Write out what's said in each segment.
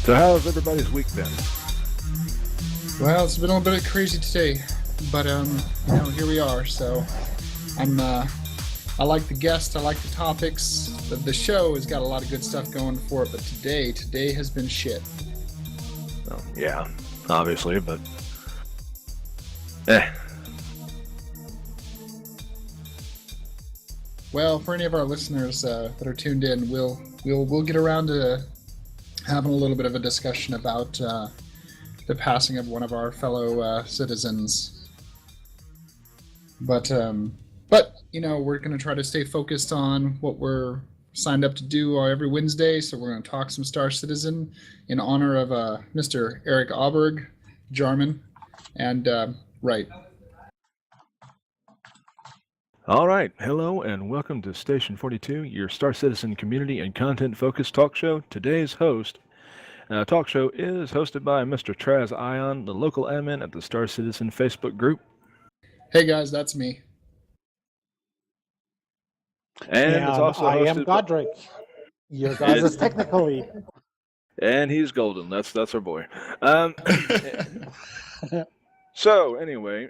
So how's everybody's week been? Well, it's been a little bit crazy today, but here we are. So, I like the guests, I like the topics. The show has got a lot of good stuff going for it, but today has been shit. Oh, yeah, obviously, but Well, for any of our listeners that are tuned in, we'll get around to having a little bit of a discussion about the passing of one of our fellow citizens. But we're going to try to stay focused on what we're signed up to do every Wednesday. So we're going to talk some Star Citizen in honor of Mr. Eric Auberg, Jarman, and right. All right, hello and welcome to Station42, your Star Citizen community and content-focused talk show. Today's talk show is hosted by Mr. Traz Ion, the local admin at the Star Citizen Facebook group. Hey guys, that's me. And it's also I am Godric, your guys' technical lead. And he's golden. That's our boy. So anyway,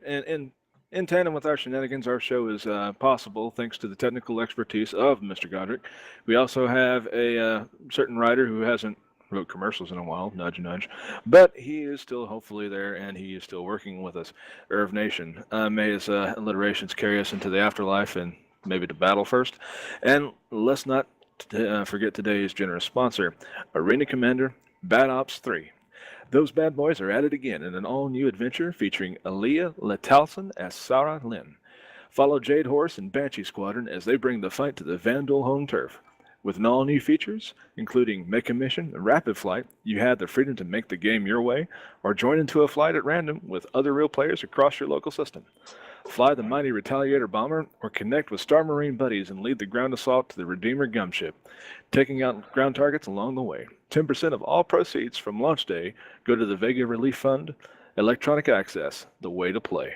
in tandem with our shenanigans, our show is possible thanks to the technical expertise of Mr. Godric. We also have a certain writer who hasn't wrote commercials in a while, nudge nudge, but he is still hopefully there and he is still working with us. Irv Nation, may his alliterations carry us into the afterlife and maybe to battle first. And let's not forget today's generous sponsor, Arena Commander Bad Ops 3. Those bad boys are at it again in an all-new adventure featuring Aaliyah Letalson as Sarah Lynn. Follow Jade Horse and Banshee Squadron as they bring the fight to the Vandal home turf. With an all-new features, including Make a Mission and Rapid Flight, you have the freedom to make the game your way, or join into a flight at random with other real players across your local system. Fly the mighty Retaliator bomber, or connect with Star Marine buddies and lead the ground assault to the Redeemer gunship, taking out ground targets along the way. 10% of all proceeds from launch day go to the Vega Relief Fund. Electronic Access, the way to play.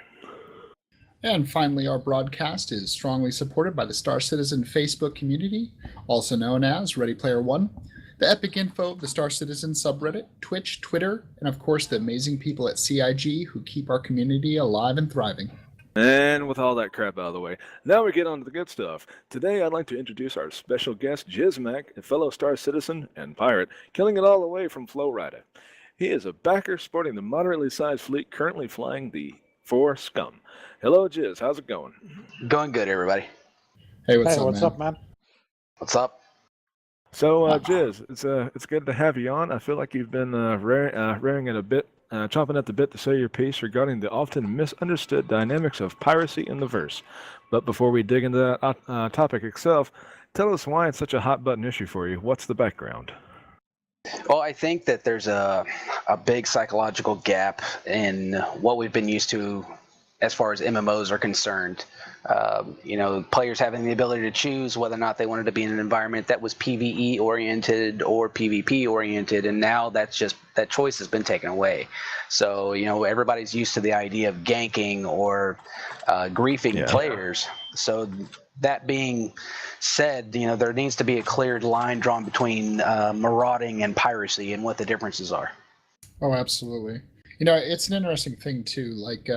And finally, our broadcast is strongly supported by the Star Citizen Facebook community, also known as Ready Player One, the epic info of the Star Citizen subreddit, Twitch, Twitter, and of course the amazing people at CIG who keep our community alive and thriving. And with all that crap out of the way, now we get on to the good stuff. Today I'd like to introduce our special guest, Jizmak, a fellow Star Citizen and pirate, killing it all the way from Flowrider. He is a backer sporting the moderately sized fleet currently flying the 4 SCUM. Hello, Jiz. How's it going? Going good, everybody. Hey, what's up, man? What's up? So, Jiz, it's good to have you on. I feel like you've been raring it a bit, chomping at the bit to say your piece regarding the often misunderstood dynamics of piracy in the verse. But before we dig into that topic itself, tell us why it's such a hot-button issue for you. What's the background? Well, I think that there's a big psychological gap in what we've been used to as far as MMOs are concerned. Players having the ability to choose whether or not they wanted to be in an environment that was PvE oriented or PvP oriented, and now that choice has been taken away. So everybody's used to the idea of ganking or griefing players. So that being said, there needs to be a clear line drawn between marauding and piracy and what the differences are. Oh, absolutely. It's an interesting thing too. Like,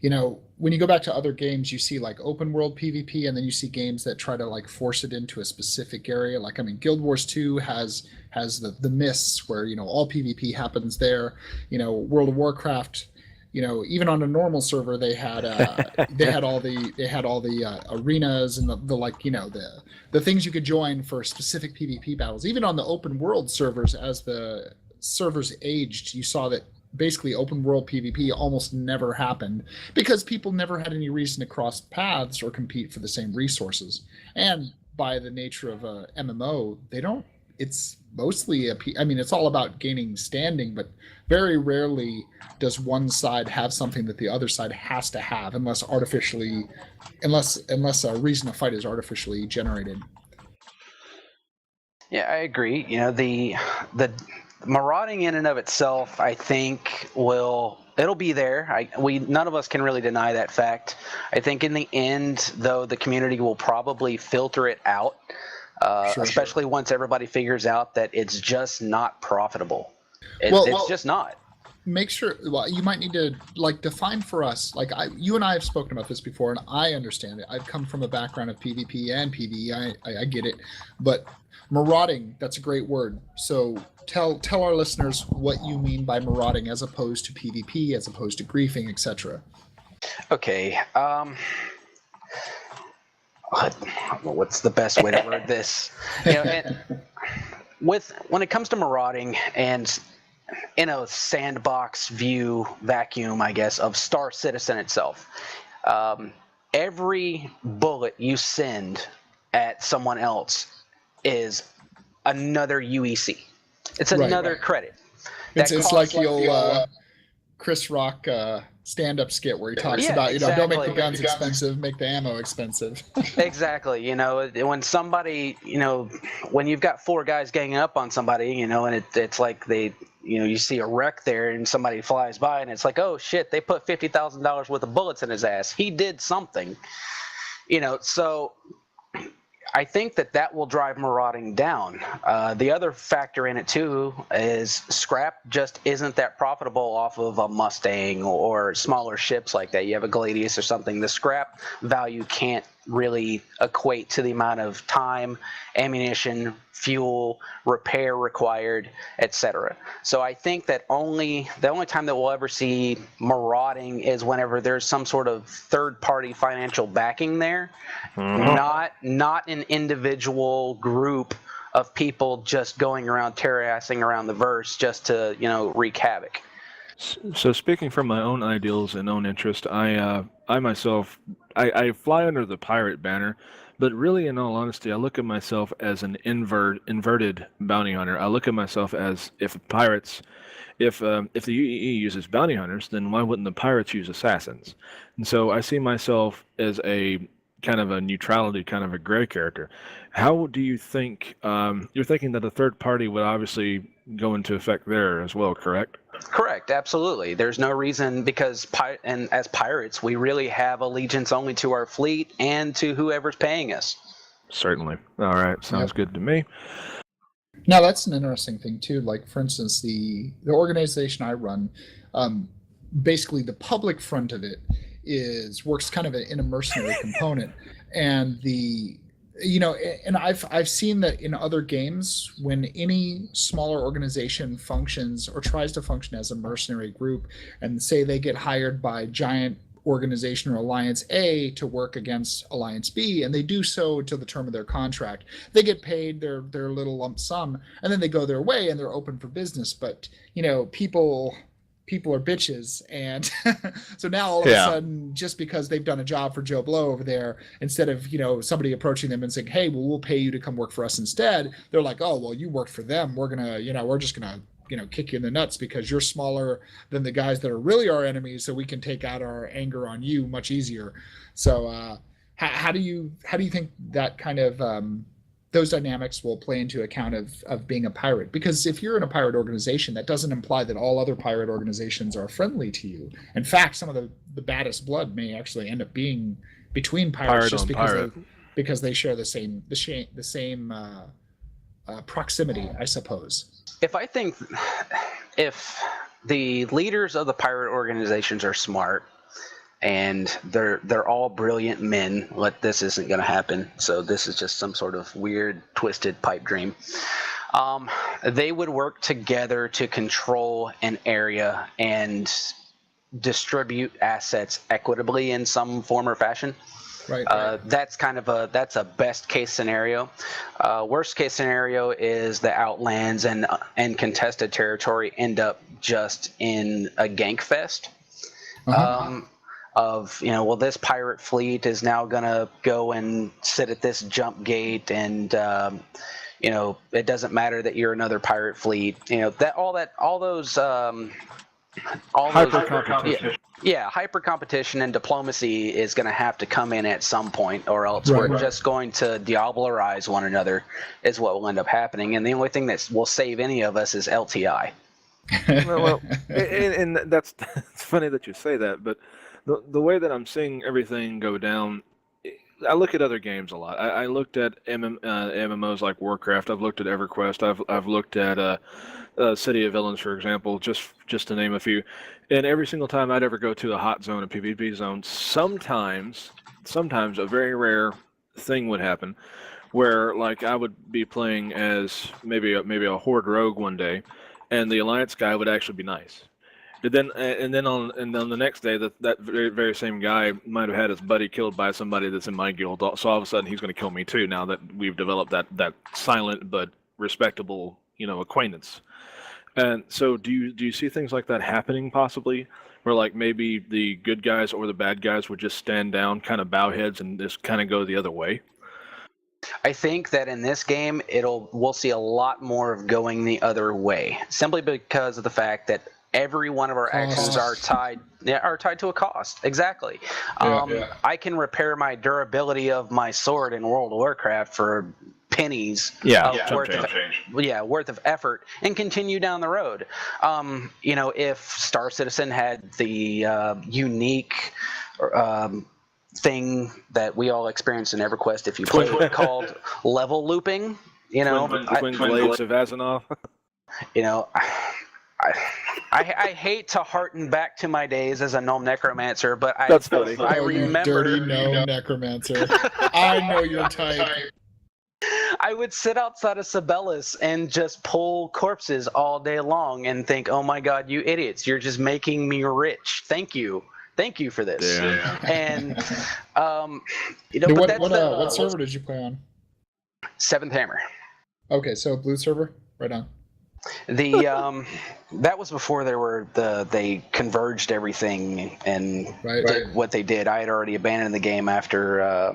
when you go back to other games, you see like open world PvP, and then you see games that try to like force it into a specific area. Like, Guild Wars 2 has the mists where, all PvP happens there. World of Warcraft, even on a normal server, they had all the arenas and the things you could join for specific PvP battles. Even on the open world servers, as the servers aged, you saw that basically open world PvP almost never happened because people never had any reason to cross paths or compete for the same resources. And by the nature of a MMO, it's mostly it's all about gaining standing, but very rarely does one side have something that the other side has to have unless a reason to fight is artificially generated. Yeah, I agree. The marauding in and of itself, I think it'll be there. None of us can really deny that fact. I think in the end, though, the community will probably filter it out Sure. especially once everybody figures out that it's just not profitable. It's just not. Make sure, well, you might need to like define for us, like you and I have spoken about this before, and I understand it. I've come from a background of PvP and PvE. I get it, but marauding, that's a great word. So tell our listeners what you mean by marauding as opposed to PvP, as opposed to griefing, etc. Okay. What's the best way to word this? When it comes to marauding and in a sandbox view vacuum, I guess, of Star Citizen itself, every bullet you send at someone else is another UEC. It's another credit. It's like the old Chris Rock stand-up skit where he talks about, don't make the guns expensive, make the ammo expensive. Exactly. When somebody, when you've got 4 guys ganging up on somebody, and it's like they, you see a wreck there and somebody flies by and it's like, oh shit, they put $50,000 worth of bullets in his ass. He did something, so I think that will drive marauding down. The other factor in it too is scrap just isn't that profitable off of a Mustang or smaller ships like that. You have a Gladius or something. The scrap value can't really equate to the amount of time, ammunition, fuel, repair required, etc. So I think that the only time that we'll ever see marauding is whenever there's some sort of third-party financial backing there, not an individual group of people just going around terrassing around the verse just to wreak havoc. So speaking from my own ideals and own interest, I myself fly under the pirate banner, but really, in all honesty, I look at myself as an inverted bounty hunter. I look at myself as if the UEE uses bounty hunters, then why wouldn't the pirates use assassins? And so I see myself as a kind of a neutrality, kind of a gray character. How do you think, you're thinking that a third party would obviously go into effect there as well, correct? Correct, absolutely. There's no reason, because as pirates, we really have allegiance only to our fleet and to whoever's paying us. Certainly. All right, sounds good to me. Now, that's an interesting thing too. Like, for instance, the organization I run, basically the public front of it works kind of in a mercenary component, and and I've seen that in other games, when any smaller organization functions or tries to function as a mercenary group, and say they get hired by giant organization or Alliance A to work against Alliance B, and they do so until the term of their contract, they get paid their little lump sum, and then they go their way and they're open for business. But people are bitches, and so now all of a sudden, just because they've done a job for Joe Blow over there, instead of somebody approaching them and saying, hey, well, we'll pay you to come work for us instead, they're like, oh, well, you worked for them, we're just gonna kick you in the nuts because you're smaller than the guys that are really our enemies, so we can take out our anger on you much easier. So how do you think that kind of those dynamics will play into account of being a pirate? Because if you're in a pirate organization, that doesn't imply that all other pirate organizations are friendly to you. In fact, some of the baddest blood may actually end up being between pirates just because they share the same proximity, I suppose. If the leaders of the pirate organizations are smart, and they're all brilliant men, this isn't going to happen, so this is just some sort of weird twisted pipe dream, they would work together to control an area and distribute assets equitably in some form or fashion. Right. That's a best case scenario. Worst case scenario is the outlands and contested territory end up just in a gank fest. This pirate fleet is now going to go and sit at this jump gate, and it doesn't matter that you're another pirate fleet. Hyper competition. Hyper competition and diplomacy is going to have to come in at some point, or else we're just going to diablerize one another, is what will end up happening. And the only thing that will save any of us is LTI. well, and that's it's funny that you say that, but the way that I'm seeing everything go down, I look at other games a lot. I looked at MMOs like Warcraft. I've looked at EverQuest. I've looked at City of Villains, for example, just to name a few. And every single time I'd ever go to a hot zone, a PvP zone, sometimes a very rare thing would happen where, like, I would be playing as maybe a horde rogue one day, and the alliance guy would actually be nice. And then on the next day, that very same guy might have had his buddy killed by somebody that's in my guild. So all of a sudden, he's going to kill me too. Now that we've developed that silent but respectable, acquaintance. And so, do you see things like that happening possibly, where like maybe the good guys or the bad guys would just stand down, kind of bow heads, and just kind of go the other way? I think that in this game, we'll see a lot more of going the other way, simply because of the fact that every one of our actions are tied to a cost. Exactly. I can repair my durability of my sword in World of Warcraft for pennies worth of effort and continue down the road. If Star Citizen had the unique thing that we all experience in EverQuest, if you play it, called level looping, Twin Blades of Azenov. I hate to hearken back to my days as a gnome necromancer, but That's funny. I remember. You dirty gnome necromancer. I know your type. I would sit outside of Sibelius and just pull corpses all day long and think, "Oh my God, you idiots! You're just making me rich. Thank you for this." Yeah. And what server did you play on? Seventh Hammer. Okay, so blue server, right on. That was before they converged everything and did what they did. I had already abandoned the game after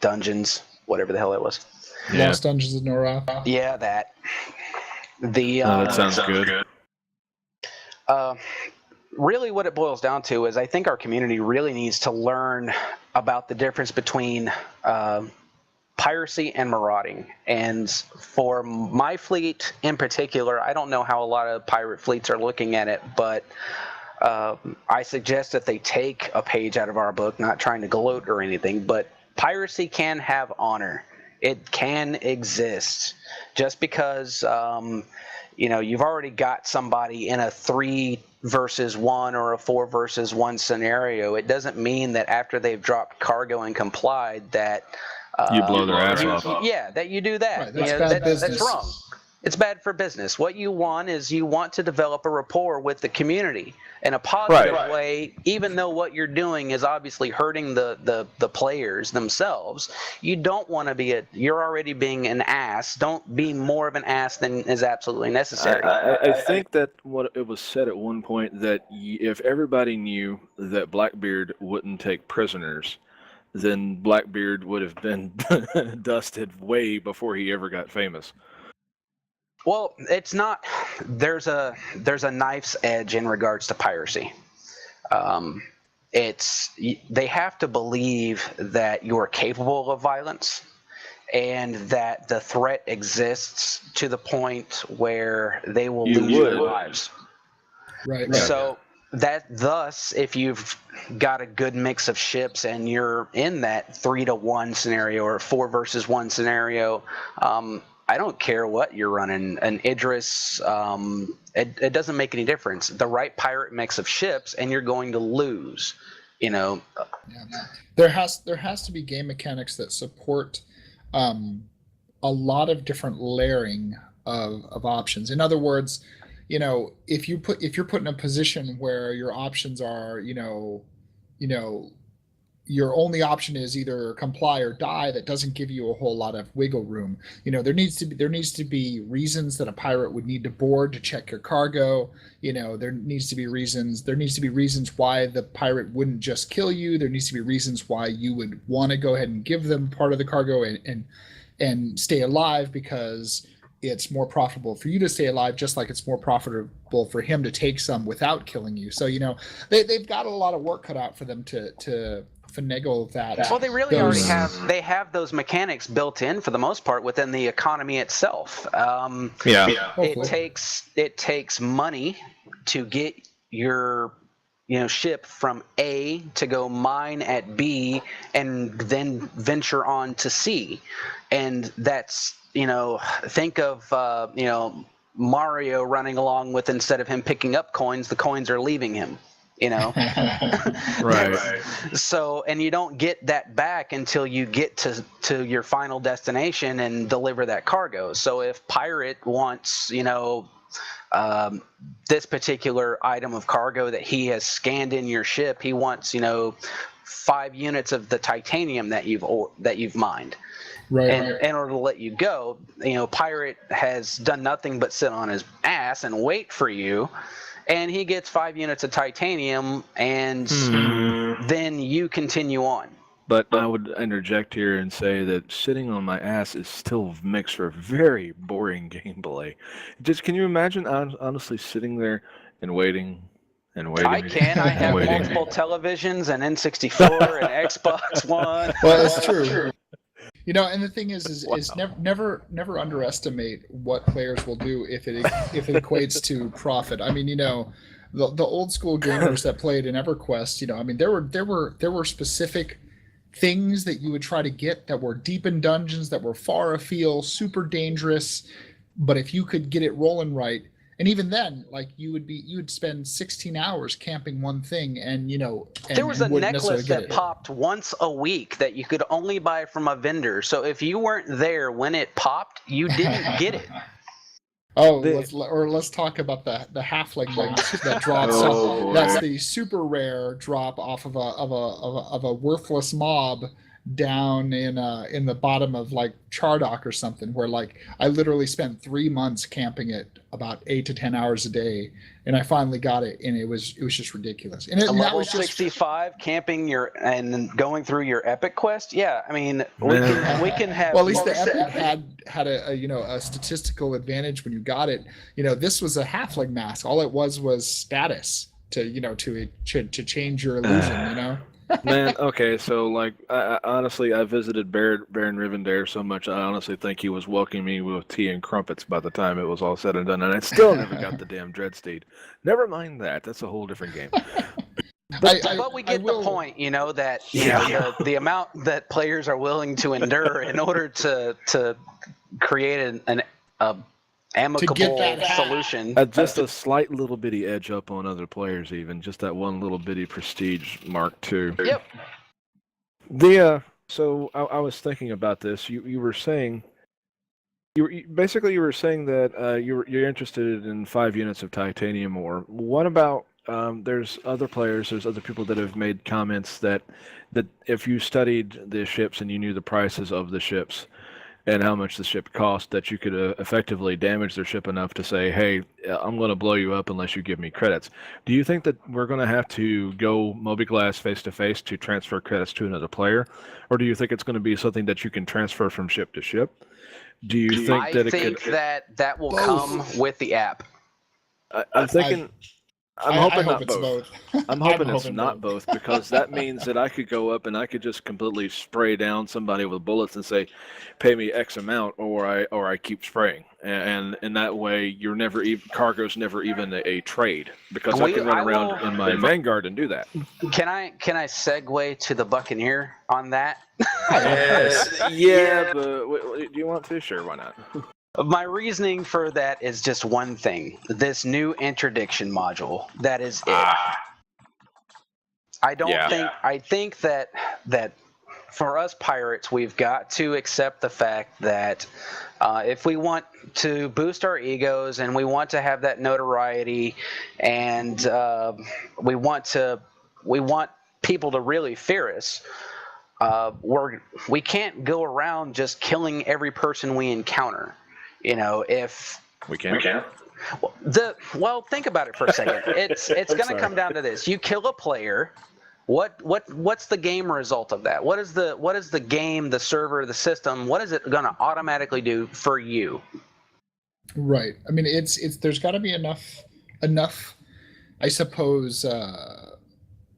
Dungeons, whatever the hell it was. Lost Dungeons of Noroth. Yeah, that. That sounds good. Really, what it boils down to is I think our community really needs to learn about the difference between piracy and marauding. And for my fleet in particular, I don't know how a lot of pirate fleets are looking at it, but I suggest that they take a page out of our book, not trying to gloat or anything, but piracy can have honor. It can exist. Just because you've already got somebody in a 3 versus 1 or a 4 versus 1 scenario, it doesn't mean that after they've dropped cargo and complied that you blow their ass off. Yeah, that you do that. Right, that's wrong. It's bad for business. What you want to develop a rapport with the community in a positive way, even though what you're doing is obviously hurting the players themselves. You don't want to you're already being an ass. Don't be more of an ass than is absolutely necessary. I think that what it was said at one point that if everybody knew that Blackbeard wouldn't take prisoners, then Blackbeard would have been dusted way before he ever got famous. Well, it's not. There's a knife's edge in regards to piracy. They have to believe that you're capable of violence, and that the threat exists to the point where they will lose their lives. Right. So thus, if you've got a good mix of ships and you're in that 3-to-1 scenario or 4 versus 1 scenario. I don't care what you're running, an Idris, it doesn't make any difference. The right pirate mix of ships and you're going to lose, Yeah. There has to be game mechanics that support a lot of different layering of options. In other words, if you're put in a position where your options are, your only option is either comply or die, that doesn't give you a whole lot of wiggle room. There needs to be reasons that a pirate would need to board to check your cargo. There needs to be reasons why the pirate wouldn't just kill you. There needs to be reasons why you would want to go ahead and give them part of the cargo and stay alive, because it's more profitable for you to stay alive, just like it's more profitable for him to take some without killing you. So they've got a lot of work cut out for them to finagle that. Well, they really already have those mechanics built in for the most part within the economy itself. It takes money to get your ship from A to go mine at B and then venture on to C. And that's, think of, Mario running along with, instead of him picking up coins, the coins are leaving him. Right. So, and you don't get that back until you get to your final destination and deliver that cargo. So if Pirate wants, this particular item of cargo that he has scanned in your ship, he wants, 5 units of the titanium that you've mined. Right. And in order to let you go, Pirate has done nothing but sit on his ass and wait for you. And he gets 5 units of titanium, and then you continue on. But I would interject here and say that sitting on my ass is still makes for very boring gameplay. Just can you imagine honestly sitting there and waiting and waiting? I can. I have multiple televisions and N64 and Xbox One. Well, it's true. And the thing is never underestimate what players will do if it equates to profit. I mean, the old school gamers that played in EverQuest, there were specific things that you would try to get that were deep in dungeons, that were far afield, super dangerous. But if you could get it rolling right, and even then, like you would spend 16 hours camping one thing, and there was a necklace that popped once a week that you could only buy from a vendor. So if you weren't there when it popped, you didn't get it. Let's talk about the halfling that drops. That's the super rare drop off of a worthless mob down in the bottom of like Chardock or something, where like I literally spent 3 months camping it about 8 to 10 hours a day, and I finally got it, and it was just ridiculous. And level 65 camping and going through your epic quest. Yeah, I mean we can have. Well, at least the epic had a statistical advantage when you got it. This was a halfling mask. All it was status to change your illusion. Man, okay, so like, honestly, I visited Baron Rivendare so much, I honestly think he was welcoming me with tea and crumpets by the time it was all said and done, and I still never got the damn Dreadsteed. Never mind that; that's a whole different game. But we get the point, that the amount that players are willing to endure in order to create an amicable solution. Just a slight little bitty edge up on other players, even just that one little bitty prestige mark too. Yep. So I was thinking about this. You were saying you were saying that you're interested in 5 units of titanium ore. What about there's other people that have made comments that if you studied the ships and you knew the prices of the ships and how much the ship cost, that you could effectively damage their ship enough to say, hey, I'm going to blow you up unless you give me credits. Do you think that we're going to have to go Moby-Glass face-to-face to transfer credits to another player? Or do you think it's going to be something that you can transfer from ship to ship? Do you think that will come with the app? I'm thinking... I'm hoping not both. I'm hoping it's not both, because that means that I could go up and I could just completely spray down somebody with bullets and say, "Pay me X amount," or I keep spraying, and in that way, cargo's never even a trade, because I can run around in my Vanguard and do that. Can I segue to the Buccaneer on that? Yes. Yeah, but do you want to? Sure, why not? My reasoning for that is just one thing: this new interdiction module. That is it. I think that for us pirates, we've got to accept the fact that if we want to boost our egos and we want to have that notoriety, and we want people to really fear us, we can't go around just killing every person we encounter. If we can. Well, think about it for a second. It's going to come down to this: you kill a player. What's the game result of that? What is the game, the server, the system? What is it going to automatically do for you? Right. I mean, there's got to be enough, I suppose,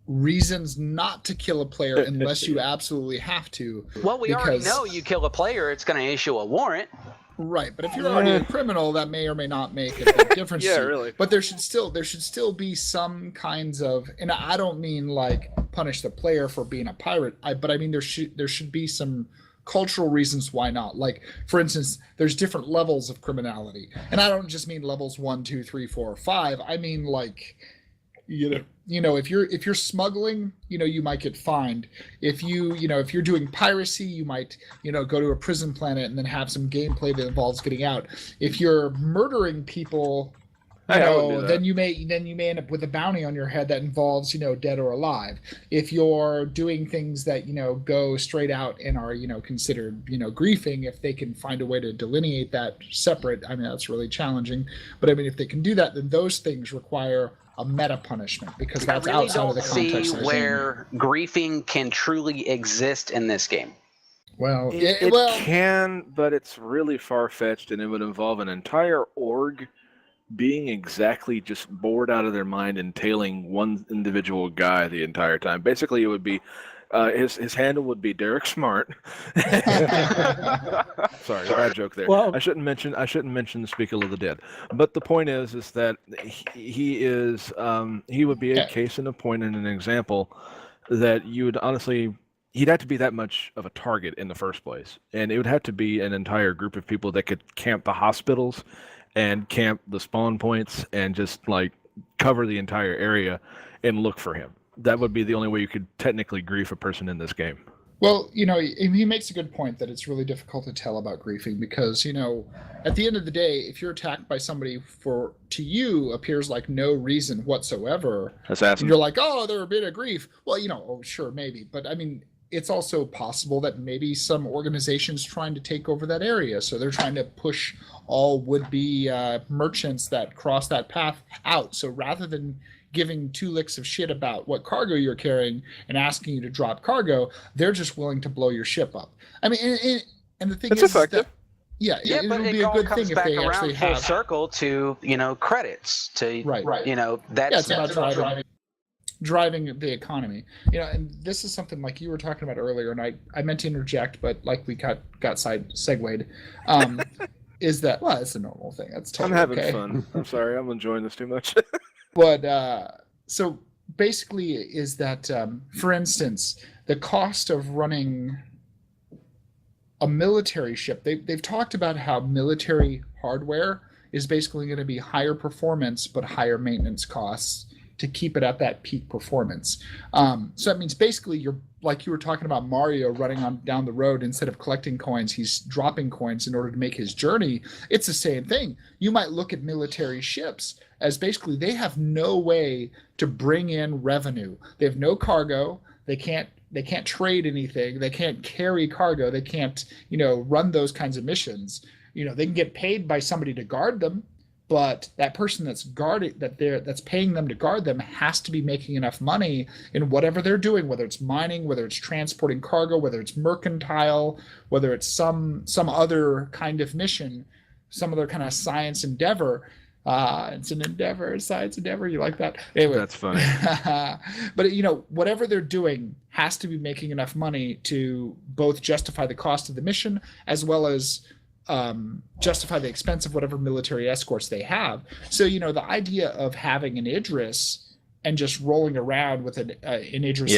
reasons not to kill a player unless you absolutely have to. Well, we already know you kill a player, it's going to issue a warrant. Right, but if you're already a criminal, that may or may not make a big difference. Yeah, really. But there should still be some kinds of, and I don't mean like punish the player for being a pirate. But I mean there should be some cultural reasons why not. Like, for instance, there's different levels of criminality, and I don't just mean levels 1, 2, 3, 4, 5. I mean like, if you're smuggling, you might get fined. If you're doing piracy, you might, go to a prison planet and then have some gameplay that involves getting out. If you're murdering people, then you may end up with a bounty on your head that involves, dead or alive. If you're doing things that, go straight out and are, considered, griefing, if they can find a way to delineate that separate, I mean, that's really challenging. But I mean, if they can do that, then those things require a meta punishment, because that's outside of the context. I really don't see where griefing can truly exist in this game. Well, it can, but it's really far-fetched, and it would involve an entire org being exactly just bored out of their mind and tailing one individual guy the entire time. Basically, it would be his handle would be Derek Smart. Sorry, bad joke there. Well, I shouldn't mention Speak of the Dead. But the point is that he would be a case in point and an example that you would honestly. He'd have to be that much of a target in the first place, and it would have to be an entire group of people that could camp the hospitals and camp the spawn points and just like cover the entire area and look for him. That would be the only way you could technically grief a person in this game. Well, he makes a good point that it's really difficult to tell about griefing because, at the end of the day, if you're attacked by somebody to you appears like no reason whatsoever, and you're like, oh, they're a bit of grief. Well, oh, sure, maybe. But I mean, it's also possible that maybe some organization's trying to take over that area. So they're trying to push all would-be merchants that cross that path out. So rather than giving two licks of shit about what cargo you're carrying and asking you to drop cargo, they're just willing to blow your ship up. I mean, and the thing is effective. That, it would be a good thing if they actually have full circle to credits to right. That's it's about driving the economy. And this is something like you were talking about earlier, and I meant to interject, but like we got segued. Is that it's a normal thing? That's totally I'm having okay. fun. I'm sorry, I'm enjoying this too much. But so basically, is that for instance, the cost of running a military ship? They've talked about how military hardware is basically going to be higher performance but higher maintenance costs to keep it at that peak performance. So that means basically you're like you were talking about Mario running on down the road, instead of collecting coins, he's dropping coins in order to make his journey. It's the same thing. You might look at military ships as basically they have no way to bring in revenue. They have no cargo. They can't trade anything. They can't carry cargo. They can't, run those kinds of missions. They can get paid by somebody to guard them, but that person that's that's paying them to guard them has to be making enough money in whatever they're doing, whether it's mining, whether it's transporting cargo, whether it's mercantile, whether it's some other kind of mission, some other kind of science endeavor. It's an endeavor, science endeavor. You like that? Anyway. That's funny. But whatever they're doing has to be making enough money to both justify the cost of the mission as well as justify the expense of whatever military escorts they have. So the idea of having an Idris and just rolling around with an Idris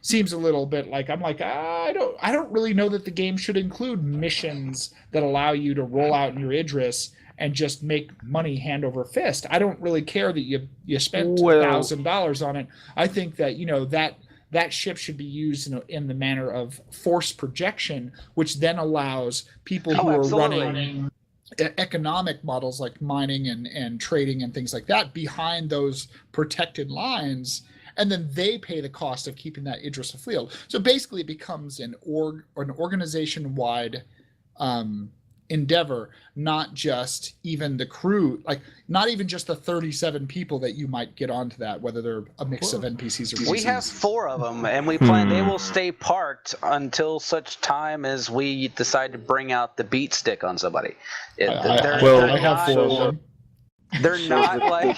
seems a little bit like I don't really know that the game should include missions that allow you to roll out in your Idris and just make money hand over fist. I don't really care that you spent $1,000 on it. I think that that ship should be used in the manner of force projection, which then allows people who are running economic models like mining and trading and things like that behind those protected lines, and then they pay the cost of keeping that Idris afloat. So basically it becomes an organization-wide endeavor, not just even the crew, like not even just the 37 people that you might get onto that, whether they're a mix of NPCs or PCs. We have 4 of them, and we plan they will stay parked until such time as we decide to bring out the beat stick on somebody. I have 4 of them. They're not like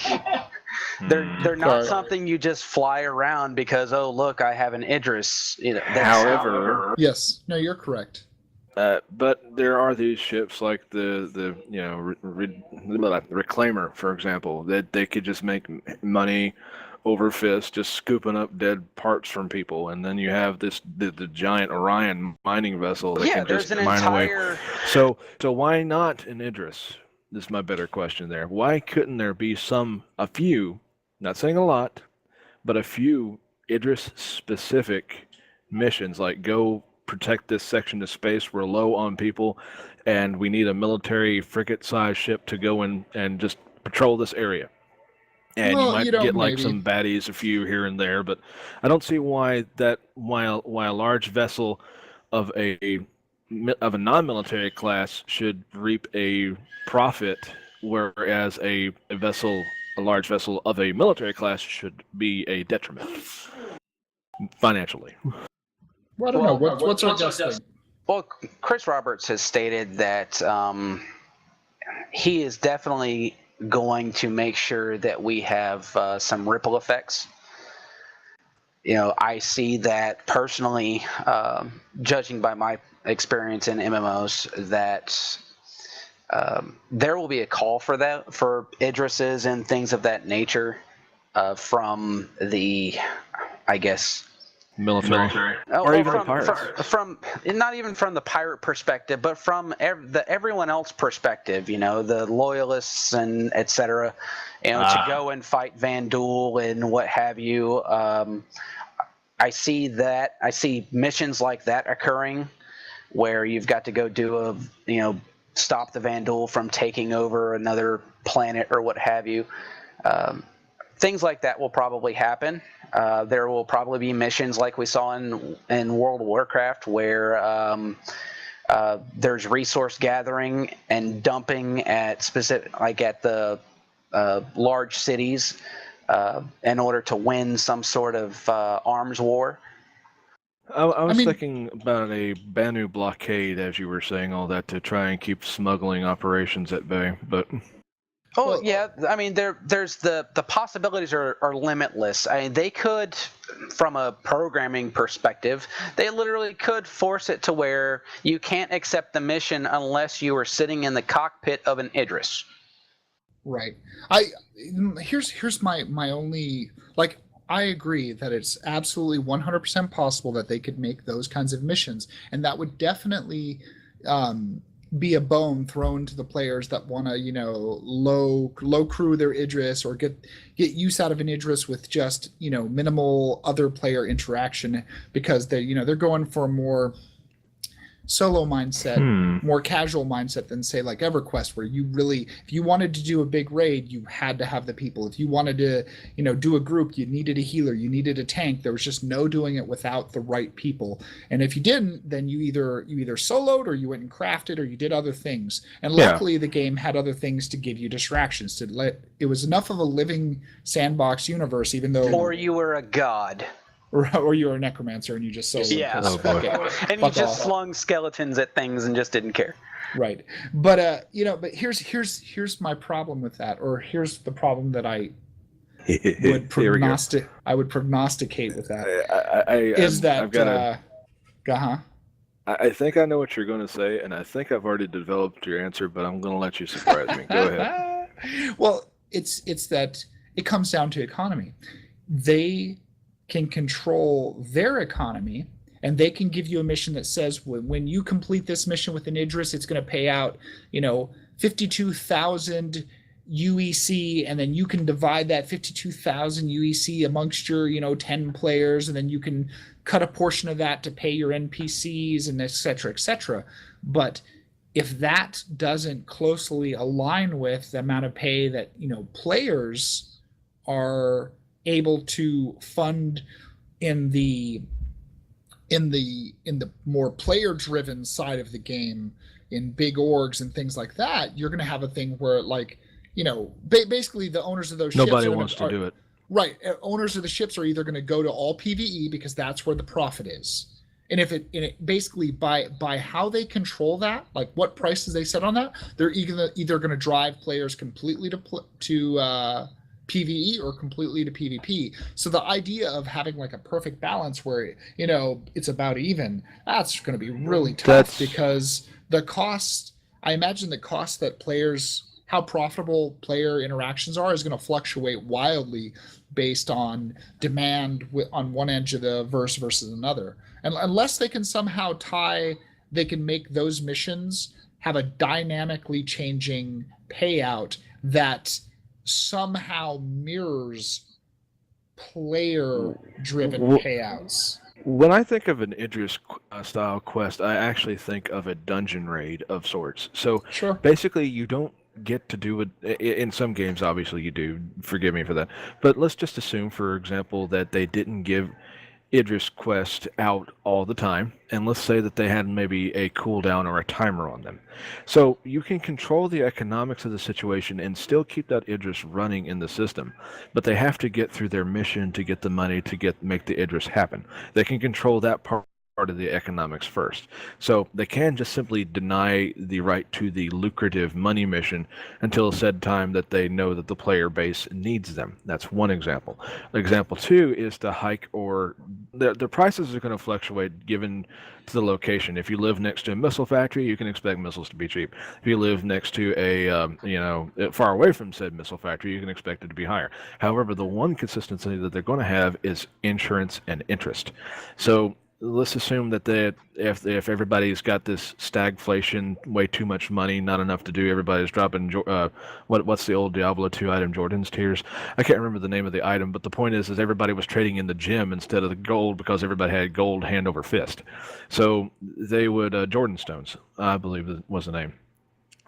they're not something you just fly around because, oh look, I have an Idris. However, yes, no, you're correct. But there are these ships like the Reclaimer, for example, that they could just make money over fist, just scooping up dead parts from people, and then you have the giant Orion mining vessel that can just mine away. So why not an Idris? This is my better question there. Why couldn't there be a few, not saying a lot, but a few Idris specific missions, like go protect this section of space, we're low on people, and we need a military frigate-sized ship to go in and just patrol this area. And you might get like some baddies, a few here and there, but I don't see why a large vessel of a non-military class should reap a profit, whereas a large vessel of a military class should be a detriment financially. Well, I don't know. What's our guess? Well, Chris Roberts has stated that he is definitely going to make sure that we have some ripple effects. I see that personally, judging by my experience in MMOs, that there will be a call for that, for Idrises and things of that nature, from the, I guess, military. Or even pirates. From not even from the pirate perspective, but from everyone else perspective, the loyalists and etc. To go and fight Vandul and what have you. I see missions like that occurring, where you've got to go do stop the Vandul from taking over another planet or what have you. Things like that will probably happen. There will probably be missions like we saw in World of Warcraft, where there's resource gathering and dumping at the large cities in order to win some sort of arms war. I was thinking about a Banu blockade, as you were saying all that, to try and keep smuggling operations at bay, but... Oh, yeah. I mean, there's the possibilities are limitless. I mean, they could, from a programming perspective, they literally could force it to where you can't accept the mission unless you are sitting in the cockpit of an Idris. Right. Here's my only, I agree that it's absolutely 100% possible that they could make those kinds of missions, and that would definitely be a bone thrown to the players that want to, low crew their Idris, or get use out of an Idris with just, minimal other player interaction, because they're going for a more solo mindset, more casual mindset than say like EverQuest, where you really, if you wanted to do a big raid, you had to have the people. If you wanted to, do a group, you needed a healer, you needed a tank. There was just no doing it without the right people. And if you didn't, then you either soloed, or you went and crafted, or you did other things. And luckily the game had other things to give you distractions, it was enough of a living sandbox universe, even though... Or you were a god. Or you were a necromancer and you just soloed. Yeah, and you just slung skeletons at things and just didn't care. Right, but but here's my problem with that, or here's the problem that I would prognosticate with that. I think I know what you're going to say, and I think I've already developed your answer, but I'm going to let you surprise me. Go ahead. Well, it's that it comes down to economy. They can control their economy, and they can give you a mission that says when you complete this mission with an Idris, it's going to pay out 52,000 UEC, and then you can divide that 52,000 UEC amongst your 10 players, and then you can cut a portion of that to pay your NPCs and et cetera. But if that doesn't closely align with the amount of pay that players are able to fund in the more player driven side of the game, in big orgs and things like that, you're going to have a thing where basically the owners of those nobody wants to do it. Right. Owners of the ships are either going to go to all PvE because that's where the profit is. And if it basically by how they control that, like what prices they set on that, they're either going to drive players completely to PvE or completely to PvP. So the idea of having like a perfect balance where, you know, it's about even, that's going to be really tough because the cost, I imagine the cost that players, how profitable player interactions are is going to fluctuate wildly based on demand on one edge of the verse versus another. And unless they can somehow they can make those missions have a dynamically changing payout that somehow mirrors player-driven payouts. When I think of an Idris style quest, I actually think of a dungeon raid of sorts. So Sure. basically, you don't get to do it in some games. Obviously, you do. Forgive me for that. But let's just assume, for example, that they didn't give Idris quest out all the time, and let's say that they had maybe a cooldown or a timer on them. So you can control the economics of the situation and still keep that Idris running in the system, but they have to get through their mission to get the money to make the Idris happen. They can control that part of the economics first. So they can just simply deny the right to the lucrative money mission until a said time that they know that the player base needs them. That's one example. Example two is to hike, or the prices are going to fluctuate given to the location. If you live next to a missile factory, you can expect missiles to be cheap. If you live next to a far away from said missile factory, you can expect it to be higher. However, the one consistency that they're going to have is insurance and interest. So let's assume that if everybody's got this stagflation, way too much money, not enough to do, everybody's dropping what's the old Diablo 2 item, Jordan's Tears? I can't remember the name of the item, but the point is everybody was trading in the gem instead of the gold because everybody had gold hand over fist. So they would Jordan Stones, I believe was the name.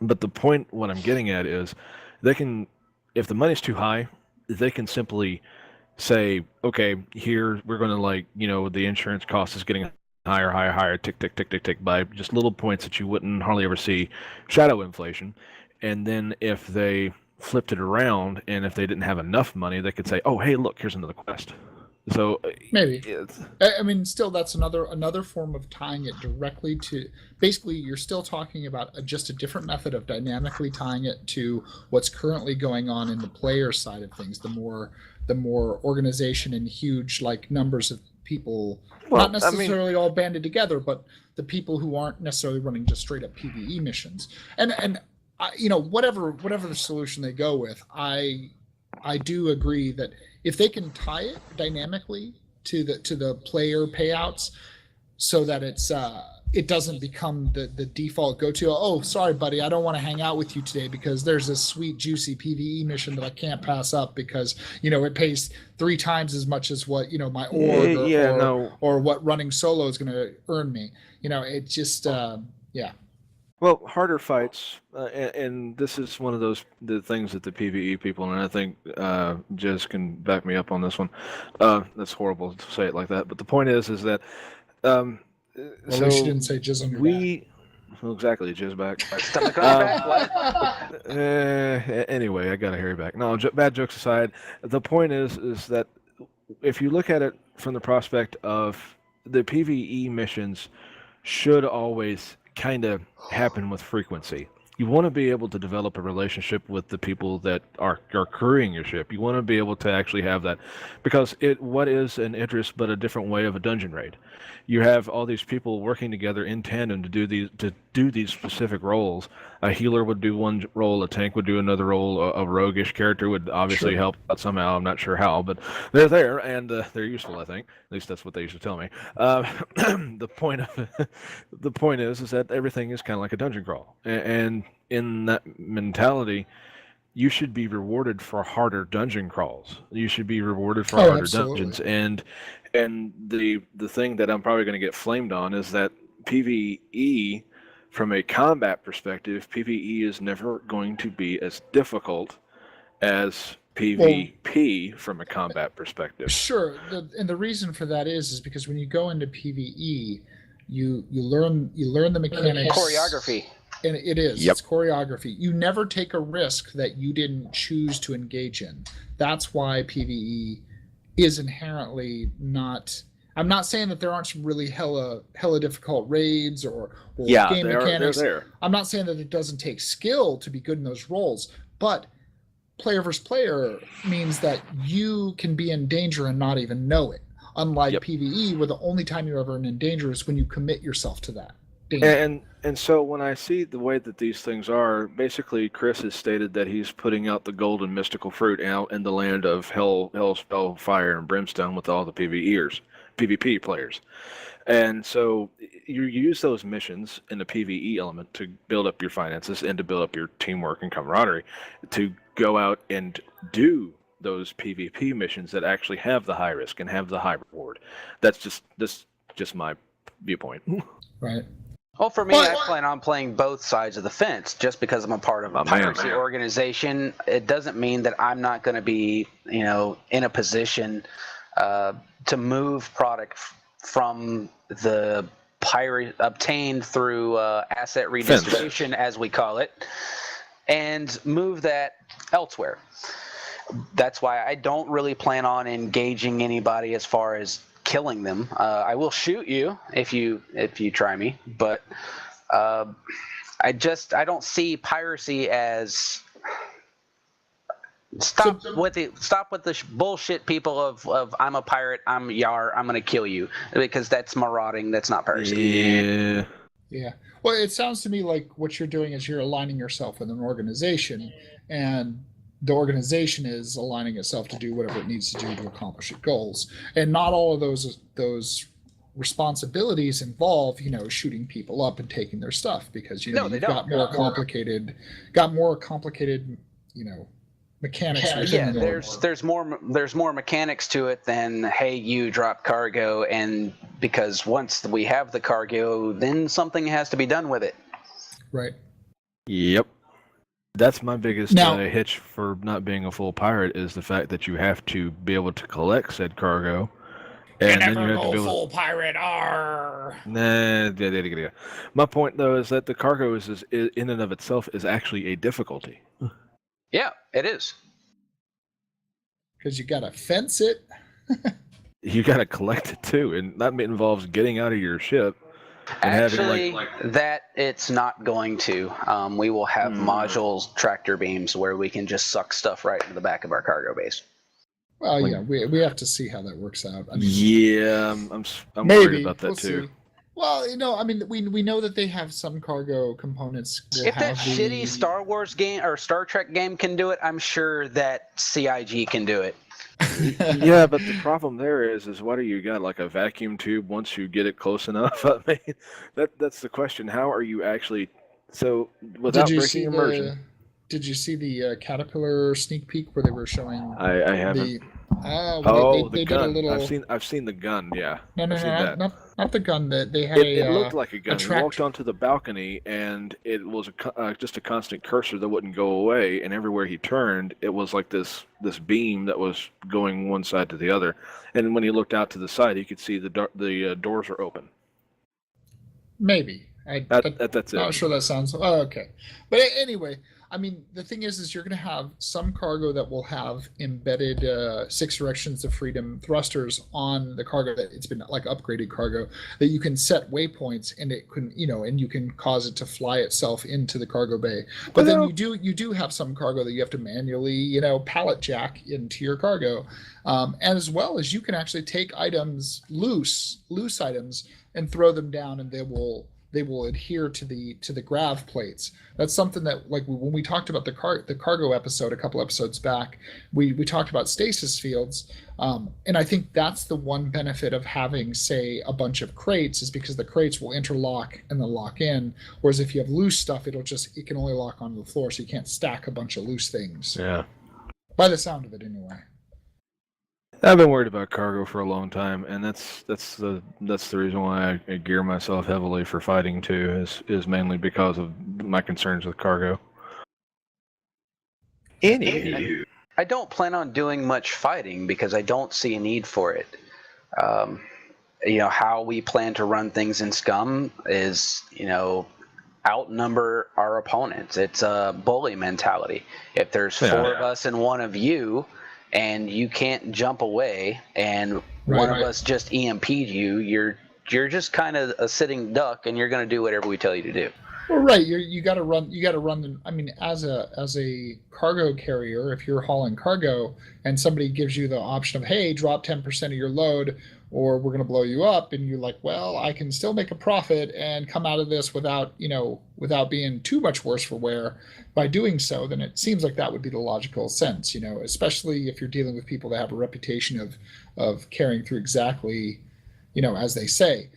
But the point, what I'm getting at is they can, if the money's too high, they can simply say, okay, here we're going to the insurance cost is getting higher, tick, tick, tick, tick, tick, by just little points that you wouldn't hardly ever see shadow inflation. And then if they flipped it around and if they didn't have enough money, they could say, oh, hey, look, here's another quest. So maybe I mean, still, that's another form of tying it directly to. Basically, you're still talking about just a different method of dynamically tying it to what's currently going on in the player side of things. The more organization and huge numbers of people, not necessarily all banded together, but the people who aren't necessarily running just straight up PvE missions. And whatever the solution they go with, I do agree that if they can tie it dynamically to the player payouts, so that it doesn't become the default go-to. Oh, sorry, buddy, I don't want to hang out with you today because there's this sweet, juicy PvE mission that I can't pass up because it pays 3 times as much as what my org or what running solo is going to earn me. It just yeah. Well, harder fights, and this is one of the things that the PvE people, and I think Jiz can back me up on this one. That's horrible to say it like that, but the point is that. Well, at least you didn't say Jiz on your back. Well, exactly, Jiz back. Anyway, I gotta hurry back. No, bad jokes aside, the point is that if you look at it from the prospect of the PvE missions, should always kind of happen with frequency. You want to be able to develop a relationship with the people that are crewing your ship. You want to be able to actually have that, because what is an Idris but a different way of a dungeon raid? You have all these people working together in tandem to do these specific roles. A healer would do one role, a tank would do another role, a roguish character would obviously help out somehow. I'm not sure how, but they're there and they're useful. I think at least that's what they used to tell me. The point is that everything is kind of like a dungeon crawl, and in that mentality, you should be rewarded for harder dungeon crawls. You should be rewarded for harder dungeons. And the thing that I'm probably going to get flamed on is that PvE, from a combat perspective, PvE is never going to be as difficult as PvP from a combat perspective. Sure, and the reason for that is because when you go into PvE, you learn the mechanics. Choreography. And it is. Yep. It's choreography. You never take a risk that you didn't choose to engage in. That's why PvE is inherently not. I'm not saying that there aren't some really hella difficult raids or game mechanics. They're there. I'm not saying that it doesn't take skill to be good in those roles, but player versus player means that you can be in danger and not even know it. Unlike PvE, where the only time you're ever in danger is when you commit yourself to that danger. And so when I see the way that these things are, basically Chris has stated that he's putting out the golden mystical fruit out in the land of hell, fire, and brimstone with all the PvP players. And so you use those missions in the PvE element to build up your finances and to build up your teamwork and camaraderie, to go out and do those PvP missions that actually have the high risk and have the high reward. That's just my viewpoint. Right. Well, for me, I plan on playing both sides of the fence. Just because I'm a part of a piracy organization, it doesn't mean that I'm not going to be, in a position to move product from the pirate obtained through asset redistribution, as we call it, and move that elsewhere. That's why I don't really plan on engaging anybody as far as killing them. I will shoot you if you try me, but I don't see piracy as stop with the bullshit people of I'm a pirate, I'm Yar, I'm gonna kill you, because that's marauding, that's not piracy. Yeah. Well, it sounds to me like what you're doing is you're aligning yourself with an organization, and the organization is aligning itself to do whatever it needs to do to accomplish its goals. And not all of those responsibilities involve, shooting people up and taking their stuff, because you've got more complicated, mechanics. Yeah, there's more mechanics to it than, hey, you drop cargo, and because once we have the cargo, then something has to be done with it. Right. Yep. That's my biggest hitch for not being a full pirate, is the fact that you have to be able to collect said cargo. And then you have to be full pirate. My point, though, is that the cargo is in and of itself is actually a difficulty. Yeah, it is. Because you gotta fence it. You gotta collect it too, and that involves getting out of your ship. Actually, that it's not going to. We will have modules, tractor beams, where we can just suck stuff right into the back of our cargo base. Well, we have to see how that works out. I mean, yeah, I'm worried about that too. See. Well, we know that they have some cargo components. If that shitty Star Wars game or Star Trek game can do it, I'm sure that CIG can do it. Yeah, but the problem there is what do you got, like a vacuum tube once you get it close enough? I mean, that's the question. How are you actually without breaking immersion? Did you see the Caterpillar sneak peek where they were showing? I haven't. They gun. Did a little... I've seen the gun. Yeah. No, not the gun. That they had. It looked like a gun. You walked onto the balcony, and it was just a constant cursor that wouldn't go away. And everywhere he turned, it was like this beam that was going one side to the other. And when he looked out to the side, he could see the doors are open. Maybe. That's it. Not sure that sounds. Oh, okay. But anyway, I mean, the thing is you're going to have some cargo that will have embedded 6 directions of freedom thrusters on the cargo, that it's been like upgraded cargo, that you can set waypoints, and it can, and you can cause it to fly itself into the cargo bay. But then you do have some cargo that you have to manually, pallet jack into your cargo, and as well as you can actually take items, loose items, and throw them down, and they will adhere to the grav plates. That's something that, like, when we talked about the cargo episode a couple episodes back, we talked about stasis fields, and I think that's the one benefit of having, say, a bunch of crates, is because the crates will interlock and then lock in, whereas if you have loose stuff, it can only lock onto the floor, so you can't stack a bunch of loose things. Yeah. By the sound of it, anyway. I've been worried about cargo for a long time, and that's the reason why I gear myself heavily for fighting too. Is mainly because of my concerns with cargo. Anywho, I don't plan on doing much fighting because I don't see a need for it. How we plan to run things in SCUM is, outnumber our opponents. It's a bully mentality. If there's 4 of us and 1 of you, and you can't jump away, and one of us just EMP'd you, you're just kind of a sitting duck, and you're going to do whatever we tell you to do. Well, right. You got to run them. I mean, as a cargo carrier, if you're hauling cargo and somebody gives you the option of, hey, drop 10% of your load, or we're going to blow you up, and you're like, well, I can still make a profit and come out of this without being too much worse for wear by doing so, then it seems like that would be the logical sense, especially if you're dealing with people that have a reputation of carrying through exactly, as they say.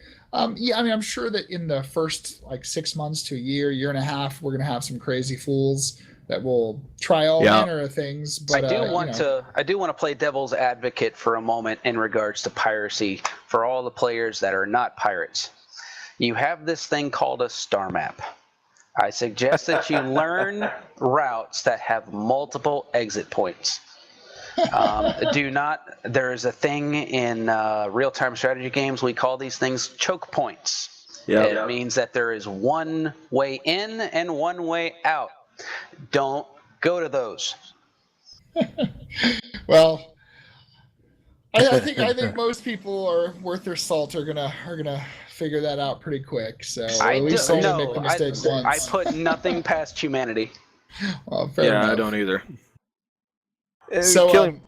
Yeah, I mean, I'm sure that in the first 6 months to a year and a half, we're going to have some crazy fools that will try all manner of things. But I do want to play devil's advocate for a moment in regards to piracy for all the players that are not pirates. You have this thing called a star map. I suggest that you learn routes that have multiple exit points. There is a thing in real-time strategy games, we call these things choke points. It means that there is one way in and one way out. Don't go to those. Well, I think most people are worth their salt are gonna figure that out pretty quick. So at least only make the mistake once. I put nothing past humanity. Well, fair enough. I don't either. So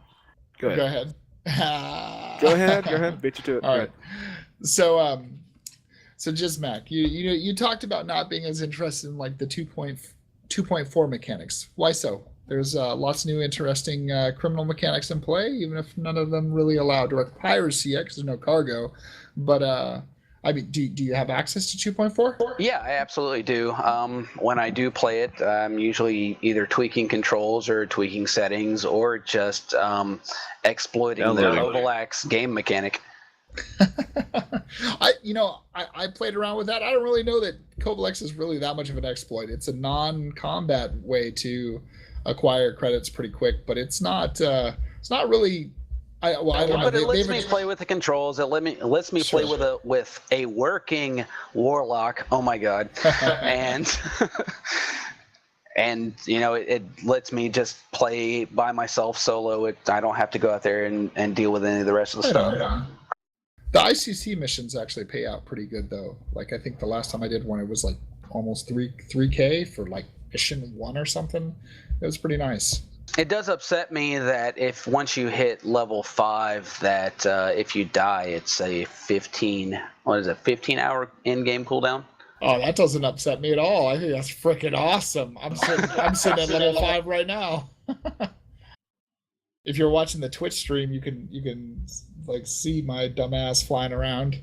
Go ahead. Go ahead. Beat you to it. All right. So Jizmak, you talked about not being as interested in the 2.4 mechanics. Why so? There's lots of new interesting criminal mechanics in play, even if none of them really allow direct piracy yet because there's no cargo. But I mean, do you have access to 2.4? Yeah, I absolutely do. When I do play it, I'm usually either tweaking controls or tweaking settings or just exploiting the Ovalax game mechanic. I played around with that. I don't really know that Kovalex is really that much of an exploit. It's a non-combat way to acquire credits pretty quick, but it's not really. I don't know. But it lets me play with the controls. It lets me play with a working warlock. Oh my god, and it lets me just play by myself solo. I don't have to go out there and deal with any of the rest of the stuff. Yeah. The ICC missions actually pay out pretty good though. I think the last time I did one, it was almost 3K for mission 1 or something. It was pretty nice. It does upset me that if once you hit level 5, that if you die, it's a 15-hour in-game cooldown. Oh, that doesn't upset me at all. I think that's freaking awesome. I'm sitting at level 5 right now. If you're watching the Twitch stream, you can see my dumb ass flying around.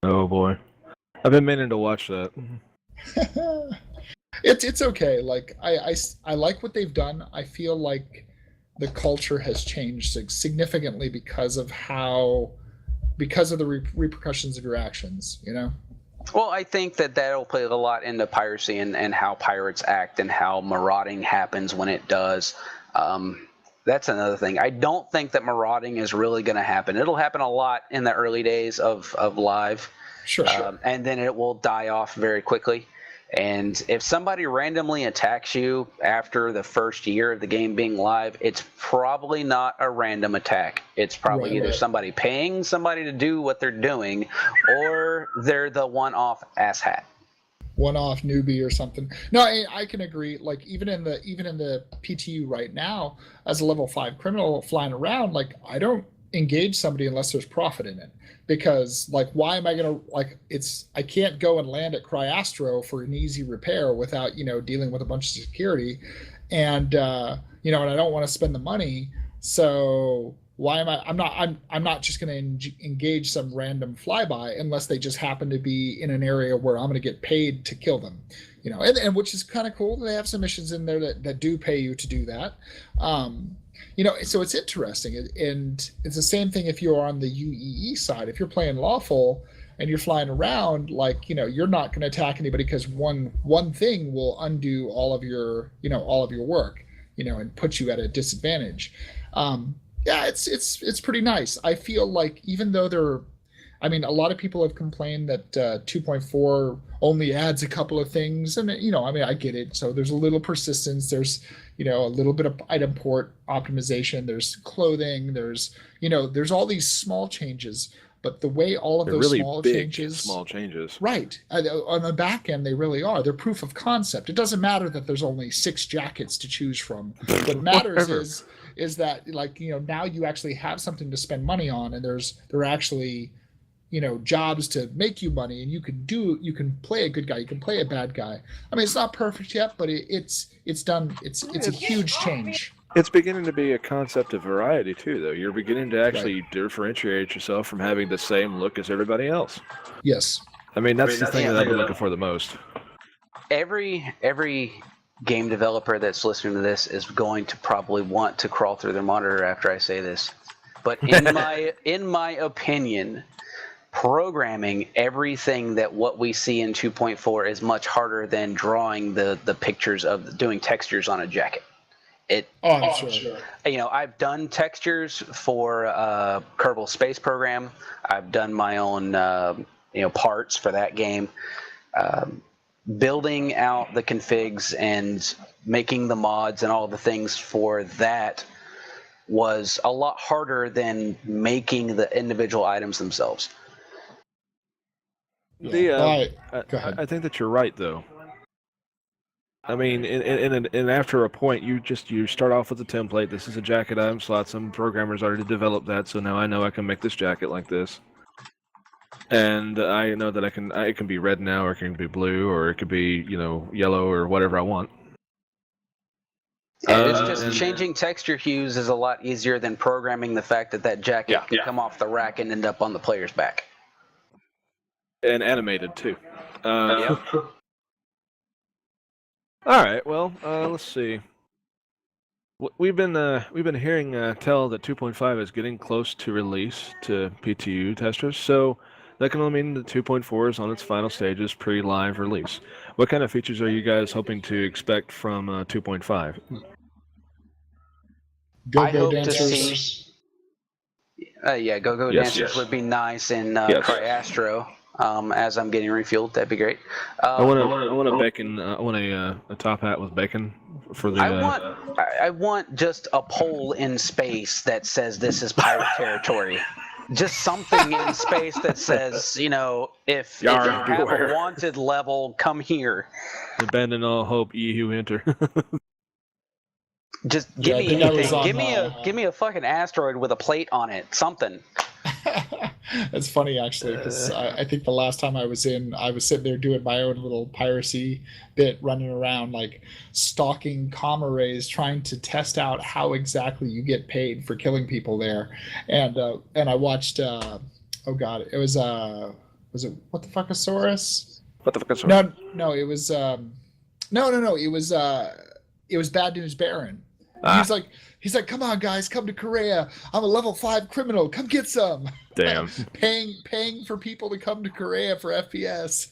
Oh boy, I've been meaning to watch that. It's okay. I like what they've done. I feel like the culture has changed significantly because of the repercussions of your actions. Well, I think that'll play a lot into piracy and how pirates act and how marauding happens when it does. That's another thing. I don't think that marauding is really going to happen. It'll happen a lot in the early days of live. Sure. And then it will die off very quickly. And if somebody randomly attacks you after the first year of the game being live, it's probably not a random attack. It's probably either somebody paying somebody to do what they're doing, or they're the one-off asshat. One-off newbie or something. No, I can agree. Even in the PTU right now, as a level 5 criminal flying around, I don't engage somebody unless there's profit in it. Because why am I gonna I can't go and land at Cryastro for an easy repair without dealing with a bunch of security, and and I don't want to spend the money. So why am I'm not just going to engage some random flyby unless they just happen to be in an area where I'm going to get paid to kill them, and which is kind of cool. They have some missions in there that do pay you to do that. So it's interesting, and it's the same thing if you're on the UEE side. If you're playing lawful and you're flying around, you're not going to attack anybody because one thing will undo all of your work, and put you at a disadvantage. Yeah, it's pretty nice. I feel like even though a lot of people have complained that 2.4 only adds a couple of things, and I get it. So there's a little persistence. There's a little bit of item port optimization. There's clothing. There's all these small changes. but the way all of They're those really small big, changes, small changes. right? On the back end, they really are. They're proof of concept. It doesn't matter that there's only 6 jackets to choose from. What matters is that, like, now you actually have something to spend money on, and there are actually, jobs to make you money, and you can play a good guy, you can play a bad guy. I mean, it's not perfect yet, but it's done. It's a huge change. It's beginning to be a concept of variety too, though. You're beginning to actually differentiate yourself from having the same look as everybody else. Yes. I mean, that's the thing that I've been looking for the most. Every game developer that's listening to this is going to probably want to crawl through their monitor after I say this. But in my opinion, programming everything that what we see in 2.4 is much harder than drawing the pictures of doing textures on a jacket. Sure. I've done textures for Kerbal Space Program. I've done my own parts for that game. Building out the configs and making the mods and all the things for that was a lot harder than making the individual items themselves. Yeah. Go ahead. I think that you're right, though. I mean, and after a point, you start off with a template. This is a jacket item slot. Some programmers already developed that, so now I know I can make this jacket like this. And I know that it can be red now, or it can be blue, or it could be, yellow, or whatever I want. It's just changing texture hues is a lot easier than programming the fact that jacket can come off the rack and end up on the player's back. And animated too. All right. Well, let's see. We've been hearing tell that 2.5 is getting close to release to PTU testers, so that can only mean that 2.4 is on its final stages pre-live release. What kind of features are you guys hoping to expect from 2.5? Go-go dancers. Go-go dancers would be nice in Cryastro. As I'm getting refueled, that'd be great. I want a bacon. I want a top hat with bacon for the. I want just a pole in space that says this is pirate territory. Just something in space that says, if you have a wanted level, come here. Abandon all hope, ye who enter. Just give me anything. Give me a fucking asteroid with a plate on it. Something. That's funny, actually, because I think the last time I was sitting there doing my own little piracy bit, running around like stalking comma rays, trying to test out how exactly you get paid for killing people there, and I watched it was it What the Fuckosaurus? What the Fuckosaurus? No, it was it was Bad News Baron. He's like, come on, guys, come to Korea. I'm a level 5 criminal. Come get some. Damn. paying for people to come to Korea for FPS.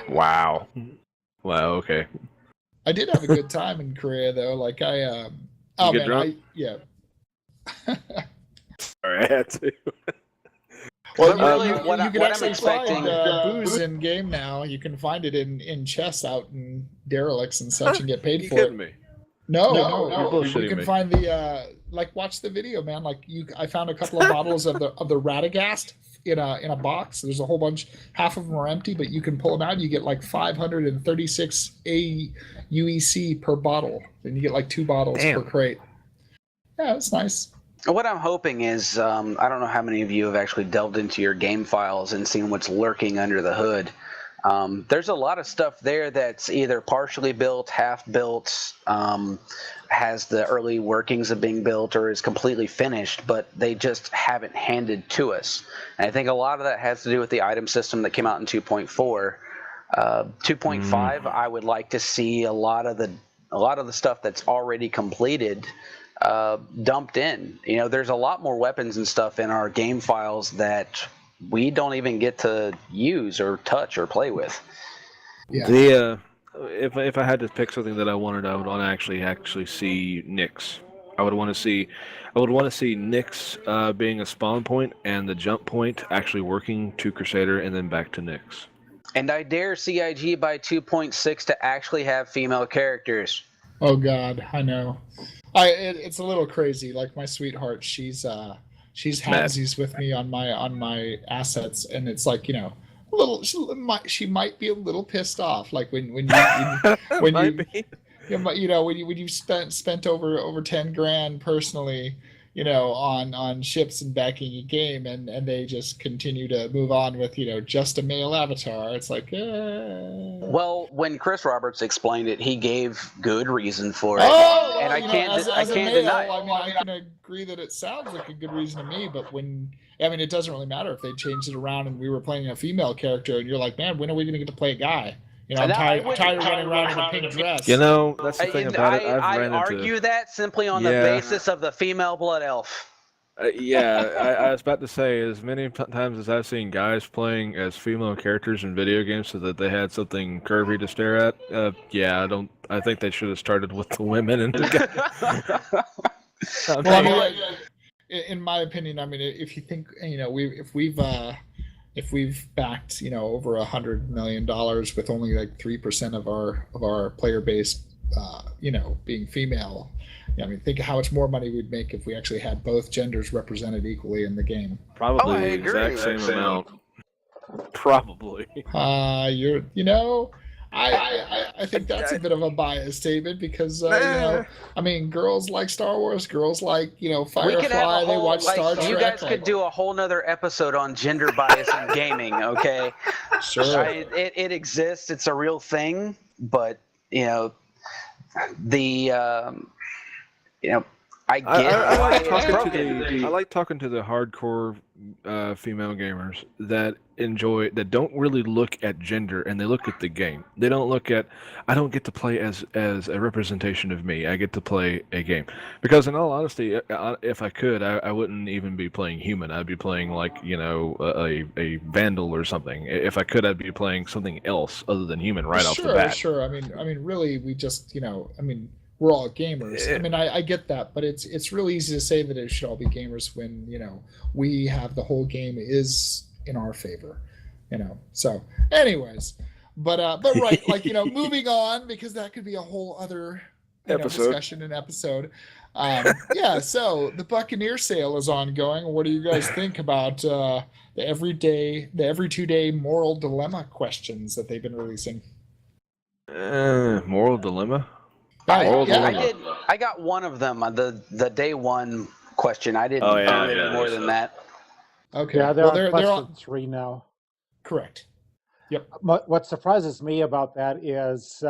Wow. Okay. I did have a good time in Korea, though. Like Sorry, I had to. Well, you can actually find booze in game now. You can find it in chests out in derelicts and such, and get paid for it. You kidding me? No. You can find the watch the video, man. I found a couple of bottles of the Radagast in a box. There's a whole bunch. Half of them are empty, but you can pull them out. And you get 536 AUEC per bottle, and you get 2 bottles per crate. Yeah, it's nice. What I'm hoping is, I don't know how many of you have actually delved into your game files and seen what's lurking under the hood. There's a lot of stuff there that's either partially built, half built, has the early workings of being built, or is completely finished, but they just haven't handed to us. And I think a lot of that has to do with the item system that came out in 2.4. 2.5, I would like to see a lot of the stuff that's already completed dumped in. There's a lot more weapons and stuff in our game files that we don't even get to use or touch or play with. Yeah. If I had to pick something that I wanted, I would want to actually see Nyx. I would want to see Nyx being a spawn point and the jump point actually working to Crusader and then back to Nyx. And I dare CIG by 2.6 to actually have female characters. Oh God, I know. It's a little crazy. Like my sweetheart, she's she's Mad. halvesies with me on my assets, and it's like, you know, a little. She might be a little pissed off, like when you Might be. you know, when you spent over 10 grand personally, you know, on ships and backing a game, and they just continue to move on with, you know, just a male avatar. It's like, Well, when Chris Roberts explained it, he gave good reason for it, and I can't deny it. I mean, I can agree that it sounds like a good reason to me, but it doesn't really matter if they changed it around and we were playing a female character, and you're like, man, when are we going to get to play a guy? You know, I'm tired of running around in a pink dress. You know, that's the thing about it. I argue that simply on the basis of the female blood elf. I was about to say, as many times as I've seen guys playing as female characters in video games so that they had something curvy to stare at, I think they should have started with the women and the guys. Well, in my opinion, I mean, if you think, you know, if we've backed, you know, over $100 million with only like 3% of our player base, you know, being female, I mean, think of how much more money we'd make if we actually had both genders represented equally in the game. Probably the exact same amount. Probably. You know, I think that's a bit of a biased statement because, you know, I mean, girls like Star Wars, girls like, you know, Firefly, they watch Star Trek. You guys could do a whole nother episode on gender bias in gaming, okay? Sure. It exists. It's a real thing, but, you know, I like talking to the hardcore female gamers that don't really look at gender, and they look at the game. They don't look at, I don't get to play as a representation of me. I get to play a game. Because in all honesty, if I could, I wouldn't even be playing human. I'd be playing like, you know, a vandal or something. If I could, I'd be playing something else other than human off the bat. Sure. I mean, really, we just, you know, I mean, we're all gamers. I mean, I get that, but it's really easy to say that it should all be gamers when, you know, we have the whole game is in our favor, you know. So, anyways, but right, like, you know, moving on, because that could be a whole other discussion and episode. So the Buccaneer sale is ongoing. What do you guys think about the every 2-day moral dilemma questions that they've been releasing? Moral dilemma? I got one of them, the day one question. I didn't do any more than that. Okay. Yeah, they're on 3 now. Correct. Yep. What surprises me about that is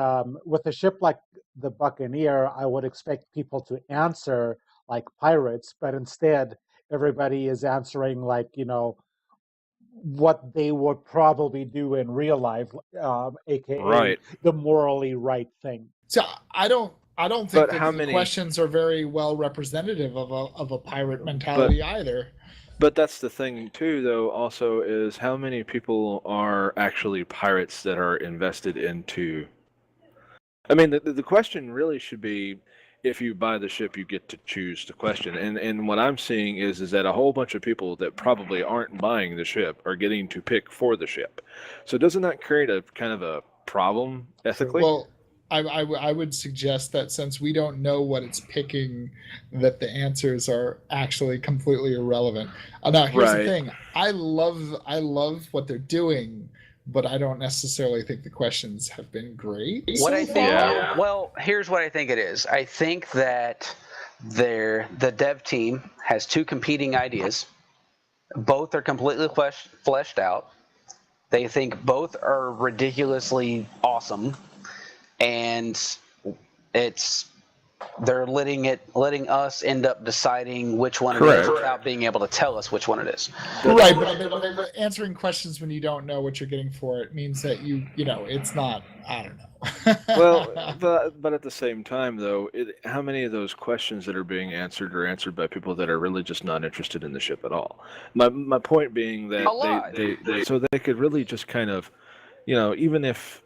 with a ship like the Buccaneer, I would expect people to answer like pirates, but instead everybody is answering like, you know, what they would probably do in real life, aka the morally right thing. So I don't think that the questions are very well representative of a pirate mentality either. But that's the thing too, though. Also, is how many people are actually pirates that are invested into. I mean, the question really should be, if you buy the ship, you get to choose the question. And what I'm seeing is that a whole bunch of people that probably aren't buying the ship are getting to pick for the ship. So doesn't that create a kind of a problem ethically? Well, I would suggest that since we don't know what it's picking, that the answers are actually completely irrelevant. Now, here's the thing. I love what they're doing, but I don't necessarily think the questions have been great. Well, here's what I think it is. I think that the dev team has 2 competing ideas. Both are completely fleshed out. They think both are ridiculously awesome. And they're letting us end up deciding which one it is without being able to tell us which one it is. Right, but answering questions when you don't know what you're getting for it means that you know, it's not, I don't know. Well, but at the same time, though, how many of those questions that are being answered are answered by people that are really just not interested in the ship at all? My point being that so they could really just kind of, you know, even if,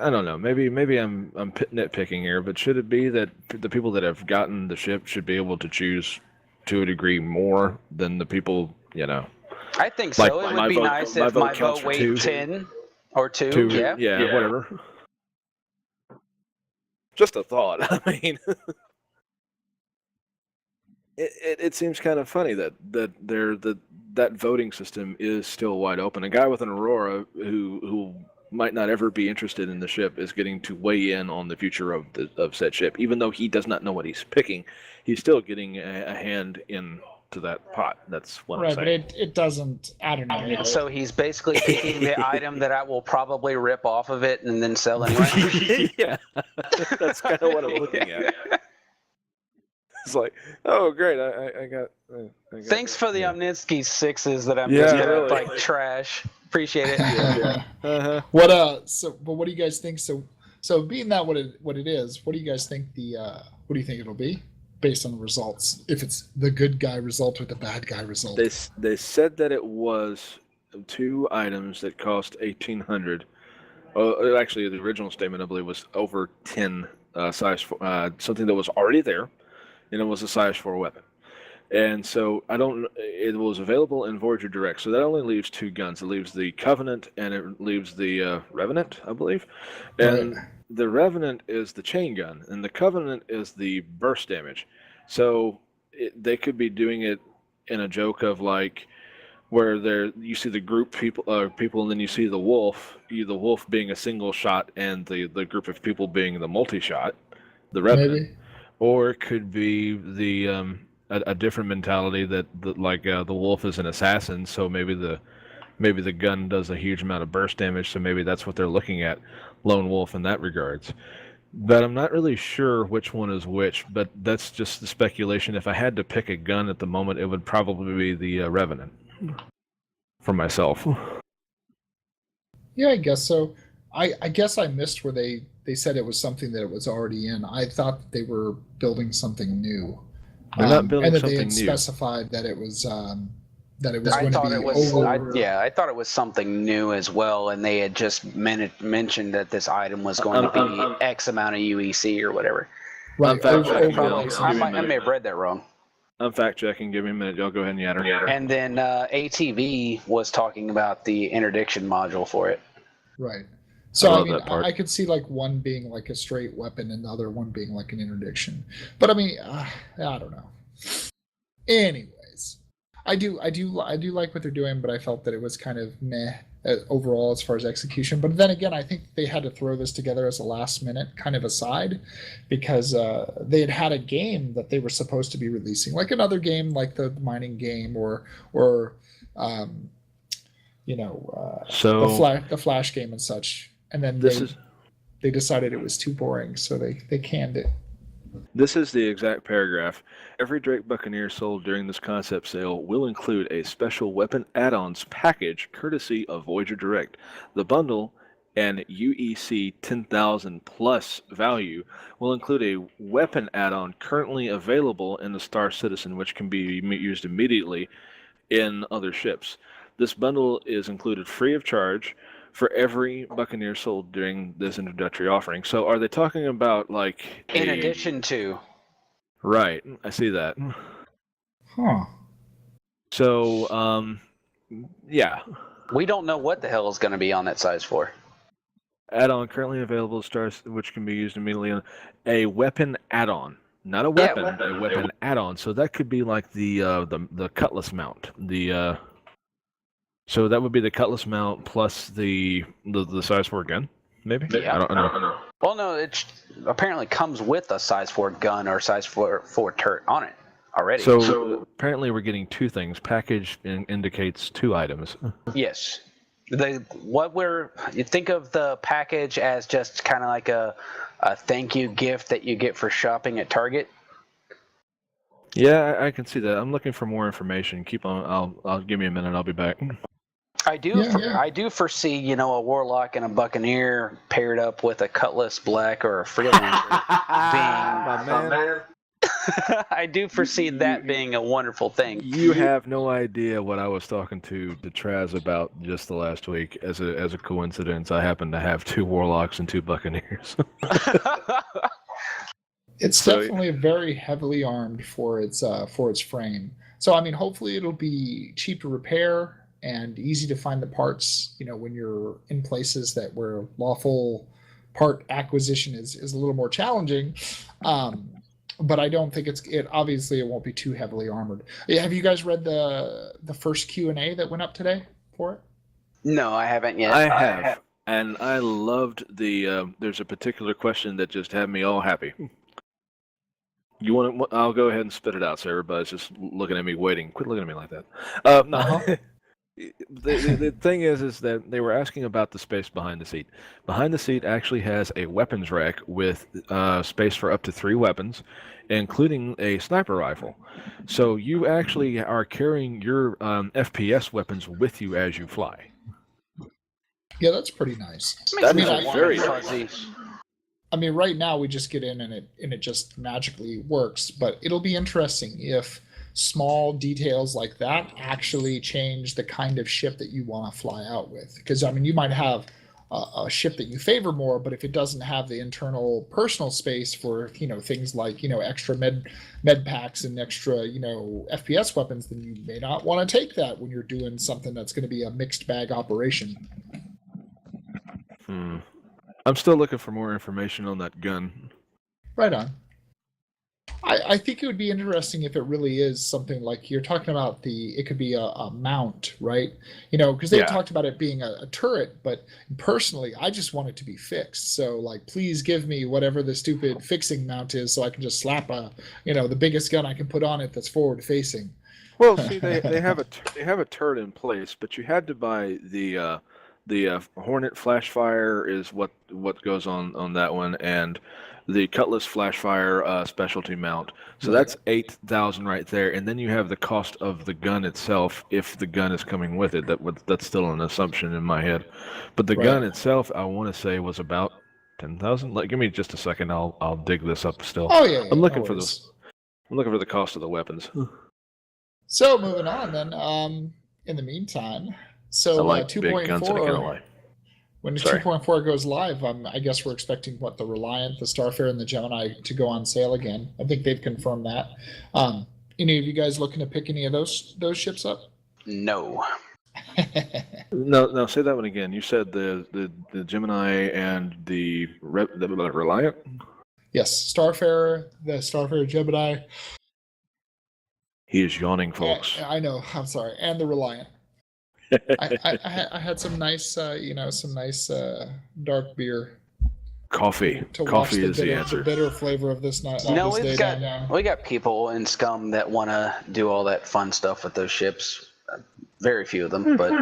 I don't know, maybe I'm nitpicking here, but should it be that the people that have gotten the ship should be able to choose to a degree more than the people, you know? I think so. It would be nice if my vote weighed 10 or 2. Yeah, whatever. Just a thought. I mean, it seems kind of funny that that voting system is still wide open. A guy with an Aurora who might not ever be interested in the ship is getting to weigh in on the future of said ship, even though he does not know what he's picking. He's still getting a hand in to that pot. That's what I'm Right, saying. but it doesn't. I don't know. So he's basically picking the item that I will probably rip off of it and then sell anyway. Yeah, that's kind of what I'm looking at. It's like, oh great, I got. Thanks for the Omninsky 6s that I'm Yeah, just gonna really. like trash. Appreciate it. Yeah. Uh-huh. But what do you guys think? So being that what it is, what do you guys think what do you think it'll be based on the results? If it's the good guy result or the bad guy result? They said that it was 2 items that cost 1,800. Oh, actually, the original statement I believe was over 10 size something that was already there, and it was a size 4 weapon. And so it was available in Voyager Direct. So that only leaves 2 guns. It leaves the Covenant and it leaves the Revenant, I believe. And Right. the Revenant is the chain gun, and the Covenant is the burst damage. So they could be doing it in a joke of like where you see the group people, and then you see the wolf being a single shot, and the group of people being the multi-shot, the Revenant. Maybe. Or it could be the a different mentality that like the wolf is an assassin, so maybe the gun does a huge amount of burst damage, so maybe that's what they're looking at, lone wolf in that regards. But I'm not really sure which one is which, but that's just the speculation. If I had to pick a gun at the moment, it would probably be the Revenant for myself. Yeah, I guess so. I guess I missed where they said it was something that it was already in. I thought that they were building something new. They're not building and that something they had new. specified that it was going I to thought be it was. over. I thought it was something new as well, and they had just mentioned that this item was going to be X amount of UEC or whatever. Right, fact checking, over- Bill. I may have read that wrong. I'm fact checking. Give me a minute. Y'all go ahead and yatter. And then ATV was talking about the interdiction module for it. Right. So I I love mean, that part. I could see like one being like a straight weapon and the other one being like an interdiction. But I mean, I don't know. Anyways, I do like what they're doing, but I felt that it was kind of meh overall as far as execution. But then again, I think they had to throw this together as a last minute kind of aside because they had a game that they were supposed to be releasing, like another game, like the mining game or the Flash game and such. And then they decided it was too boring, so they canned it. This is the exact paragraph. Every Drake Buccaneer sold during this concept sale will include a special weapon add-ons package courtesy of Voyager Direct. The bundle and UEC 10,000 plus value will include a weapon add-on currently available in the StarCitizen, which can be used immediately in other ships. This bundle is included free of charge for every Buccaneer sold during this introductory offering. So are they talking about like In addition to. Right, I see that. Huh. So, yeah. We don't know what the hell is going to be on that size 4. Add-on currently available stars, which can be used immediately on a weapon add-on, not a weapon, a weapon add-on. So that could be like the cutlass mount. So that would be the cutlass mount plus the size 4 gun, maybe. Yeah. I don't know. Well, no, it apparently comes with a size 4 gun or size 4 turret on it already. So apparently we're getting 2 things. Package indicates 2 items. Yes. You think of the package as just kind of like a thank you gift that you get for shopping at Target. Yeah, I can see that. I'm looking for more information. Keep on. I'll give me a minute. I'll be back. I do foresee, a Warlock and a Buccaneer paired up with a Cutlass Black or a Freelancer being. My man. I do foresee that being a wonderful thing. You have no idea what I was talking to Traz about just the last week. As a coincidence, I happen to have 2 Warlocks and 2 Buccaneers. It's definitely very heavily armed for its frame. So I mean, hopefully it'll be cheap to repair and easy to find the parts. When you're in places where lawful part acquisition is a little more challenging. but I don't think it obviously it won't be too heavily armored. Yeah, have you guys read the first Q&A that went up today for it? No, I haven't yet. I have, and I loved the. There's a particular question that just had me all happy. You want to? I'll go ahead and spit it out, so everybody's just looking at me, waiting. Quit looking at me like that. No. Uh-huh. The thing is that they were asking about the space behind the seat. Behind the seat actually has a weapons rack with space for up to 3 weapons, including a sniper rifle. So you actually are carrying your FPS weapons with you as you fly. Yeah, that's pretty nice. That mean, is I- very fuzzy. I mean, right now we just get in and it just magically works. But it'll be interesting if small details like that actually change the kind of ship that you want to fly out with. Because I mean, you might have a ship that you favor more, but if it doesn't have the internal personal space for things like extra med packs and extra FPS weapons, then you may not want to take that when you're doing something that's going to be a mixed bag operation. I'm still looking for more information on that gun. Right on. I think it would be interesting if it really is something like you're talking about. It could be a mount, right? Because they Yeah. talked about it being a turret, but personally, I just want it to be fixed. So, like, please give me whatever the stupid fixing mount is, so I can just slap the biggest gun I can put on it that's forward facing. Well, see, they have a turret in place, but you had to buy the Hornet Flashfire is what goes on that one, and the Cutlass Flashfire specialty mount. So Right. that's 8,000 right there, and then you have the cost of the gun itself if the gun is coming with it. That's still an assumption in my head, but the gun Right. itself, I want to say, was about 10,000. Like, give me just a second. I'll dig this up still. Oh yeah, I'm looking no for worries. I'm looking for the cost of the weapons. So moving on then. In the meantime, so I like big guns and I can't 2.4. lie. When the Sorry. 2.4 goes live, I guess we're expecting the Reliant, the Starfarer, and the Gemini to go on sale again. I think they've confirmed that. Any of you guys looking to pick any of those ships up? No. No, say that one again. You said the Gemini and the Reliant? Yes, Starfarer, the Starfarer Gemini. He is yawning, folks. I know. I'm sorry, and the Reliant. I had some nice, dark beer. Coffee. To wash Coffee is the the answer. bitter flavor of this night. No, this day down. we got people in SCUM that want to do all that fun stuff with those ships. Very few of them, but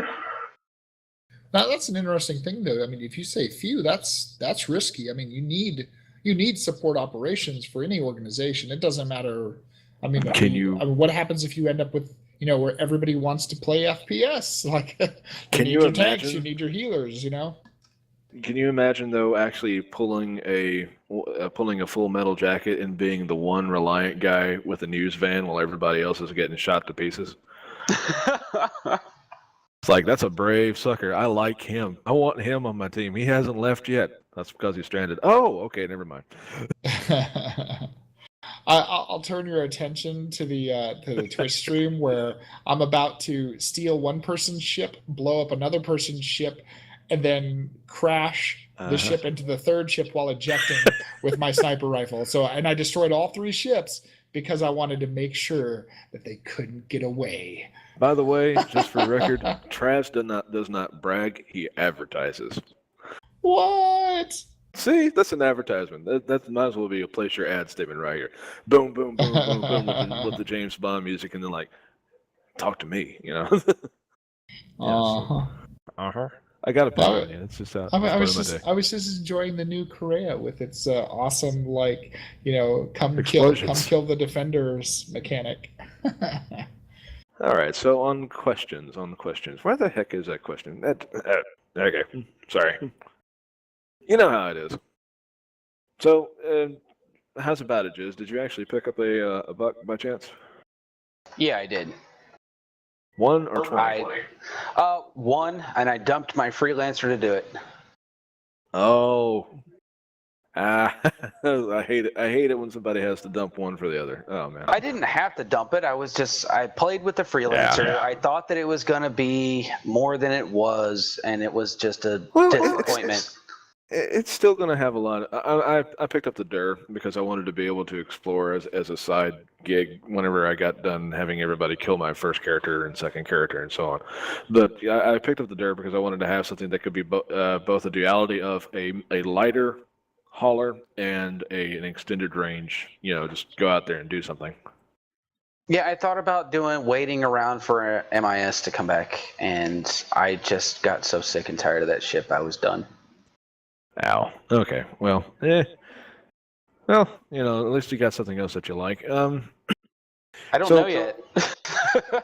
Now that's an interesting thing, though. I mean, if you say few, that's risky. I mean, you need support operations for any organization. It doesn't matter. I mean, what happens if you end up with where everybody wants to play FPS? Like, Can need you your tanks, imagine? you need your healers. Can you imagine though actually pulling a full metal jacket and being the one Reliant guy with a news van while everybody else is getting shot to pieces? It's like, that's a brave sucker. I like him. I want him on my team. He hasn't left yet. That's because he's stranded. Oh, okay, never mind. I'll turn your attention to the Twitch stream where I'm about to steal one person's ship, blow up another person's ship, and then crash the ship into the third ship while ejecting with my sniper rifle. And I destroyed all 3 ships because I wanted to make sure that they couldn't get away. By the way, just for record, Travis does not brag. He advertises. What? See, that's an advertisement. That might as well be a place your ad statement right here. Boom, boom, boom, boom, boom, with the James Bond music, and then talk to me. I got to put it on you. It's just I was just enjoying the new Korea with its awesome come kill the defenders mechanic. All right, so on questions. Where the heck is that question? Okay, sorry. You know how it is. So, how's about it, Jiz? Did you actually pick up a buck by chance? yeah, I did. 1 or 20? One, and I dumped my freelancer to do it. Oh. I hate it. I hate it when somebody has to dump one for the other. Oh man. I didn't have to dump it. I played with the freelancer. Yeah. I thought that it was going to be more than it was, and it was just a Well, disappointment. It's still going to have a lot. I picked up the DUR because I wanted to be able to explore as a side gig whenever I got done having everybody kill my first character and second character and so on. But I picked up the DUR because I wanted to have something that could be both a duality of a lighter hauler and an extended range. Just go out there and do something. Yeah, I thought about waiting around for MIS to come back, and I just got so sick and tired of that ship, I was done. Ow. Okay. Well, Well, at least you got something else that you like. I don't know yet.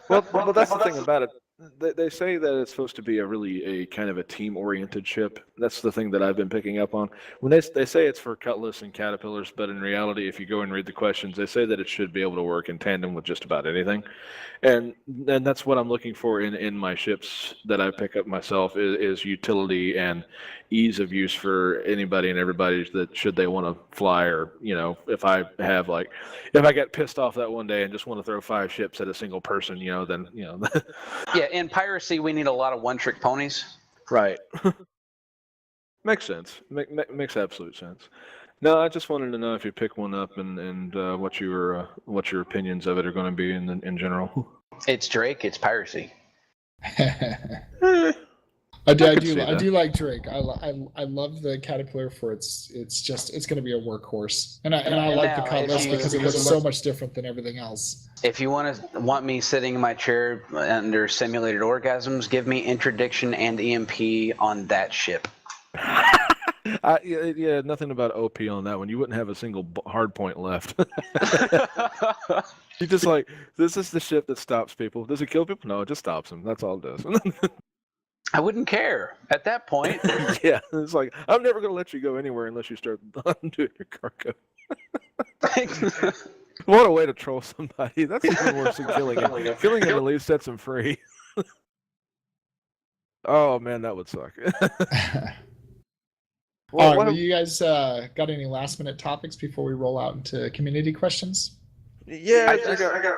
Well, that's the thing about it. They say that it's supposed to be a kind of a team-oriented ship. That's the thing that I've been picking up on. When they say it's for Cutlass and Caterpillars, but in reality, if you go and read the questions, they say that it should be able to work in tandem with just about anything. And that's what I'm looking for in my ships that I pick up myself is utility and ease of use for anybody and everybody that should they want to fly, or if I get pissed off that one day and just want to throw 5 ships at a single person, then Yeah, in Piracy, we need a lot of one-trick ponies. Right. Makes sense. Makes absolute sense. No, I just wanted to know if you pick one up and what your opinions of it are going to be in general. It's Drake. It's Piracy. I do like Drake. I love the Caterpillar for it's going to be a workhorse, and I like the Cutlass because it looks so much different than everything else. If you want me sitting in my chair under simulated orgasms, give me interdiction and EMP on that ship. Yeah, nothing about OP on that one. You wouldn't have a single hard point left. You just this is the ship that stops people. Does it kill people? No, it just stops them. That's all it does. I wouldn't care at that point. Yeah, it's like, I'm never going to let you go anywhere unless you start doing your cargo. What a way to troll somebody. That's even worse than killing him. Killing him at least sets him free. Oh, man, that would suck. All right, you guys got any last-minute topics before we roll out into community questions? Yeah, I got...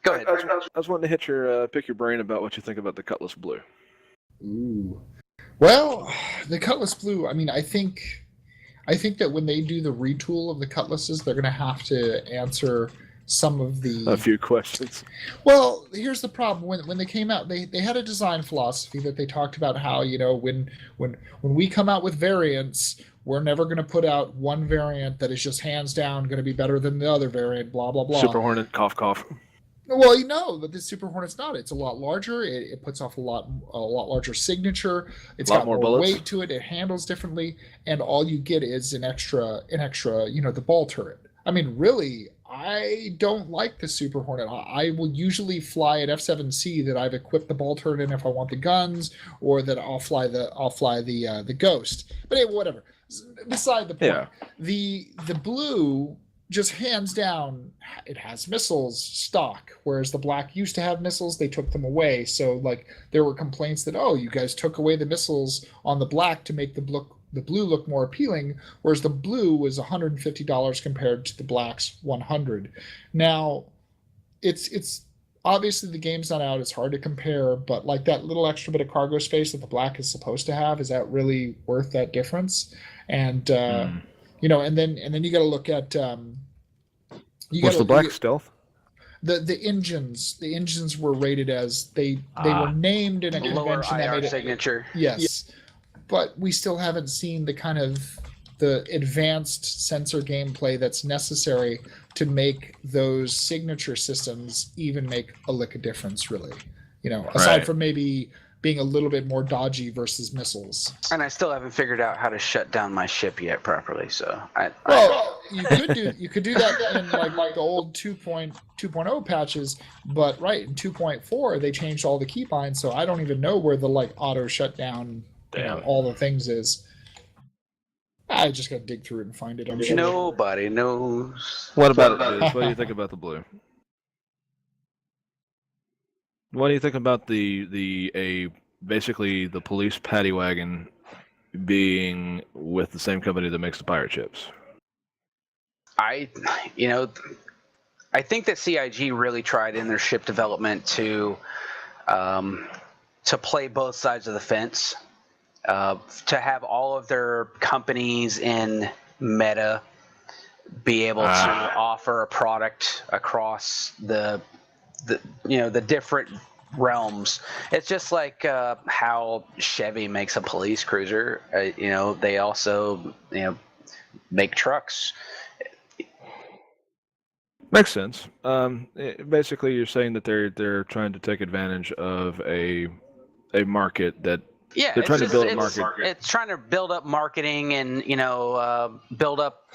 Go ahead. I was wanting to pick your brain about what you think about the Cutlass Blue. Ooh. Well, the Cutlass Blue, I mean, I think that when they do the retool of the Cutlasses, they're going to have to answer some of a few questions. Well, here's the problem. When they came out, they had a design philosophy that they talked about how, when we come out with variants, we're never going to put out one variant that is just hands down going to be better than the other variant, blah, blah, blah. Super Hornet, cough, cough. Well, but the Super Hornet's not. It's a lot larger. It puts off a lot larger signature. It's got more weight to it. It handles differently, and all you get is an extra, the ball turret. I mean, really, I don't like the Super Hornet. I will usually fly an F7C that I've equipped the ball turret in if I want the guns, or that I'll fly the Ghost. But anyway, whatever. Beside the point, the Blue, just hands down, it has missiles stock, whereas the Black used to have missiles. They took them away. So there were complaints that, you guys took away the missiles on the Black to make the Blue look more appealing, whereas the Blue was $150 compared to the Black's $100. Now, it's obviously the game's not out. It's hard to compare, but that little extra bit of cargo space that the Black is supposed to have, is that really worth that difference? And and then you got to look at what's the Black stealth? The engines were rated as they were named in a convention that made it signature. Yes, but we still haven't seen the kind of the advanced sensor gameplay that's necessary to make those signature systems even make a lick of difference, really. Aside from maybe being a little bit more dodgy versus missiles. And I still haven't figured out how to shut down my ship yet properly. So you could do that in the old 2.0 patches, but in 2.4 they changed all the keybinds, so I don't even know where the auto shutdown, all the things is. I just got to dig through it and find it. I'm sure. Nobody knows. What about it, Liz? What do you think about the Blue? What do you think about basically the police paddy wagon being with the same company that makes the pirate ships? I think that CIG really tried in their ship development to play both sides of the fence, to have all of their companies in Meta be able to offer a product across the different realms. It's just like how Chevy makes a police cruiser. They also make trucks. Makes sense. Basically, you're saying that they're trying to take advantage of a market that they're trying to build a market. It's trying to build up marketing and build up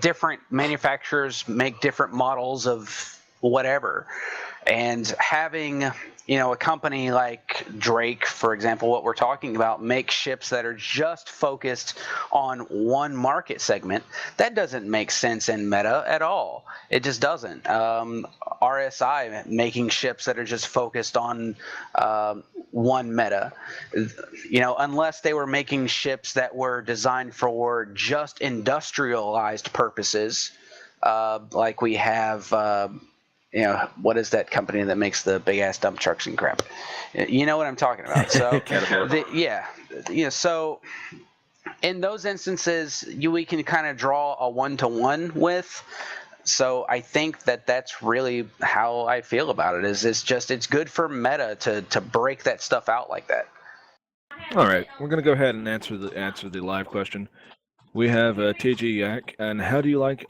different manufacturers make different models of whatever, and having a company like Drake, for example, what we're talking about, make ships that are just focused on one market segment. That doesn't make sense in Meta at all. It just doesn't. RSI making ships that are just focused on one meta, unless they were making ships that were designed for just industrialized purposes, like we have what is that company that makes the big ass dump trucks and crap? You know what I'm talking about. So so in those instances, we can kind of draw a one-to-one with. So I think that's really how I feel about it. It's good for Meta to break that stuff out like that. All right, we're gonna go ahead and answer the live question. We have TG Yak, and how do you like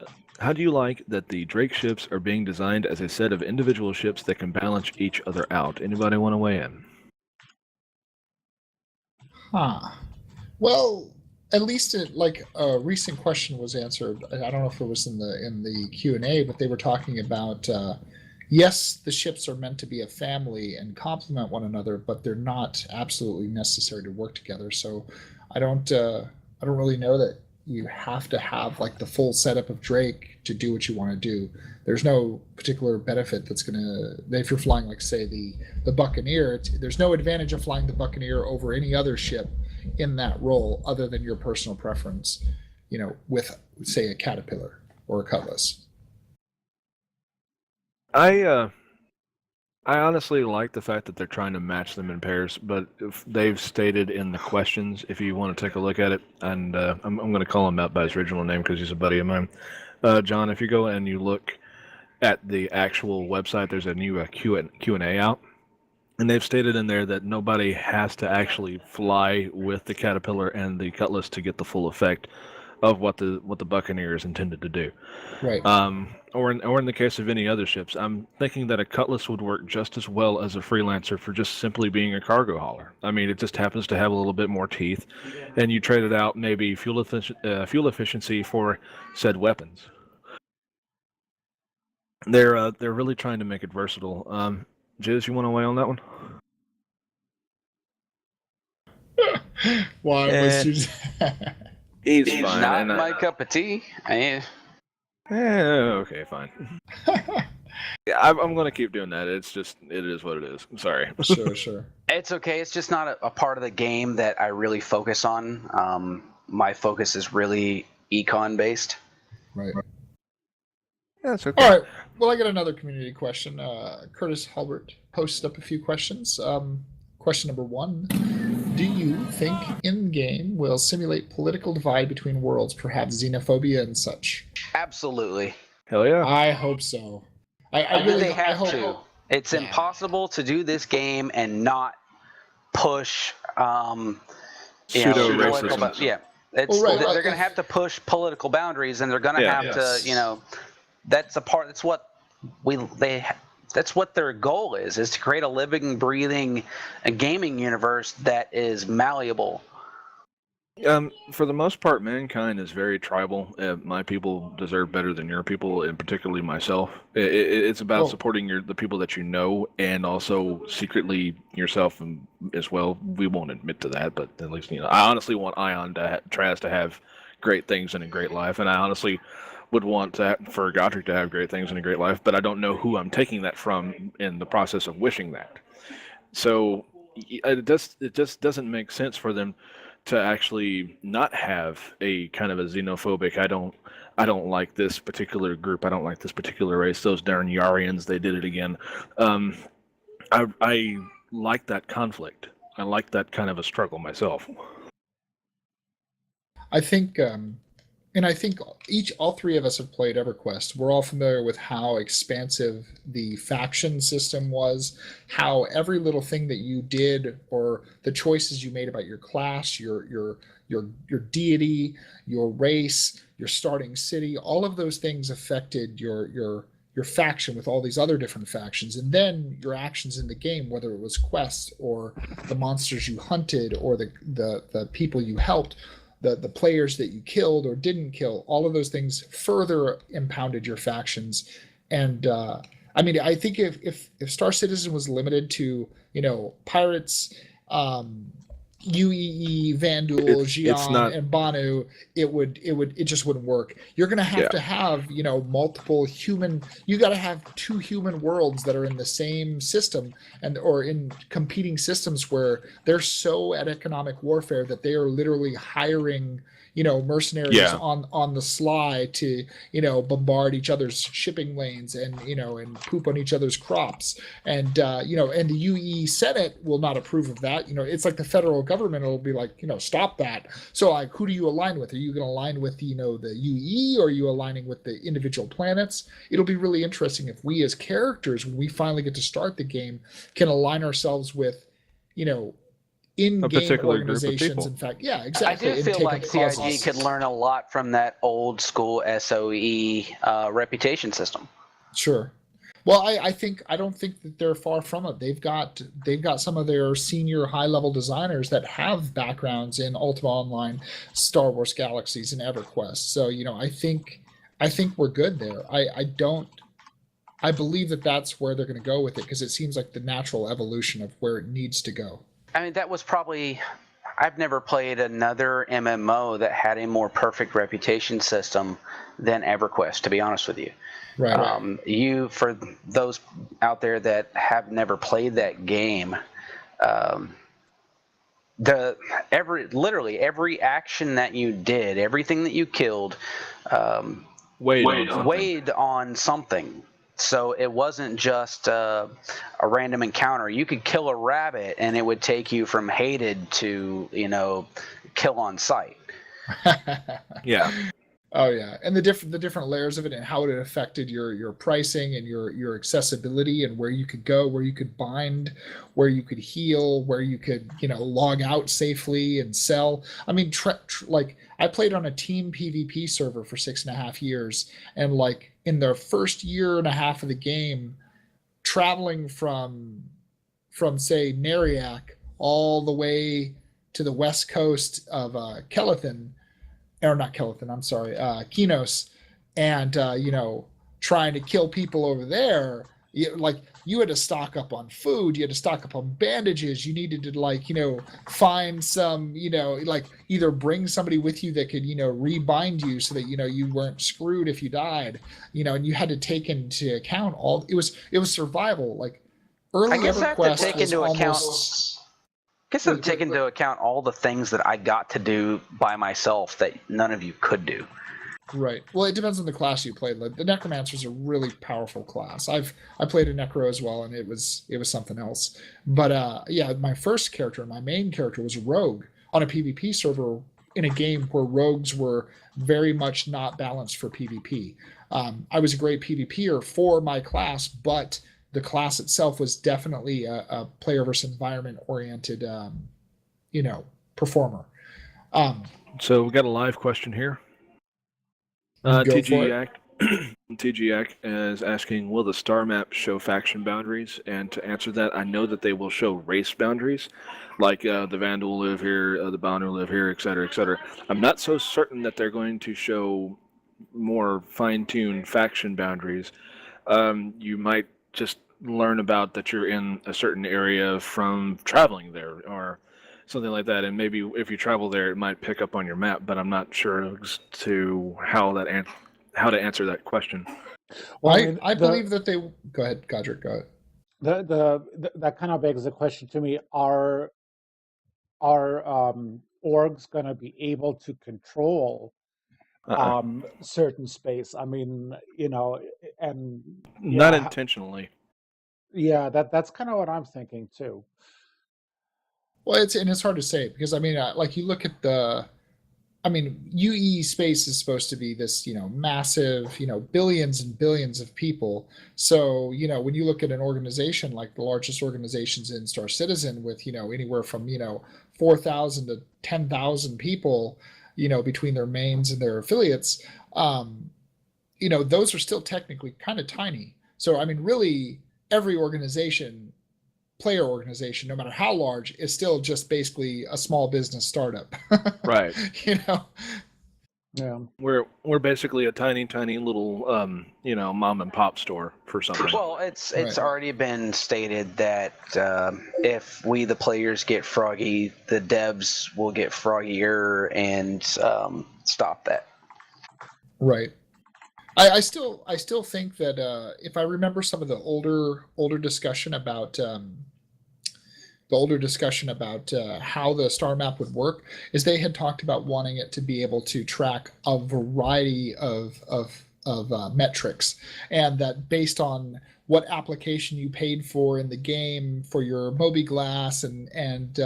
that the Drake ships are being designed as a set of individual ships that can balance each other out? Anybody want to weigh in? Well, at least a recent question was answered. I don't know if it was in the Q&A, but they were talking about yes, the ships are meant to be a family and complement one another, but they're not absolutely necessary to work together. So I don't really know that you have to have like the full setup of Drake to do what you want to do. There's no particular benefit that's gonna, if you're flying like say the Buccaneer, there's no advantage of flying the Buccaneer over any other ship in that role other than your personal preference, with say a Caterpillar or a Cutlass. I honestly like the fact that they're trying to match them in pairs, but if they've stated in the questions, if you want to take a look at it, and I'm going to call him out by his original name because he's a buddy of mine. John, if you go and you look at the actual website, there's a new Q&A out, and they've stated in there that nobody has to actually fly with the Caterpillar and the Cutlass to get the full effect of what the Buccaneer is intended to do. Right. Or in the case of any other ships, I'm thinking that a Cutlass would work just as well as a Freelancer for just simply being a cargo hauler. I mean, it just happens to have a little bit more teeth, and you trade it out maybe fuel efficiency for said weapons. They're really trying to make it versatile. Jiz, you want to weigh on that one? Why was you? He's fine. Not my cup of tea. Okay, fine. I'm going to keep doing that. It is what it is. I'm sorry. Sure. It's okay. It's just not a part of the game that I really focus on. My focus is really econ based. Right. That's okay. All right. Well, I got another community question. Curtis Halbert posted up a few questions. Question number 1. Do you think in-game will simulate political divide between worlds, perhaps xenophobia and such? Absolutely. Hell yeah. I hope so. I really hope to. It's impossible to do this game and not push pseudo-racism. Yeah. They're going to have to push political boundaries, and they're going to have to, that's what their goal is to create a living, breathing gaming universe that is malleable. For the most part, mankind is very tribal. My people deserve better than your people, and particularly myself. It's about supporting the people that you know, and also secretly yourself as well. We won't admit to that, but at least I honestly want Ion Traz to have great things and a great life, and I honestly would want for Godric to have great things and a great life, but I don't know who I'm taking that from in the process of wishing that. So it just doesn't make sense for them to actually not have a kind of a xenophobic, I don't like this particular group, I don't like this particular race, those darn Yarians, they did it again. I like that conflict. I like that kind of a struggle myself. I think, and I think all three of us have played EverQuest. We're all familiar with how expansive the faction system was, how every little thing that you did or the choices you made about your class, your deity, your race, your starting city, all of those things affected your faction with all these other different factions, and then your actions in the game, whether it was quests or the monsters you hunted or the people you helped, the players that you killed or didn't kill, all of those things further impounded your factions. And I mean, I think if Star Citizen was limited to, pirates, UEE, Vandal, It's Xi'an, not. and Banu, it just wouldn't work. You're gonna have Yeah. to have, multiple human. You got to have two human worlds that are in the same system or in competing systems where they're so at economic warfare that they are literally hiring, mercenaries Yeah. on the sly to, bombard each other's shipping lanes and and poop on each other's crops. And and the UE Senate will not approve of that. It's like the federal government will be like, stop that. So like, who do you align with? Are you going to align with the UE, or are you aligning with the individual planets? It'll be really interesting if we as characters, when we finally get to start the game, can align ourselves with in-game particular group of organizations. people. In fact, yeah, exactly. I do and feel take like up CIG causes. could learn a lot from that old school SOE reputation system. Sure. Well, I don't think that they're far from it. They've got some of their senior high-level designers that have backgrounds in Ultima Online, Star Wars Galaxies, and EverQuest. So I think we're good there. I believe that that's where they're going to go with it, because it seems like the natural evolution of where it needs to go. I mean, that was probably. I've never played another MMO that had a more perfect reputation system than EverQuest, to be honest with you. Right. For those out there that have never played that game, literally every action that you did, everything that you killed, weighed on something. So it wasn't just a random encounter. You could kill a rabbit and it would take you from hated to, kill on sight. Yeah. Oh yeah, and the different layers of it and how it affected your pricing and your accessibility and where you could go, where you could bind, where you could heal, where you could log out safely and sell. I mean, like I played on a team PvP server for 6.5 years, and like in the first year and a half of the game, traveling from say Neriak all the way to the west coast of Kelethan. Or not Kelethan, I'm sorry, Kinos, and trying to kill people over there. You had to stock up on food, you had to stock up on bandages, you needed to find some, either bring somebody with you that could rebind you so that you weren't screwed if you died, and you had to take into account all. It was survival. Like early EverQuest was almost. I guess I've taken into account all the things that I got to do by myself that none of you could do. Right. Well, it depends on the class you played. The Necromancer is a really powerful class. I played a Necro as well, and it was something else. But yeah, my main character was a rogue on a PvP server in a game where rogues were very much not balanced for PvP. I was a great PvPer for my class, but the class itself was definitely a player versus environment oriented, performer. So we got a live question here. Go TG Yak is asking, will the star map show faction boundaries? And to answer that, I know that they will show race boundaries, like the Vandal live here, the Banu live here, etc., etc. I'm not so certain that they're going to show more fine-tuned faction boundaries. You might just learn about that you're in a certain area from traveling there or something like that, and maybe if you travel there it might pick up on your map, but I'm not sure as to how to answer that question. Well, I believe that they go ahead, Godric, go ahead. That kind of begs the question to me: Are orgs going to be able to control certain space? I mean, and not intentionally. Yeah, that's kind of what I'm thinking too. Well, it's hard to say because I mean, like you look at UE space is supposed to be this, massive, billions and billions of people. So, when you look at an organization like the largest organizations in Star Citizen with, anywhere from, 4,000 to 10,000 people, between their mains and their affiliates, those are still technically kind of tiny. So, I mean, really, every player organization, no matter how large, is still just basically a small business startup. Right. Yeah. We're basically a tiny little mom and pop store for something. Well, it's Right. already been stated that if we the players get froggy, the devs will get froggier and stop that. Right. I still think that if I remember some of the older discussion about how the star map would work, is they had talked about wanting it to be able to track a variety of metrics, and that based on what application you paid for in the game for your Moby Glass and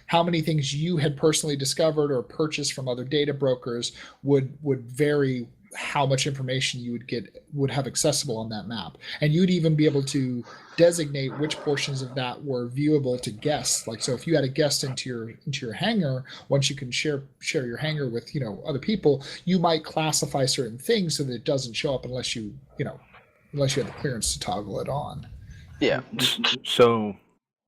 how many things you had personally discovered or purchased from other data brokers would vary how much information you would have accessible on that map, and you'd even be able to designate which portions of that were viewable to guests. Like, so if you had a guest into your hangar, once you can share your hangar with other people, you might classify certain things so that it doesn't show up unless you have the clearance to toggle it on. Yeah. So,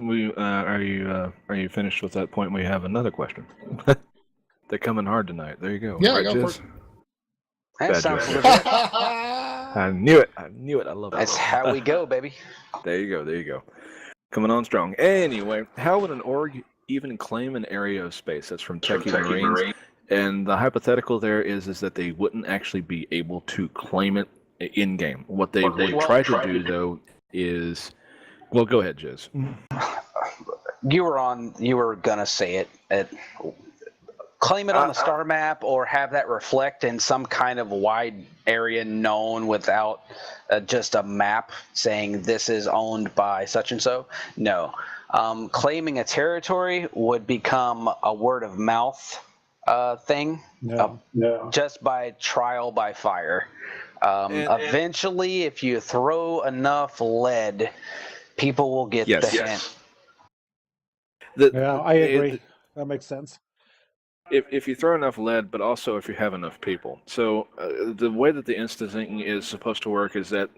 we are you finished with that point? We have another question. They're coming hard tonight. There you go. Yeah, Right, go for Jiz? it. That Bad sounds joke. legit. I knew it. I love it. That's how we go, baby. There you go. Coming on strong. Anyway, how would an org even claim an area of space? That's from Techie Marines. And the hypothetical there is that they wouldn't actually be able to claim it in game. What they would try to do though is, well, go ahead, Jiz. You were gonna say it. Claim it on the star map or have that reflect in some kind of wide area known without just a map saying this is owned by such and so. No. Claiming a territory would become a word of mouth thing. No. Just by trial by fire. Eventually, if you throw enough lead, people will get the hint. I agree. That makes sense. If you throw enough lead, but also if you have enough people. So the way that the instancing is supposed to work is that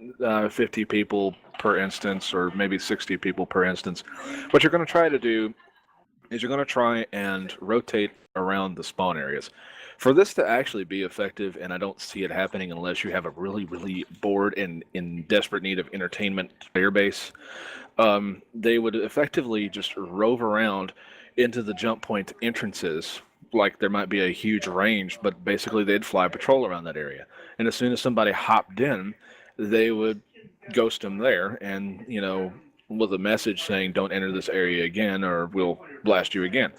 50 people per instance, or maybe 60 people per instance. What you're going to try to do is you're going to try and rotate around the spawn areas. For this to actually be effective, and I don't see it happening unless you have a really, really bored and in desperate need of entertainment player base, they would effectively just rove around into the jump point entrances. Like there might be a huge range, but basically they'd fly patrol around that area. And as soon as somebody hopped in, they would ghost them there and, with a message saying, don't enter this area again or we'll blast you again.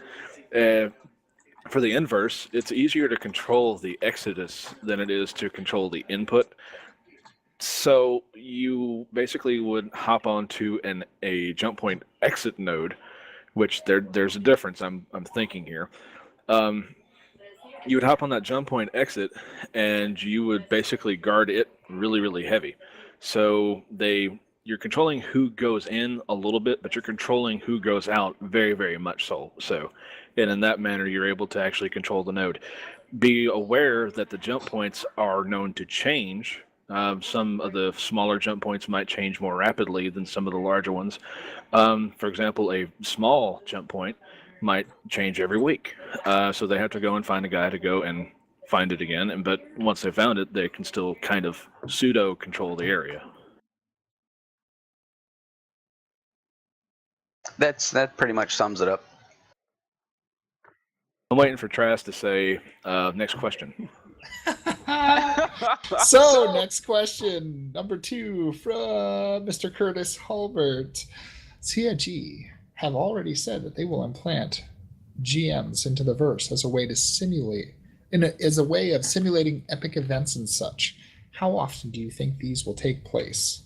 For the inverse, it's easier to control the exodus than it is to control the input. So you basically would hop onto a jump point exit node, which there's a difference I'm thinking here. You would hop on that jump point exit and you would basically guard it really, really heavy. So you're controlling who goes in a little bit, but you're controlling who goes out very, very much so. And in that manner, you're able to actually control the node. Be aware that the jump points are known to change. Some of the smaller jump points might change more rapidly than some of the larger ones. For example, a small jump point might change every week. So they have to go and find a guy to go and find it again. But once they found it, they can still kind of pseudo control the area. That pretty much sums it up. I'm waiting for Trask to say, next question. So, next question, number 2 from Mr. Curtis Hulbert. CIG have already said that they will implant GMs into the verse as a way to simulate, as a way of simulating epic events and such. How often do you think these will take place?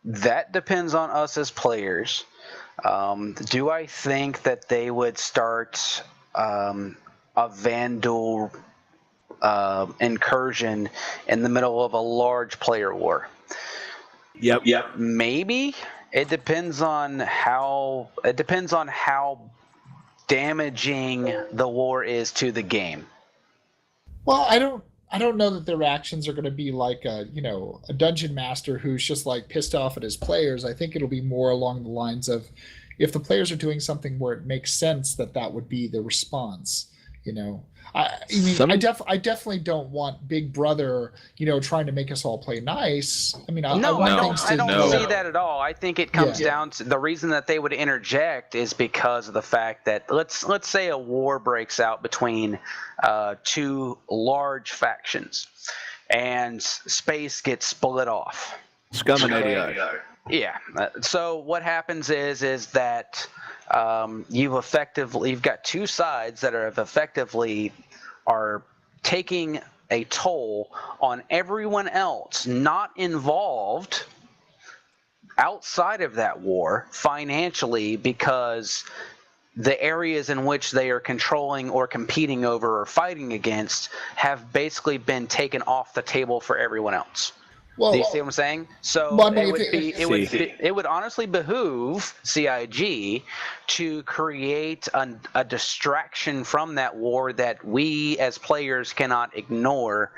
That depends on us as players. Do I think that they would start a vandal incursion in the middle of a large player war? Yep. Maybe. It depends on how damaging the war is to the game. Well, I don't know that their actions are going to be like a dungeon master who's just like pissed off at his players. I think it'll be more along the lines of, if the players are doing something where it makes sense, that would be the response. I definitely don't want Big Brother, trying to make us all play nice. I mean, I want things to. I don't see that at all. I think it comes down to the reason that they would interject is because of the fact that let's say a war breaks out between two large factions, and space gets split off. SCUM and ADI. Yeah. So what happens is that you've got two sides that are taking a toll on everyone else not involved outside of that war financially, because the areas in which they are controlling or competing over or fighting against have basically been taken off the table for everyone else. Well, do you see what I'm saying? So well, I mean, it would honestly behoove CIG to create a distraction from that war that we as players cannot ignore.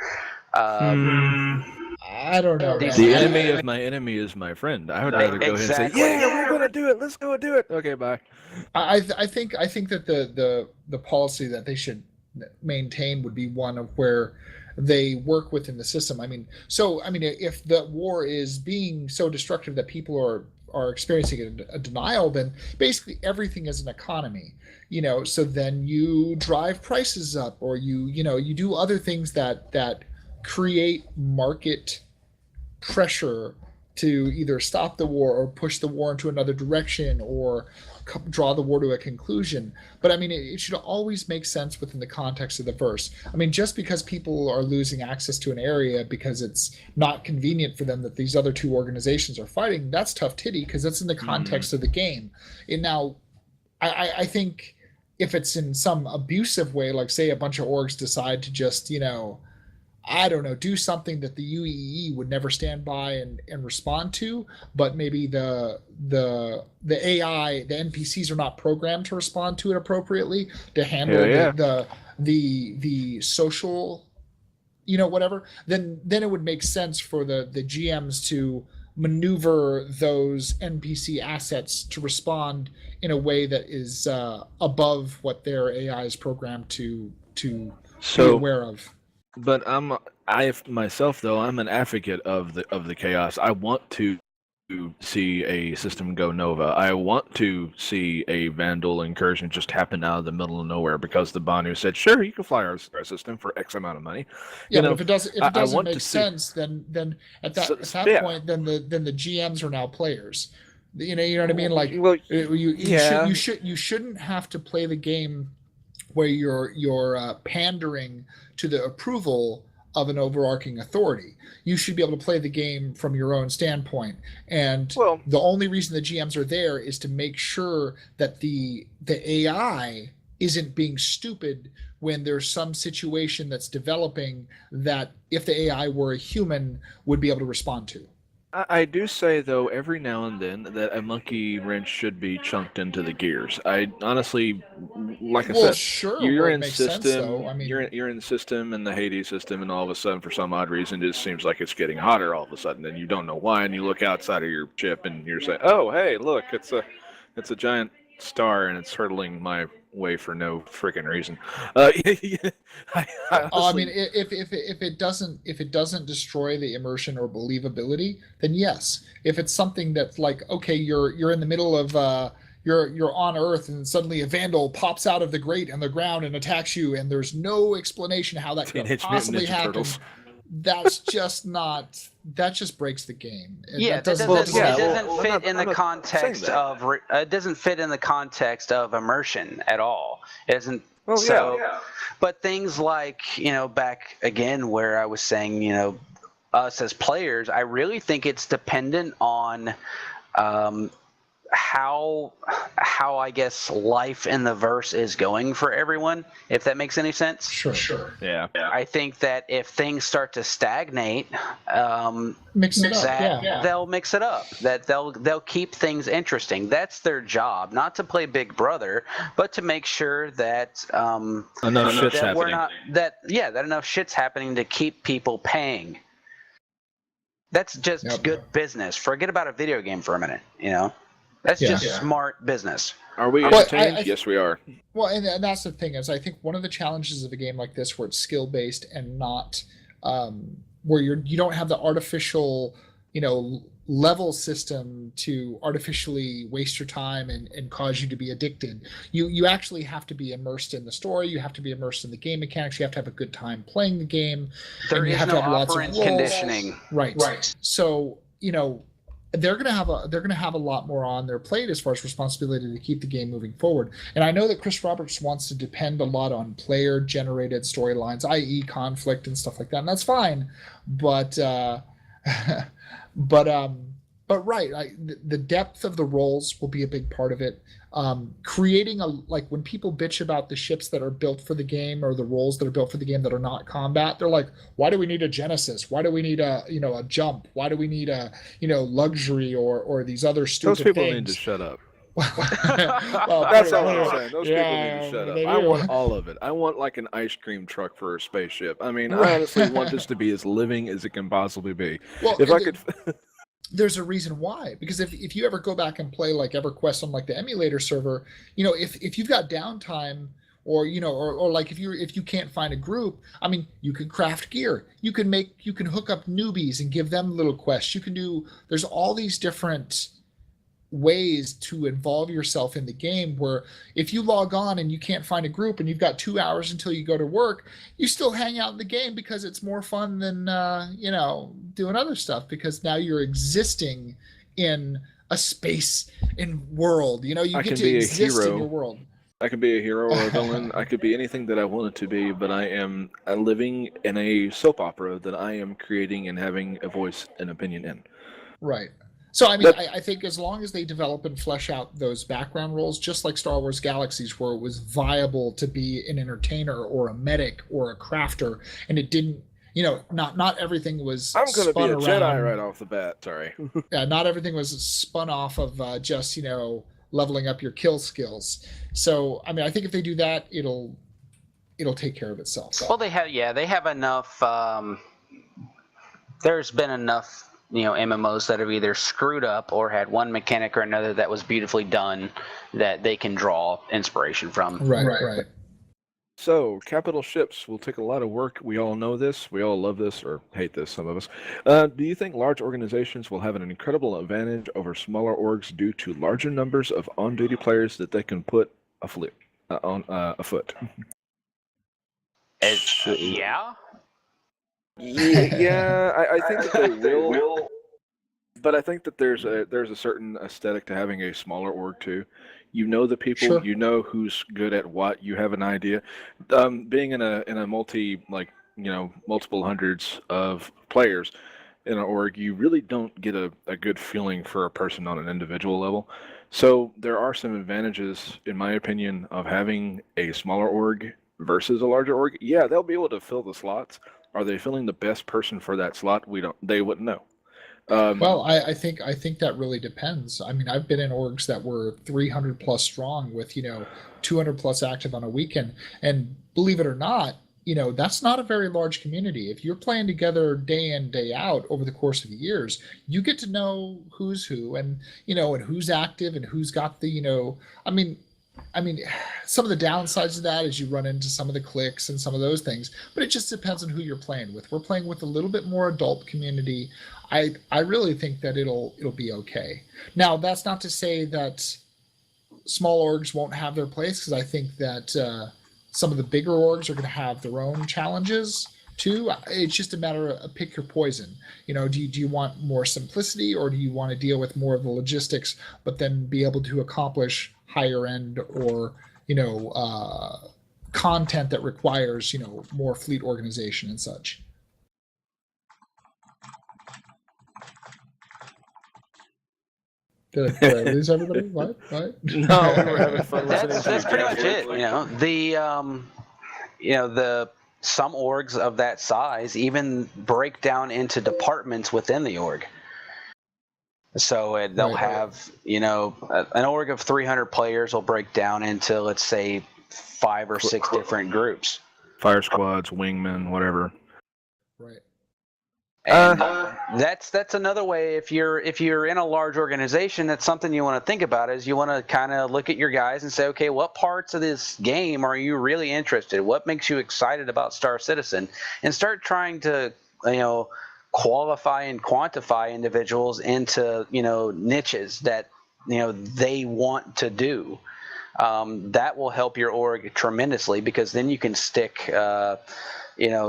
I don't know. The enemy of my enemy is my friend. I would rather go ahead and say, "Yeah, we're gonna do it. Let's go do it." Okay, bye. I think that the policy that they should maintain would be one of where they work within the system. I mean, if the war is being so destructive that people are experiencing a denial, then basically everything is an economy. So then you drive prices up, or you do other things that create market pressure to either stop the war or push the war into another direction or draw the war to a conclusion. But I mean, it should always make sense within the context of the verse. I mean, just because people are losing access to an area because it's not convenient for them that these other two organizations are fighting, that's tough titty, because that's in the context of the game. And now, I think if it's in some abusive way, like say a bunch of orgs decide to just, I don't know, do something that the UEE would never stand by and respond to, but maybe the AI, the NPCs are not programmed to respond to it appropriately, to handle the social, whatever, then it would make sense for the GMs to maneuver those NPC assets to respond in a way that is above what their AI is programmed to be aware of. But I myself, though, I'm an advocate of the chaos. I want to see a system go Nova. I want to see a Vandal incursion just happen out of the middle of nowhere because the Banu said, "Sure, you can fly our system for X amount of money." Yeah, but if it doesn't make sense, then at that point, then the GMs are now players. You know what I mean? Like, well, you shouldn't have to play the game where you're pandering to the approval of an overarching authority. You should be able to play the game from your own standpoint. And the only reason the GMs are there is to make sure that the AI isn't being stupid when there's some situation that's developing that if the AI were a human would be able to respond to. I do say, though, every now and then that a monkey wrench should be chunked into the gears. I honestly, like I said, sure, you're in system. I mean, you're in the system and the Hades system, and all of a sudden, for some odd reason, it seems like it's getting hotter all of a sudden, and you don't know why. And you look outside of your ship, and you're saying, "Oh, hey, look, it's a giant star, and it's hurtling my way for no freaking reason." I mean, if it doesn't destroy the immersion or believability, then yes. If it's something that's like, okay, you're in the middle of you're on Earth and suddenly a Vandal pops out of the grate on the ground and attacks you, and there's no explanation how that could possibly happen. That just breaks the game. Yeah, it doesn't fit in the context of it doesn't fit in the context of immersion at all. It doesn't. But things like, back again where I was saying, us as players, I really think it's dependent on how I guess life in the verse is going for everyone, if that makes any sense. Sure. Yeah. I think that if things start to stagnate, Mix it up. that they'll mix it up. That they'll keep things interesting. That's their job, not to play Big Brother, but to make sure that Enough shit's that we're happening. not that enough shit's happening to keep people paying. That's just good business. Forget about a video game for a minute. That's just smart business. Are we Well, entertained? Yes, we are. Well, and that's the thing is, I think one of the challenges of a game like this, where it's skill based and not where you don't have the artificial, level system to artificially waste your time and cause you to be addicted. You actually have to be immersed in the story. You have to be immersed in the game mechanics. You have to have a good time playing the game. There is no operant conditioning. Right. So they're gonna have a lot more on their plate as far as responsibility to keep the game moving forward. And I know that Chris Roberts wants to depend a lot on player generated storylines, i.e. conflict and stuff like that, and that's fine. But right, the depth of the roles will be a big part of it. Creating when people bitch about the ships that are built for the game or the roles that are built for the game that are not combat, they're like, why do we need a Genesis? Why do we need a jump? Why do we need a luxury or these other stupid Those people things? need to shut up. Well, That's all I'm saying. Those people need to shut up. they I do. want all of it. I want like an ice cream truck for a spaceship. I mean, I honestly want this to be as living as it can possibly be. Well, If I could. there's a reason why, because if you ever go back and play like EverQuest on like the emulator server, if you've got downtime or like if you can't find a group, I mean, you can craft gear, you can hook up newbies and give them little quests. There's all these different ways to involve yourself in the game, where if you log on and you can't find a group and you've got 2 hours until you go to work, you still hang out in the game because it's more fun than doing other stuff, because now you're existing in a space and world. You get to exist in your world. I could be a hero or a villain. I could be anything that I wanted to be, but I am living in a soap opera that I am creating and having a voice and opinion in. Right. So, I mean, I think as long as they develop and flesh out those background roles, just like Star Wars Galaxies, where it was viable to be an entertainer or a medic or a crafter, and it didn't, not everything was I'm going to be a around, Jedi right off the bat. Sorry. Yeah, not everything was spun off of just, leveling up your kill skills. So, I mean, I think if they do that, it'll take care of itself. Well, they have enough. There's been enough MMOs that have either screwed up or had one mechanic or another that was beautifully done that they can draw inspiration from. Right. So, capital ships will take a lot of work. We all know this. We all love this or hate this, some of us. Do you think large organizations will have an incredible advantage over smaller orgs due to larger numbers of on-duty players that they can put afoot? Yeah. Yeah, I think that they will, but I think that there's a certain aesthetic to having a smaller org too. You know the people, Sure. You know who's good at what. You have an idea. Being in a multiple hundreds of players in an org, you really don't get a good feeling for a person on an individual level. So there are some advantages, in my opinion, of having a smaller org versus a larger org. Yeah, they'll be able to fill the slots. Are they filling the best person for that slot? They wouldn't know. Well, I think that really depends. I mean, I've been in orgs that were 300 plus strong with 200 plus active on a weekend, and believe it or not, that's not a very large community. If you're playing together day in, day out over the course of years, you get to know who's who, and and who's active and who's got the I mean, some of the downsides of that is you run into some of the cliques and some of those things, but it just depends on who you're playing with. We're playing with a little bit more adult community. I really think that it'll be okay. Now, that's not to say that small orgs won't have their place, because I think that some of the bigger orgs are going to have their own challenges too. It's just a matter of pick your poison. Do you want more simplicity, or do you want to deal with more of the logistics, but then be able to accomplish higher end or content that requires more fleet organization and such? Did I lose everybody? What? No, we were having fun listening. That's pretty much it. The some orgs of that size even break down into departments within the org. So they'll have, an org of 300 players will break down into, let's say, 5 or 6 different groups. Fire squads, wingmen, whatever. Right. And that's another way. If you're in a large organization, that's something you want to think about. Is you want to kind of look at your guys and say, okay, what parts of this game are you really interested? What makes you excited about Star Citizen? And start trying to qualify and quantify individuals into niches that they want to do. That will help your org tremendously, because then you can stick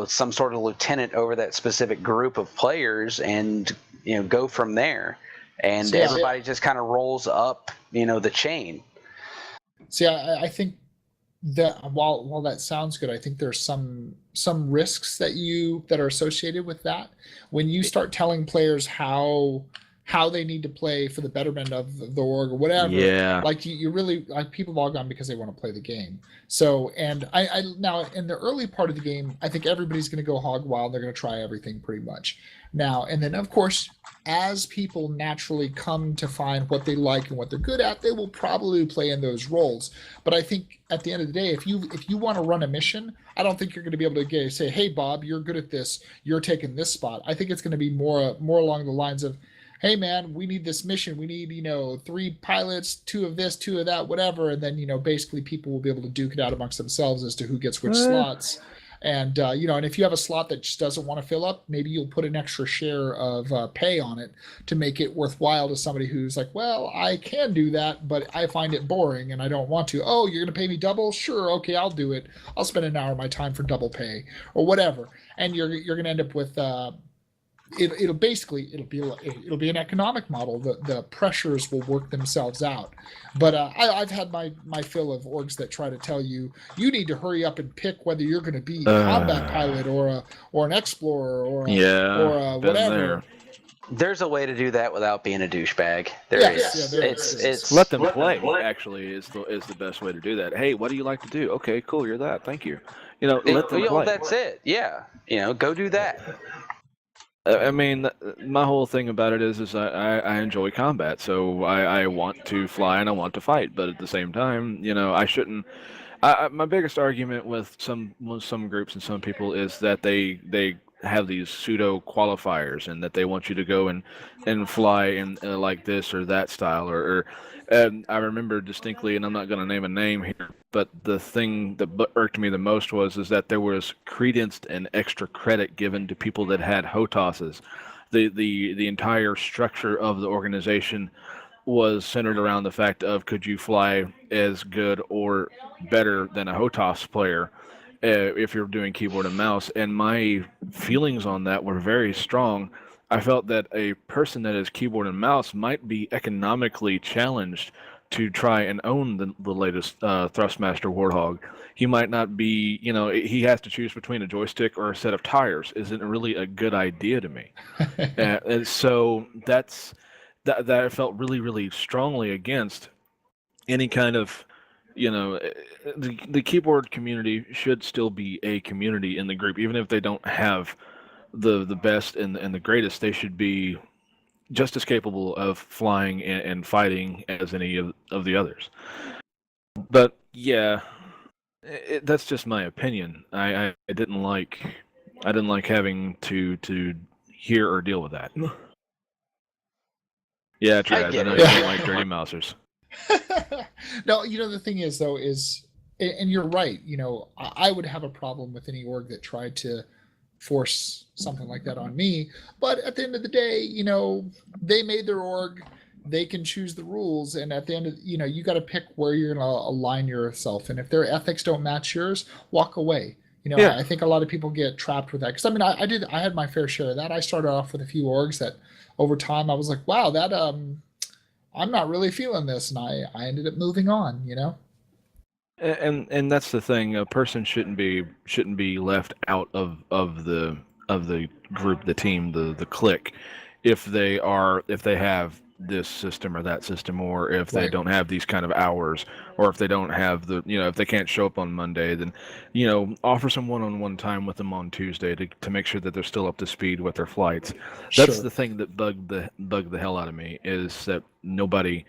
some sort of lieutenant over that specific group of players and go from there, and everybody just kind of rolls up the chain. See, I think that while that sounds good, I think there's some risks that are associated with that. When you start telling players how they need to play for the betterment of the org or whatever, like you really, like, people log on because they want to play the game. So, and I now in the early part of the game, I think everybody's going to go hog wild. They're going to try everything pretty much now. And then of course, as people naturally come to find what they like and what they're good at, they will probably play in those roles. But I think at the end of the day, if you want to run a mission, I don't think you're going to be able to say, hey, Bob, you're good at this, you're taking this spot. I think it's going to be more along the lines of, hey man, we need this mission. We need, 3 pilots, 2 of this, 2 of that, whatever. And then, basically people will be able to duke it out amongst themselves as to who gets which slots. And, and if you have a slot that just doesn't want to fill up, maybe you'll put an extra share of pay on it to make it worthwhile to somebody who's like, well, I can do that, but I find it boring and I don't want to. Oh, you're going to pay me double? Sure. Okay, I'll do it. I'll spend an hour of my time for double pay or whatever. And you're going to end up with, it'll be an economic model. The pressures will work themselves out. But I've had my fill of orgs that try to tell you need to hurry up and pick whether you're going to be a combat pilot or an explorer or whatever. There's a way to do that without being a douchebag. It's let them play. Actually, is the best way to do that. Hey, what do you like to do? Okay, cool. You're that. Thank you. Let them play. That's it. Yeah. Go do that. I mean, my whole thing about it is I enjoy combat, so I want to fly and I want to fight, but at the same time, I shouldn't. My biggest argument with some groups and some people is that they have these pseudo qualifiers and that they want you to go and fly in like this or that style or I remember distinctly, and I'm not going to name a name here, but the thing that irked me the most is that there was credence and extra credit given to people that had HOTASs. The entire structure of the organization was centered around the fact of, could you fly as good or better than a HOTAS player if you're doing keyboard and mouse. And my feelings on that were very strong. I felt that a person that is keyboard and mouse might be economically challenged to try and own the latest Thrustmaster Warthog. He might not be, he has to choose between a joystick or a set of tires. Isn't really a good idea to me. And so that I felt really, really strongly against any kind of, the keyboard community should still be a community in the group, even if they don't have the best and the greatest. They should be just as capable of flying and fighting as any of the others. But yeah, that's just my opinion. I didn't like having to hear or deal with that. Yeah, Trav, I know you don't like dirty mousers. No, the thing is though and you're right, I would have a problem with any org that tried to force something like that on me. But at the end of the day, they made their org, they can choose the rules, and at the end of you got to pick where you're going to align yourself. And if their ethics don't match yours, walk away. I think a lot of people get trapped with that, because I had my fair share of that. I started off with a few orgs that over time I was like, wow, that I'm not really feeling this, and I ended up moving on. And that's the thing. A person shouldn't be left out of the group, the team, the clique, if they have this system or that system, or if they Right. don't have these kind of hours, or if they don't have the, if they can't show up on Monday, then, offer some one-on-one time with them on Tuesday to make sure that they're still up to speed with their flights. That's Sure. the thing that bugged the hell out of me, is that nobody,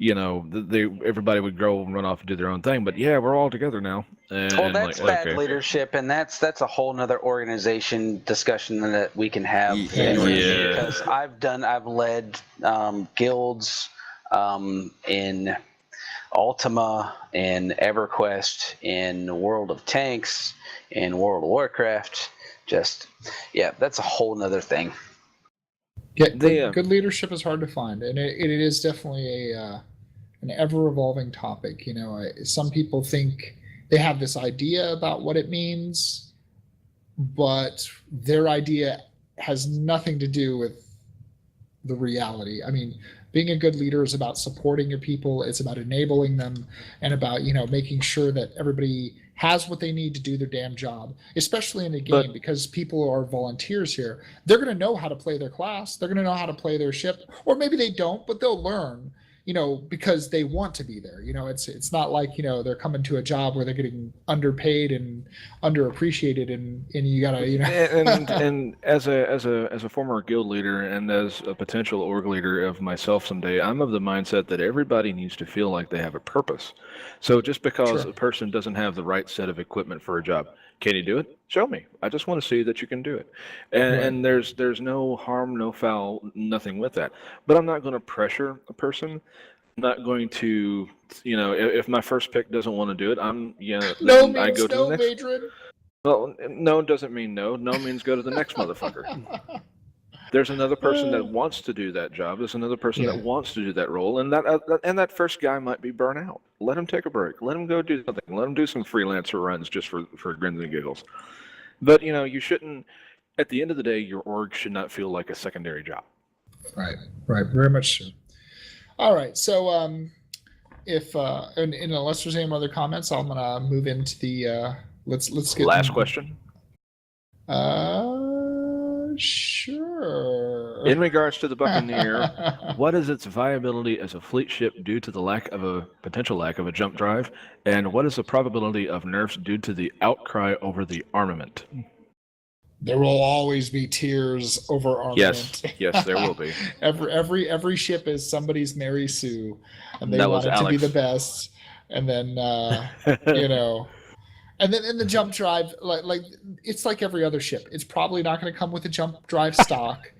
everybody would go and run off and do their own thing. But yeah, we're all together now. Well, that's bad okay. leadership, and that's a whole nother organization discussion that we can have. Yeah. Because I've led guilds in Ultima, in EverQuest, in World of Tanks, in World of Warcraft. That's a whole nother thing. Yeah, good leadership is hard to find, and it is definitely an ever-evolving topic. Some people think they have this idea about what it means, but their idea has nothing to do with the reality. I mean, being a good leader is about supporting your people. It's about enabling them, and about making sure that everybody has what they need to do their damn job, especially in a game, because people are volunteers here. They're going to know how to play their class. They're going to know how to play their ship, or maybe they don't, but they'll learn, because they want to be there. It's not like, they're coming to a job where they're getting underpaid and underappreciated, and you gotta, and as a former guild leader and as a potential org leader of myself someday, I'm of the mindset that everybody needs to feel like they have a purpose. So just because a person doesn't have the right set of equipment for a job, can you do it? Show me. I just want to see that you can do it. And there's no harm, no foul, nothing with that. But I'm not going to pressure a person. I'm not going to, if my first pick doesn't want to do it, no I means go to no, the next. Madrid. Well, no doesn't mean no. No means go to the next motherfucker. There's another person that wants to do that job. There's another person that wants to do that role, and that first guy might be burnt out. Let him take a break. Let him go do something. Let him do some freelancer runs just for grins and giggles. But you shouldn't. At the end of the day, your org should not feel like a secondary job. Right. Very much so. All right. So, if and unless there's any other comments, I'm gonna move into the let's get last question. Sure. In regards to the Buccaneer, what is its viability as a fleet ship due to the potential lack of a jump drive, and what is the probability of nerfs due to the outcry over the armament? There will always be tears over armament. Yes, there will be. every ship is somebody's Mary Sue, and they That want was it to be Alex. the best. And then and then in the jump drive, like it's like every other ship. It's probably not going to come with a jump drive stock,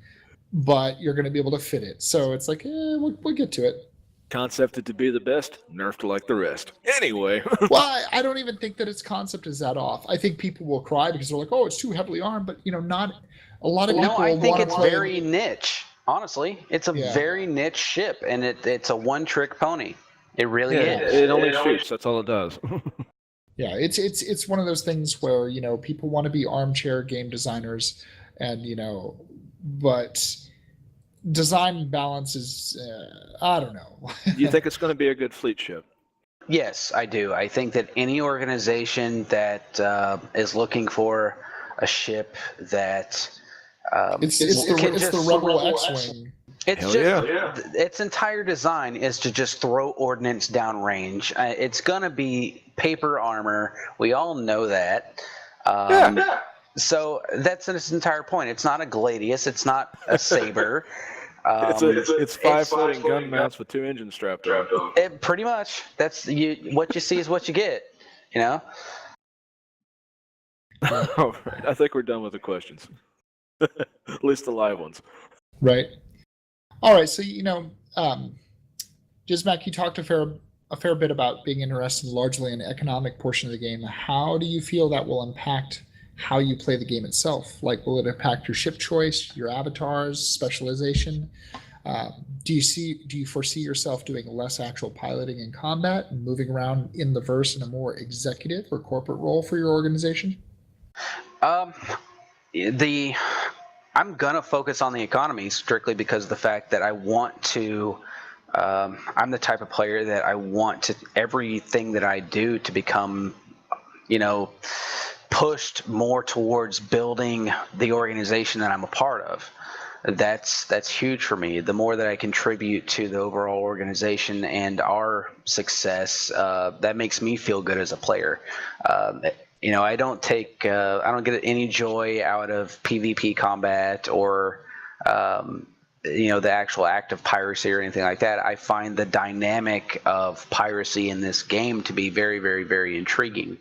but you're going to be able to fit it. So it's like, we'll get to it. Concepted to be the best, nerfed like the rest. Anyway. Well, I don't even think that its concept is that off. I think people will cry because they're like, oh, it's too heavily armed, but not a lot of people. No, I think it's play. very niche. Honestly, it's a very niche ship, and it's a one-trick pony. It really is. It only shoots. That's all it does. Yeah, it's one of those things where people want to be armchair game designers, and but design balance is I don't know. Do you think it's going to be a good fleet ship? Yes, I do. I think that any organization that is looking for a ship that it's the Rebel X-wing. It's its entire design is to just throw ordnance downrange. It's gonna be paper armor. We all know that. So that's its entire point. It's not a Gladius. It's not a Saber. It's 5 floating gun mounts with 2 engines strapped on. Pretty much. That's what you see is what you get. All right. I think we're done with the questions. At least the live ones. Right. All right. So Jizmak, you talked a fair bit about being interested largely in the economic portion of the game. How do you feel that will impact how you play the game itself? Like, will it impact your ship choice, your avatars, specialization? Do you foresee yourself doing less actual piloting in combat and moving around in the verse in a more executive or corporate role for your organization? I'm gonna focus on the economy strictly because of the fact that I want to. I'm the type of player that I want everything that I do to become, pushed more towards building the organization that I'm a part of. that's huge for me. The more that I contribute to the overall organization and our success, that makes me feel good as a player. I don't get any joy out of PvP combat or the actual act of piracy or anything like that. I find the dynamic of piracy in this game to be very, very, very intriguing.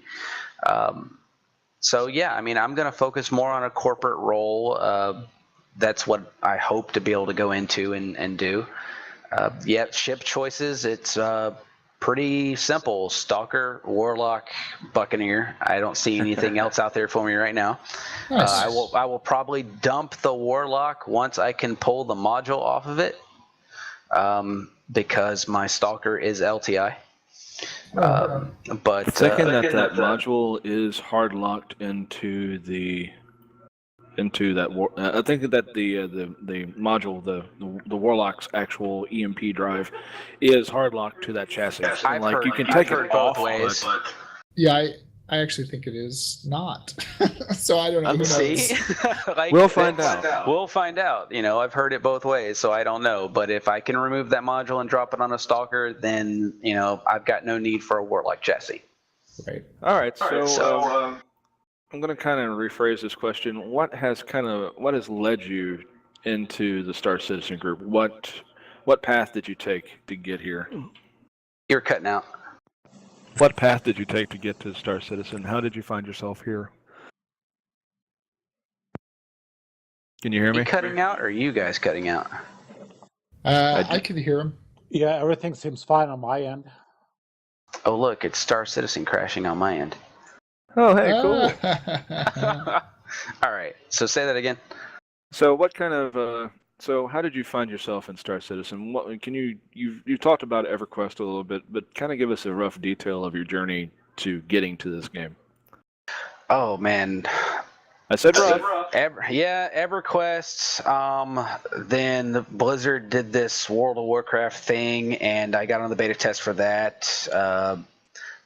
So yeah, I mean, I'm going to focus more on a corporate role. That's what I hope to be able to go into and do. Ship choices, it's pretty simple. Stalker, Warlock, Buccaneer. I don't see anything else out there for me right now. Nice. I will probably dump the Warlock once I can pull the module off of it, because my Stalker is LTI. But thinking that module is hard locked into that war. I think that the module, the Warlock's actual EMP drive, is hard locked to that chassis. You can take it both off, ways. but Yeah, I actually think it is not. So I don't know. Who knows? See, we'll find out. We'll find out. I've heard it both ways, so I don't know. But if I can remove that module and drop it on a Stalker, then I've got no need for a Warlock chassis. Right. All right. So I'm going to kind of rephrase this question. What has led you into the Star Citizen group? What path did you take to get here? You're cutting out. What path did you take to get to Star Citizen? How did you find yourself here? Can you hear me? You cutting out, or are you guys cutting out? I could hear him. Yeah, everything seems fine on my end. Oh, look, it's Star Citizen crashing on my end. Oh, hey, cool. All right, so say that again. So what kind of so how did you find yourself in Star Citizen? What can you've talked about EverQuest a little bit, but kind of give us a rough detail of your journey to getting to this game. Oh man, I said rough. EverQuest. Then Blizzard did this World of Warcraft thing, and I got on the beta test for that.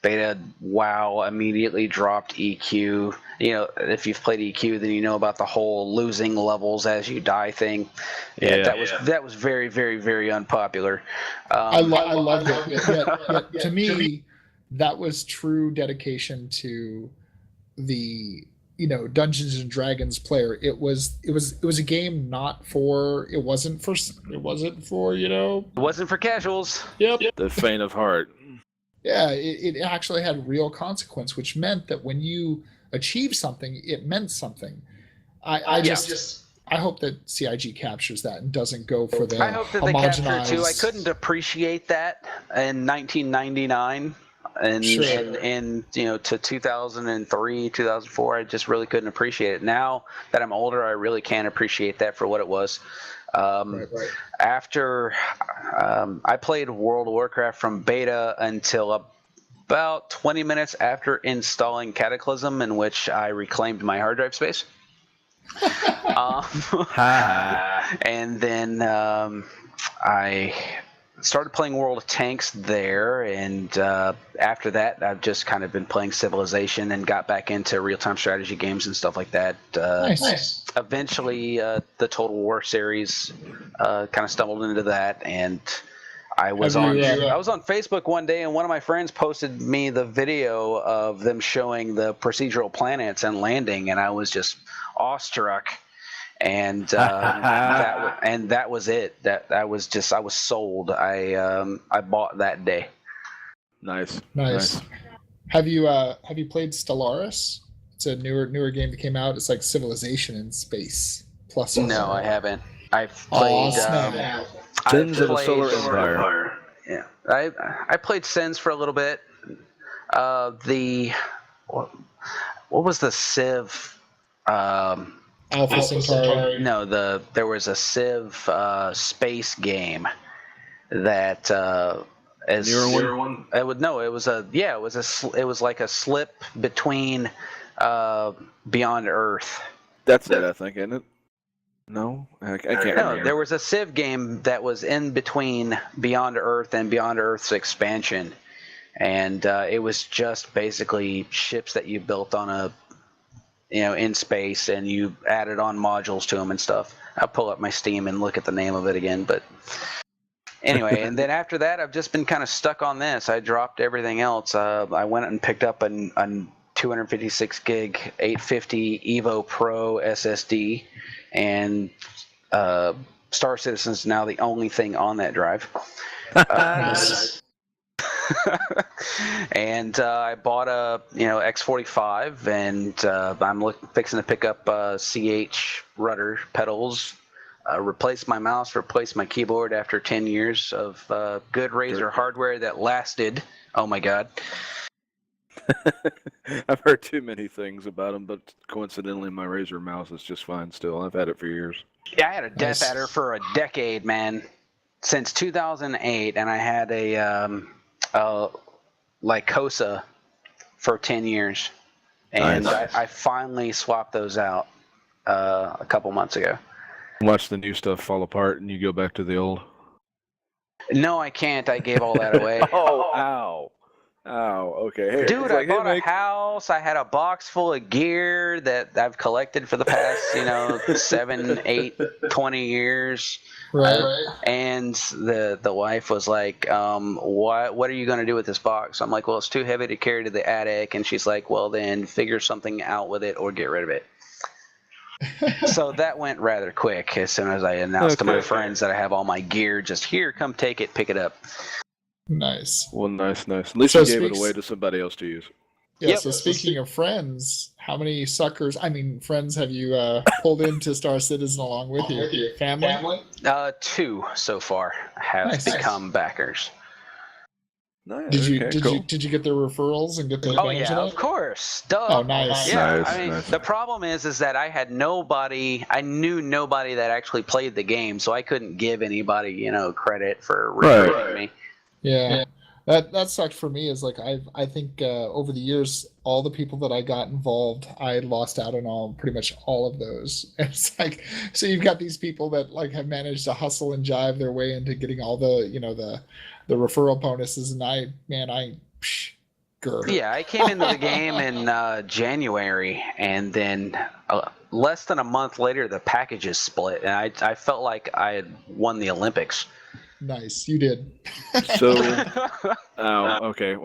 Beta WoW immediately dropped EQ. If you've played EQ, then you know about the whole losing levels as you die thing. That was very, very, very unpopular. I loved it. Yet, to me, that was true dedication to the Dungeons and Dragons player. It was a game it wasn't for casuals. Yep. The faint of heart. Yeah, it actually had real consequence, which meant that when you achieve something, it meant something. I hope that CIG captures that and doesn't go for the I hope that they capture it too. I couldn't appreciate that in 1999 and to 2003, 2004. I just really couldn't appreciate it. Now that I'm older, I really can appreciate that for what it was. Right. After I played World of Warcraft from beta until about 20 minutes after installing Cataclysm, in which I reclaimed my hard drive space. And then I started playing World of Tanks there, and after that, I've just kind of been playing Civilization and got back into real-time strategy games and stuff like that. Nice. Eventually, the Total War series kind of stumbled into that, and I was on Facebook one day, and one of my friends posted me the video of them showing the procedural planets and landing, and I was just awestruck. And that was it. I was sold. I bought that day. Nice. Have you played Stellaris? It's a newer game that came out. It's like Civilization in space. Plus. No, I haven't. I've played. Sins of the Solar Empire. Yeah, I played Sins for a little bit. What was the Civ? Alpha Centauri. No, there was a Civ space game that newer one. It was like a slip between Beyond Earth. That's it, I think, isn't it? No, I can't remember. No, there was a Civ game that was in between Beyond Earth and Beyond Earth's expansion, and it was just basically ships that you built on in space, and you added on modules to them and stuff. I'll pull up my Steam and look at the name of it again. But anyway, and then after that, I've just been kind of stuck on this. I dropped everything else. I went and picked up a 256 gig 850 Evo Pro SSD, and Star Citizen's now the only thing on that drive. And I bought a X45, and I'm fixing to pick up CH rudder pedals, replace my mouse, replace my keyboard after 10 years of good Razer hardware that lasted. Oh my god. I've heard too many things about them, but coincidentally, my Razer mouse is just fine still. I've had it for years. Yeah, I had a Death Adder for a decade, man, since 2008, and I had a Lycosa for 10 years, and Nice. I finally swapped those out a couple months ago. Watch the new stuff fall apart, and you go back to the old. No, I can't. I gave all that away. Oh, ow. Ow, okay. Hey, Dude, it's I like, hey, bought a Mike. house. I had a box full of gear that I've collected for the past, 7, 8, 20 years. Right. And the wife was like, what are you going to do with this box? I'm like, well, it's too heavy to carry to the attic. And she's like, well, then figure something out with it or get rid of it. So that went rather quick as soon as I announced to my friends that I have all my gear. Just here, come take it, pick it up. Nice. Well, nice. At least So you gave it speaks- away to somebody else to use. Yeah, Yep. so speaking of friends, how many friends have you pulled into Star Citizen along with you? Family? 2 so far have Nice. become backers. Nice. Did you okay, did cool. you did you get their referrals and get the Oh advantage yeah, of of that? course. Duh. Oh, nice. Yeah, Nice, I mean, nice. the problem is that I had nobody. I knew nobody that actually played the game, so I couldn't give anybody, credit for recruiting me. Yeah. That sucked for me. Is like I think over the years, all the people that I got involved, I lost out on pretty much all of those. And it's like, so you've got these people that like have managed to hustle and jive their way into getting all the the referral bonuses, and grr. Yeah, I came into the game in January, and then less than a month later, the packages split, and I felt like I had won the Olympics. Nice, you did. So, okay.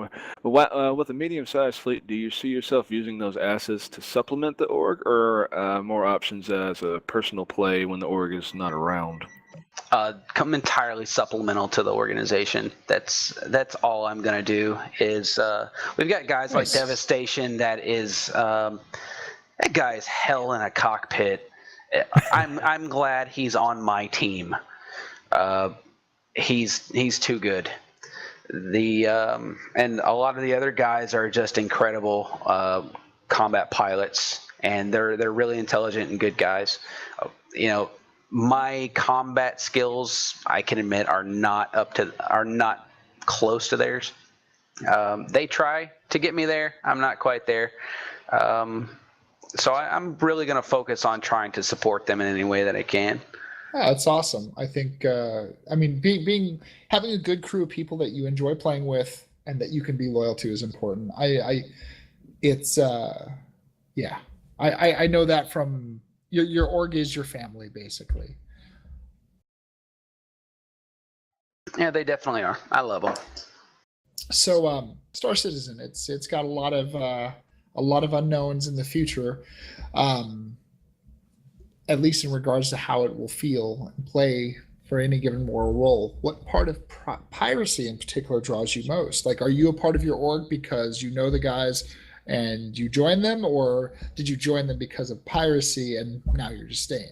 Well, with a medium-sized fleet, do you see yourself using those assets to supplement the org, or more options as a personal play when the org is not around? Come entirely supplemental to the organization. That's all I'm gonna do. Is we've got guys like Nice. Devastation that is that guy is hell in a cockpit. I'm glad he's on my team. He's too good. And a lot of the other guys are just incredible combat pilots, and they're really intelligent and good guys. My combat skills, I can admit, are not close to theirs. They try to get me there. I'm not quite there. So I'm really going to focus on trying to support them in any way that I can. Yeah, that's awesome. I think having a good crew of people that you enjoy playing with and that you can be loyal to is important. I know that from your org is your family, basically. Yeah, they definitely are. I love them. So Star Citizen, it's got a lot of unknowns in the future. At least in regards to how it will feel and play for any given moral role. What part of piracy in particular draws you most? Like, are you a part of your org because you know the guys and you join them, or did you join them because of piracy and now you're just staying?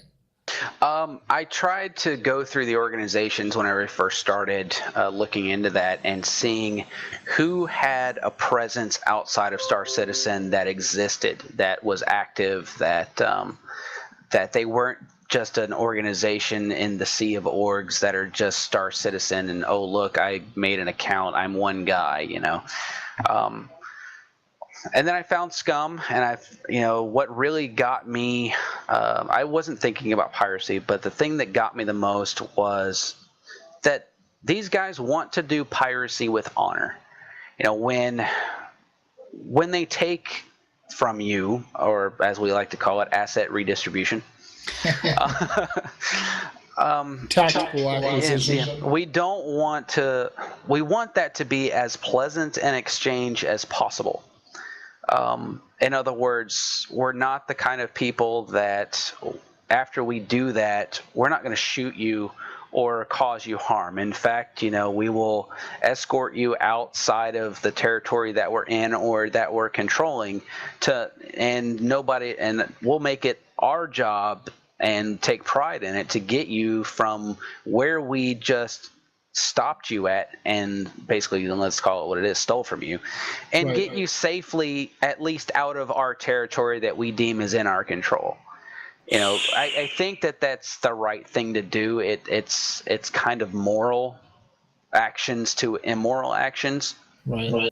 I tried to go through the organizations whenever I first started looking into that and seeing who had a presence outside of Star Citizen that existed, that was active, that they weren't just an organization in the sea of orgs that are just Star Citizen and, oh, look, I made an account, I'm one guy, And then I found SCUM, and what really got me, I wasn't thinking about piracy, but the thing that got me the most was that these guys want to do piracy with honor. When they take from you, or as we like to call it, asset redistribution, Tactical acquisition. Yeah, we don't want to. We want that to be as pleasant an exchange as possible. In other words, we're not the kind of people that after we do that, we're not going to shoot you or cause you harm. In fact, we will escort you outside of the territory that we're in or that we're controlling and we'll make it our job and take pride in it to get you from where we just stopped you at and basically, let's call it what it is, stole from you, and get you safely at least out of our territory that we deem is in our control. I think that that's the right thing to do. It's kind of moral actions to immoral actions. Right. Well,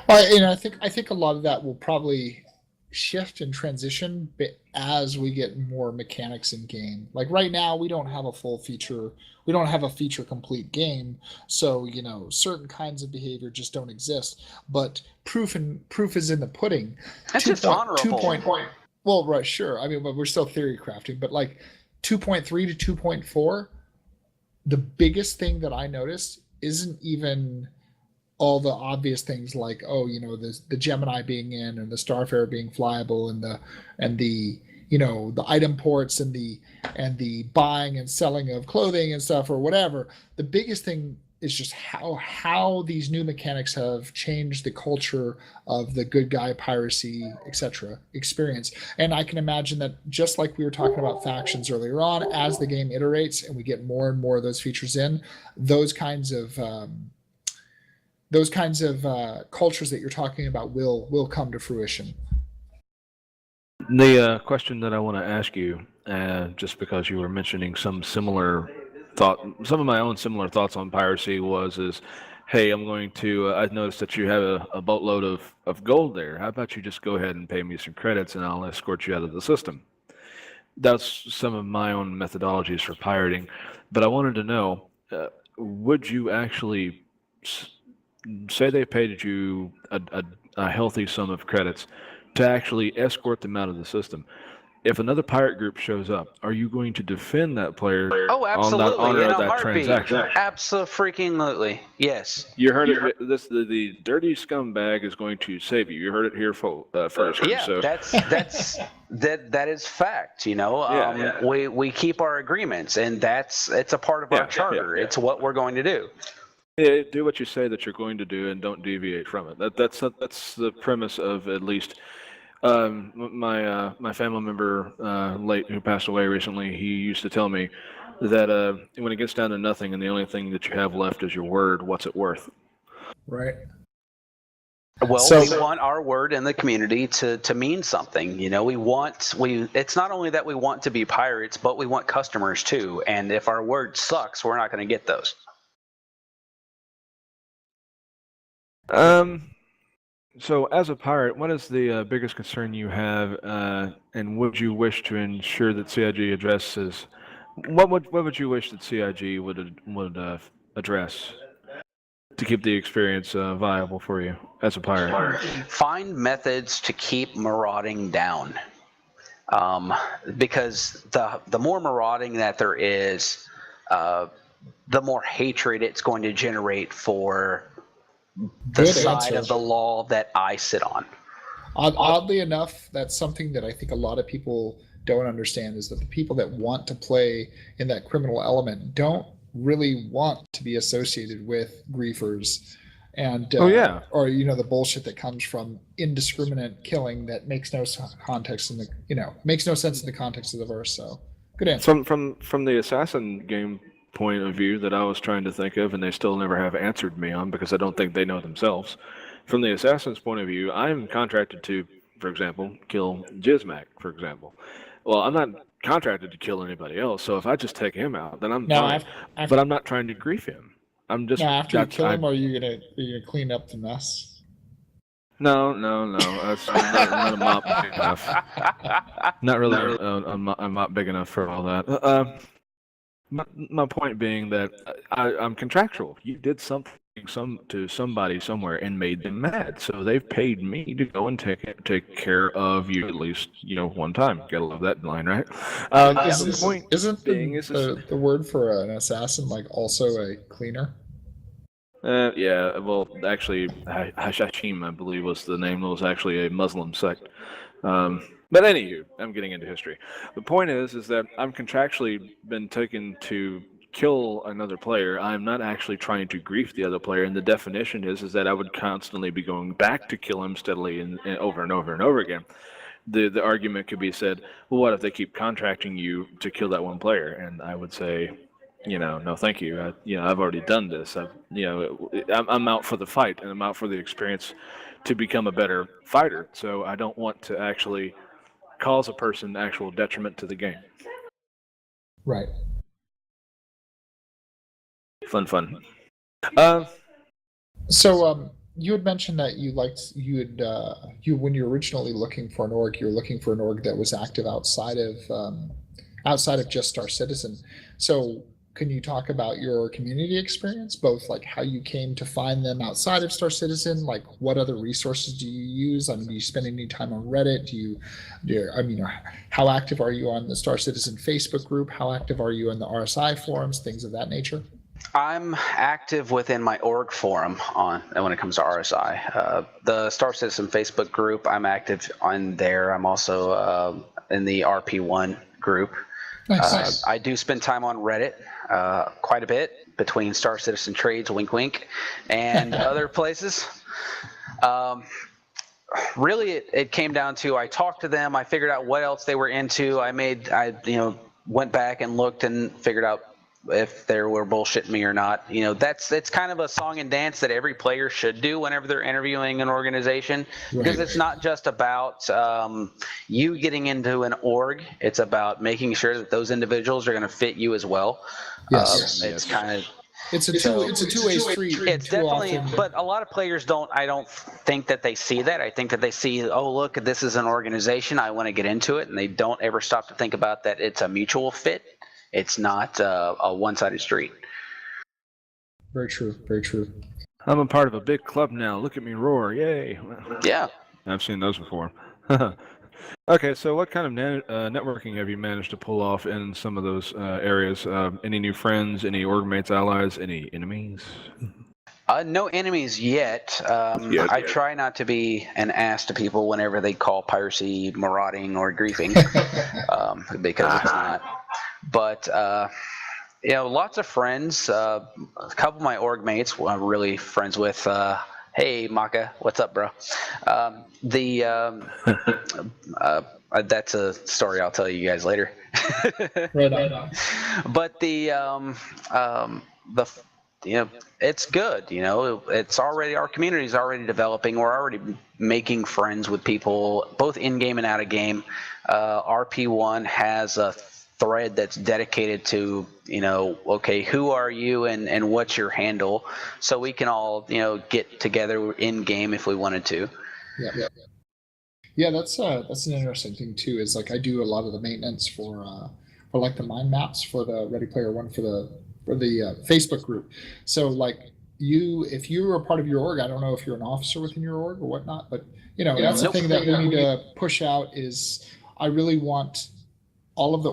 I think a lot of that will probably shift and transition as we get more mechanics in game. Like right now, we don't have a feature complete game, so certain kinds of behavior just don't exist. But proof is in the pudding. That's just honorable. Well, right, sure. I mean, but we're still theory crafting. But like 2.3 to 2.4, the biggest thing that I noticed isn't even all the obvious things like, the Gemini being in and the Starfarer being flyable and the the item ports and the buying and selling of clothing and stuff or whatever. The biggest thing is just how these new mechanics have changed the culture of the good guy piracy, etc. experience. And I can imagine that just like we were talking about factions earlier on, as the game iterates and we get more and more of those features in, those kinds of cultures that you're talking about will come to fruition. The question that I want to ask you, just because you were mentioning some of my own similar thoughts on piracy is, hey, I'm going to, I noticed that you have a boatload of gold there. How about you just go ahead and pay me some credits and I'll escort you out of the system? That's some of my own methodologies for pirating. But I wanted to know, would you actually, say they paid you a healthy sum of credits to actually escort them out of the system? If another pirate group shows up, are you going to defend that player on that honor of that transaction? Absolutely, yes. You heard it. The dirty scumbag is going to save you. You heard it here first. Yeah, so. that is fact. We keep our agreements, and it's a part of our charter. Yeah. It's what we're going to do. Yeah, do what you say that you're going to do, and don't deviate from it. That's the premise of at least. My family member who passed away recently, he used to tell me that when it gets down to nothing and the only thing that you have left is your word, what's it worth? Right. Well, we want our word in the community to mean something. It's not only that we want to be pirates, but we want customers too. And if our word sucks, we're not going to get those. So, as a pirate, what is the biggest concern you have, and would you wish to ensure that CIG addresses? What would you wish that CIG would address to keep the experience viable for you as a pirate? Find methods to keep marauding down, because the more marauding that there is, the more hatred it's going to generate for the side of the law that I sit on. Oddly enough, that's something that I think a lot of people don't understand, is that the people that want to play in that criminal element don't really want to be associated with griefers and or the bullshit that comes from indiscriminate killing that makes no context in the makes no sense in the context of the verse. So good answer. From the assassin game point of view that I was trying to think of, and they still never have answered me on, because I don't think they know themselves. From the assassin's point of view, I'm contracted to, for example, kill Jizmak, for example. Well, I'm not contracted to kill anybody else, so if I just take him out, then I'm fine. But I'm not trying to grief him. I'm just after you kill him, are you gonna clean up the mess? No. That's not a mop big enough. Not really a mop big enough for all that. My point being that I'm contractual. You did something somebody somewhere and made them mad. So they've paid me to go and take care of you at least, one time. Gotta love that line, right? The point Isn't being the word for an assassin like also a cleaner? Yeah, well, actually, Hashashim, I believe, was the name. It was actually a Muslim sect. But anywho, I'm getting into history. The point is that I'm contractually been taken to kill another player. I'm not actually trying to grief the other player, and the definition is that I would constantly be going back to kill him steadily and over and over and over again. The argument could be said, well, what if they keep contracting you to kill that one player? And I would say, no, thank you. I've already done this. I'm out for the fight, and I'm out for the experience to become a better fighter. So I don't want to actually cause a person actual detriment to the game. Right. Fun. So you had mentioned that when you were originally looking for an org, you were looking for an org that was active outside of just Star Citizen. So can you talk about your community experience, both like how you came to find them outside of Star Citizen, like what other resources do you use? I mean, do you spend any time on Reddit? How active are you on the Star Citizen Facebook group? How active are you on the RSI forums, things of that nature? I'm active within my org forum when it comes to RSI. The Star Citizen Facebook group, I'm active on there. I'm also in the RP1 group. Nice. I do spend time on Reddit quite a bit between Star Citizen Trades, wink wink, and other places. Really, it came down to I talked to them. I figured out what else they were into. I went back and looked and figured out if they were bullshitting me or not. That's kind of a song and dance that every player should do whenever they're interviewing an organization, because it's not just about you getting into an org. It's about making sure that those individuals are going to fit you as well. Yes. It's kind of it's a two-way street. It's definitely, but a lot of players I don't think that they see that. I think that they see, oh, look, this is an organization, I want to get into it, and they don't ever stop to think about that it's a mutual fit. It's not a one-sided street. Very true. Very true. I'm a part of a big club now. Look at me roar. Yay. Yeah. I've seen those before. Okay, so what kind of networking have you managed to pull off in some of those areas? Any new friends, any org mates, allies, any enemies? No enemies yet. I try not to be an ass to people whenever they call piracy marauding or griefing, because it's not. But lots of friends. A couple of my org mates I'm really friends with. Hey, Maka, what's up, bro? That's a story I'll tell you guys later. Right on. But it's good. It's already, our community is already developing. We're already making friends with people, both in game and out of game. RP1 has a thread that's dedicated to, okay, who are you and what's your handle, so we can all, get together in game if we wanted to. Yeah, that's an interesting thing too. Is like I do a lot of the maintenance for like the mind maps for the Ready Player One for the Facebook group. So like if you are part of your org, I don't know if you're an officer within your org or whatnot, but that's the thing that we need to push out is I really want all of the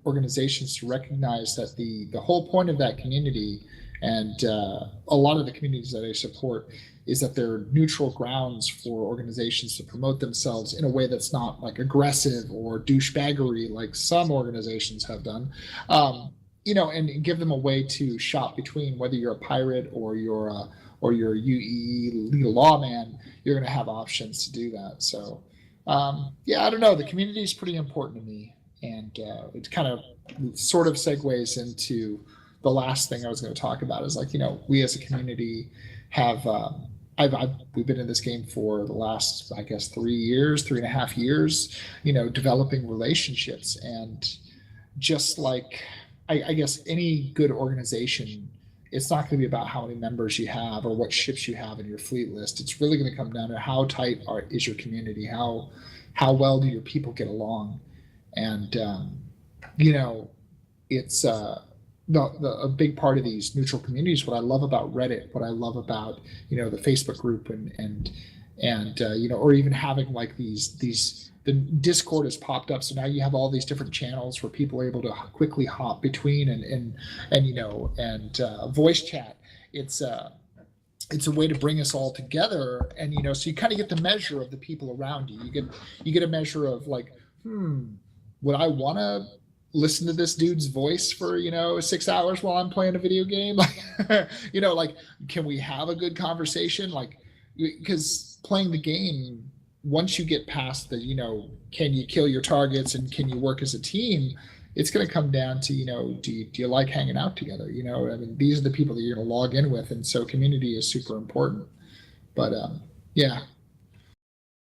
organizations to recognize that the whole point of that community and a lot of the communities that I support is that they're neutral grounds for organizations to promote themselves in a way that's not like aggressive or douchebaggery like some organizations have done, and give them a way to shop between whether you're a pirate or you're a UE legal lawman. You're going to have options to do that. So I don't know. The community is pretty important to me. And it kind of sort of segues into the last thing I was going to talk about is like, we as a community have, we've been in this game for the last, I guess, 3.5 years, developing relationships. And just like, I guess any good organization, it's not going to be about how many members you have or what ships you have in your fleet list. It's really going to come down to how tight is your community, how well do your people get along. And it's a big part of these neutral communities. What I love about Reddit, what I love about the Facebook group and or even having like these the Discord has popped up, so now you have all these different channels where people are able to quickly hop between and voice chat. It's a way to bring us all together, and so you kind of get the measure of the people around you. You get a measure of like, would I want to listen to this dude's voice for 6 hours while I'm playing a video game? Like, like, can we have a good conversation? Like, because playing the game, once you get past the can you kill your targets and can you work as a team, it's going to come down to do you like hanging out together? I mean, these are the people that you're going to log in with, and so community is super important. But yeah.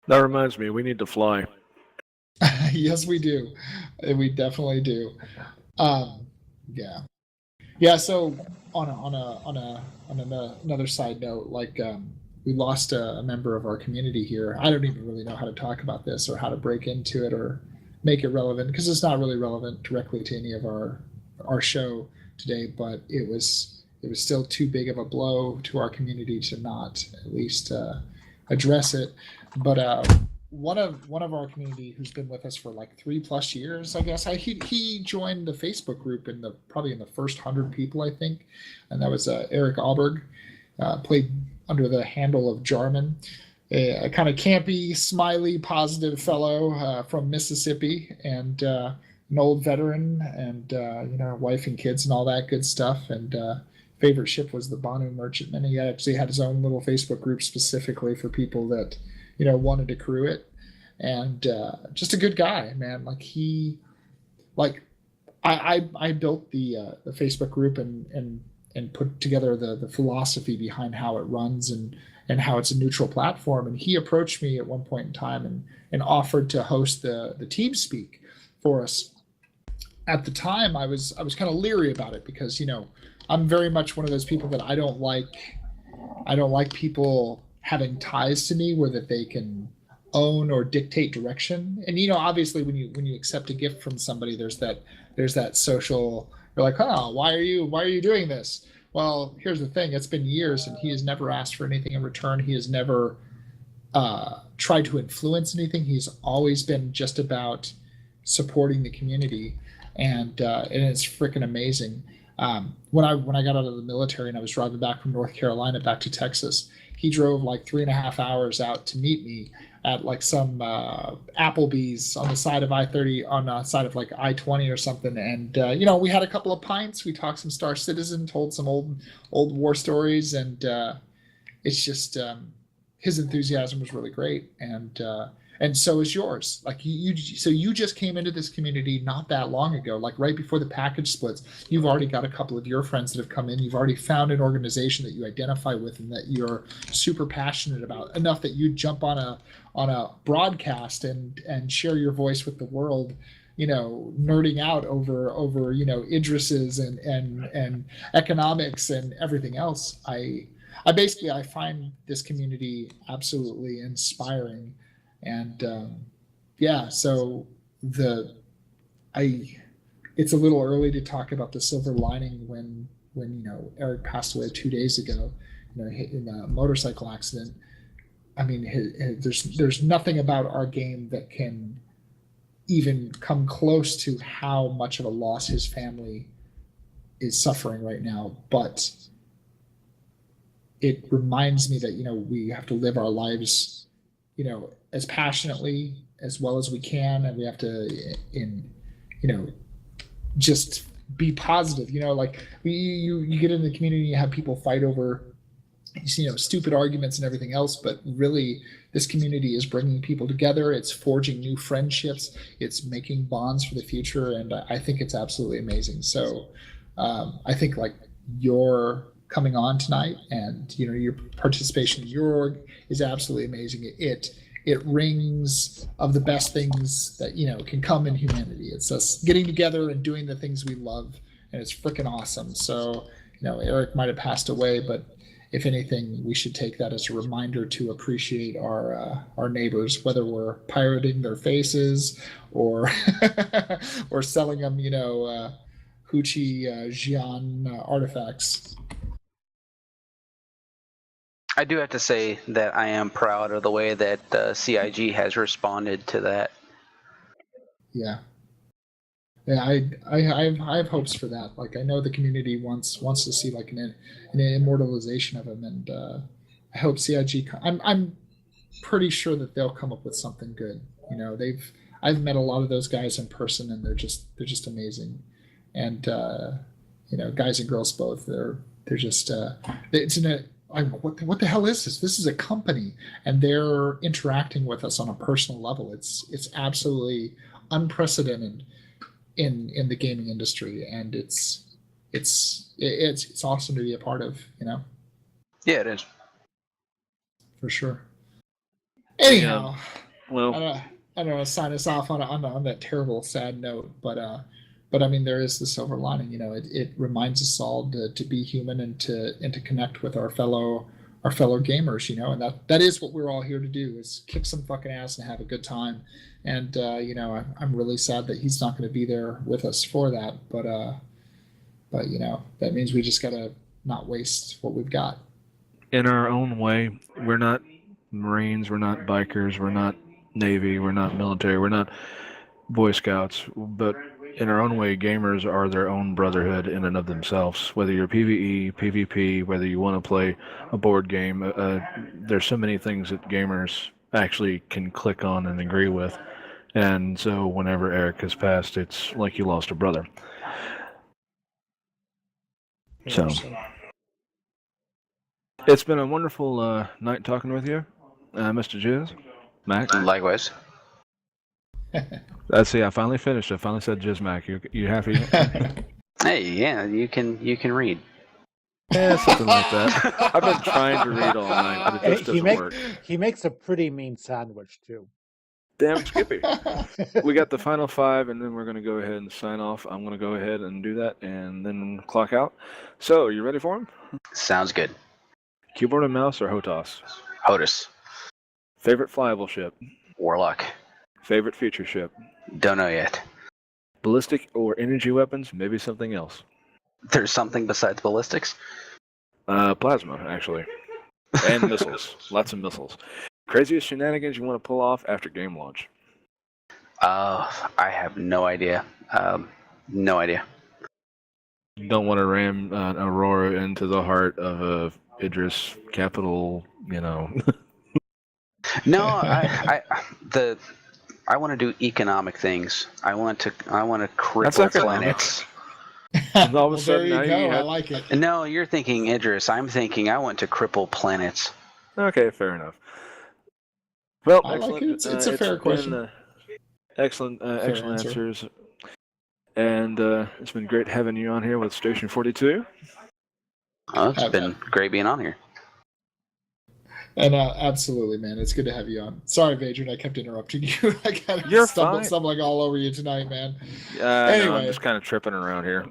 That reminds me, we need to fly. Yes, we do. We definitely do. Yeah. So on another side note, like we lost a member of our community here. I don't even really know how to talk about this or how to break into it or make it relevant, because it's not really relevant directly to any of our show today. But it was still too big of a blow to our community to not at least address it. But one of our community who's been with us for like 3+ years, I guess. He joined the Facebook group probably in the first 100 people, I think, and that was Eric Alberg. Played under the handle of Jarman, a kind of campy, smiley, positive fellow from Mississippi, and an old veteran, and wife and kids and all that good stuff. And favorite ship was the Banu Merchantman. He actually had his own little Facebook group specifically for people that wanted to crew it, and just a good guy, man. I built the Facebook group and put together the philosophy behind how it runs and how it's a neutral platform. And he approached me at one point in time and offered to host the TeamSpeak for us. At the time, I was kind of leery about it because I'm very much one of those people that I don't like people having ties to me where that they can own or dictate direction. And obviously when you accept a gift from somebody, there's that social, you're like, oh, why are you doing this? Well, here's the thing, it's been years and he has never asked for anything in return. He has never tried to influence anything. He's always been just about supporting the community, and it's freaking amazing. When I got out of the military and I was driving back from North Carolina back to Texas, he drove like 3.5 hours out to meet me at like some Applebee's on the side of I-30, on the side of like I-20 or something. And, we had a couple of pints. We talked some StarCitizen, told some old war stories. And it's just his enthusiasm was really great. And so is yours. Like so you just came into this community not that long ago, like right before the package splits. You've already got a couple of your friends that have come in. You've already found an organization that you identify with and that you're super passionate about, enough that you jump on a broadcast and share your voice with the world, nerding out over Idris's and economics and everything else. I find this community absolutely inspiring. And so it's a little early to talk about the silver lining when Eric passed away 2 days ago, in a motorcycle accident. I mean, there's nothing about our game that can even come close to how much of a loss his family is suffering right now. But it reminds me that we have to live our lives as passionately as well as we can, and we have to just be positive. Like you get in the community, you have people fight over stupid arguments and everything else, but really this community is bringing people together. It's forging new friendships, it's making bonds for the future, and I think it's absolutely amazing. So I think like your coming on tonight and your participation in your org is absolutely amazing. It rings of the best things that can come in humanity. It's us getting together and doing the things we love, and it's freaking awesome. So Eric might have passed away, but if anything, we should take that as a reminder to appreciate our neighbors, whether we're pirating their faces or or selling them Hoochie Jian artifacts. I do have to say that I am proud of the way that CIG has responded to that. Yeah. Yeah, I have hopes for that. Like, I know the community wants to see like an immortalization of him, and I hope CIG. I'm pretty sure that they'll come up with something good. You know, I've met a lot of those guys in person, and they're just amazing, and you know, guys and girls both. They're just it's in a. What the hell is this? This is a company, and they're interacting with us on a personal level. It's absolutely unprecedented in the gaming industry, and it's awesome to be a part of. You know. Yeah, it is. For sure. Anyhow, Well, I don't want to sign us off on that terrible, sad note, but I mean, there is the silver lining. You know, it reminds us all to be human and to connect with our fellow gamers. You know, and that is what we're all here to do, is kick some fucking ass and have a good time. And you know, I'm really sad that he's not going to be there with us for that. But you know, that means we just gotta not waste what we've got. in our own way, we're not Marines, we're not bikers, we're not Navy, we're not military, we're not Boy Scouts, but in our own way, gamers are their own brotherhood in and of themselves. Whether you're PvE, PvP, whether you want to play a board game, there's so many things that gamers actually can click on and agree with. And so whenever Eric has passed, it's like you lost a brother. So it's been a wonderful night talking with you, Mr. Jiz, Mac. Likewise. Let's see. I finally finished. I finally said Jizmak. You happy? Hey, yeah, you can read. Yeah, something like that. I've been trying to read all night, but it just doesn't work. He makes a pretty mean sandwich too. Damn Skippy. We got the final five, and then we're going to go ahead and sign off. I'm going to go ahead and do that, and then clock out. So, you ready for him? Sounds good. Keyboard and mouse or HOTAS? HOTAS. Favorite flyable ship? Warlock. Favorite feature ship? Don't know yet. Ballistic or energy weapons? Maybe something else. There's something besides ballistics? Plasma, actually. And missiles. Lots of missiles. Craziest shenanigans you want to pull off after game launch? I have no idea. No idea. You don't want to ram Aurora into the heart of a Idris capital, you know. No, I want to do economic things. I want to cripple planets. And all of a Well, sudden, there you now go. you I have... like it. No, you're thinking Idris. I'm thinking I want to cripple planets. Okay, fair enough. Well, I like excellent. it. It's a fair question. Excellent answer. answers. And it's been great having you on here with Station42. Oh, it's been great being on here. And absolutely, man, it's good to have you on. Sorry, Vadrian, I kept interrupting you. I kind You're of fine. stumbling all over you tonight, man. Anyway. Anyway. I'm just kind of tripping around here.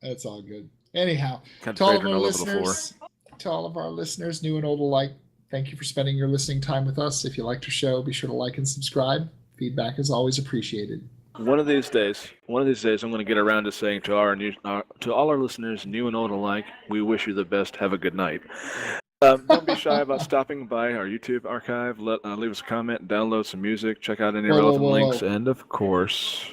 That's all good. Anyhow, Kind to of all of Vadrian our all over the floor. listeners, to all of our listeners, new and old alike, thank you for spending your listening time with us. If you liked our show, be sure to like and subscribe. Feedback is always appreciated. One of these days, I'm going to get around to saying to all our listeners, new and old alike, we wish you the best. Have a good night. Don't be shy about stopping by our YouTube archive. Leave us a comment, download some music, check out any relevant links, and of course,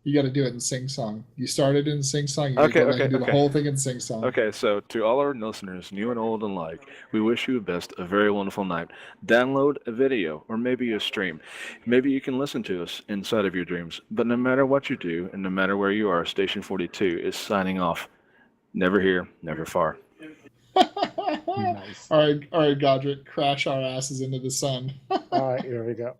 you got to do it in sing-song. You started in sing-song. You Okay, go back and do okay. the whole thing in sing-song. Okay, so to all our listeners, new and old alike, we wish you the best, a very wonderful night. Download a video or maybe a stream. Maybe you can listen to us inside of your dreams. But no matter what you do and no matter where you are, Station 42 is signing off. Never here, never far. Nice. All right, Godric, crash our asses into the sun. All right, here we go.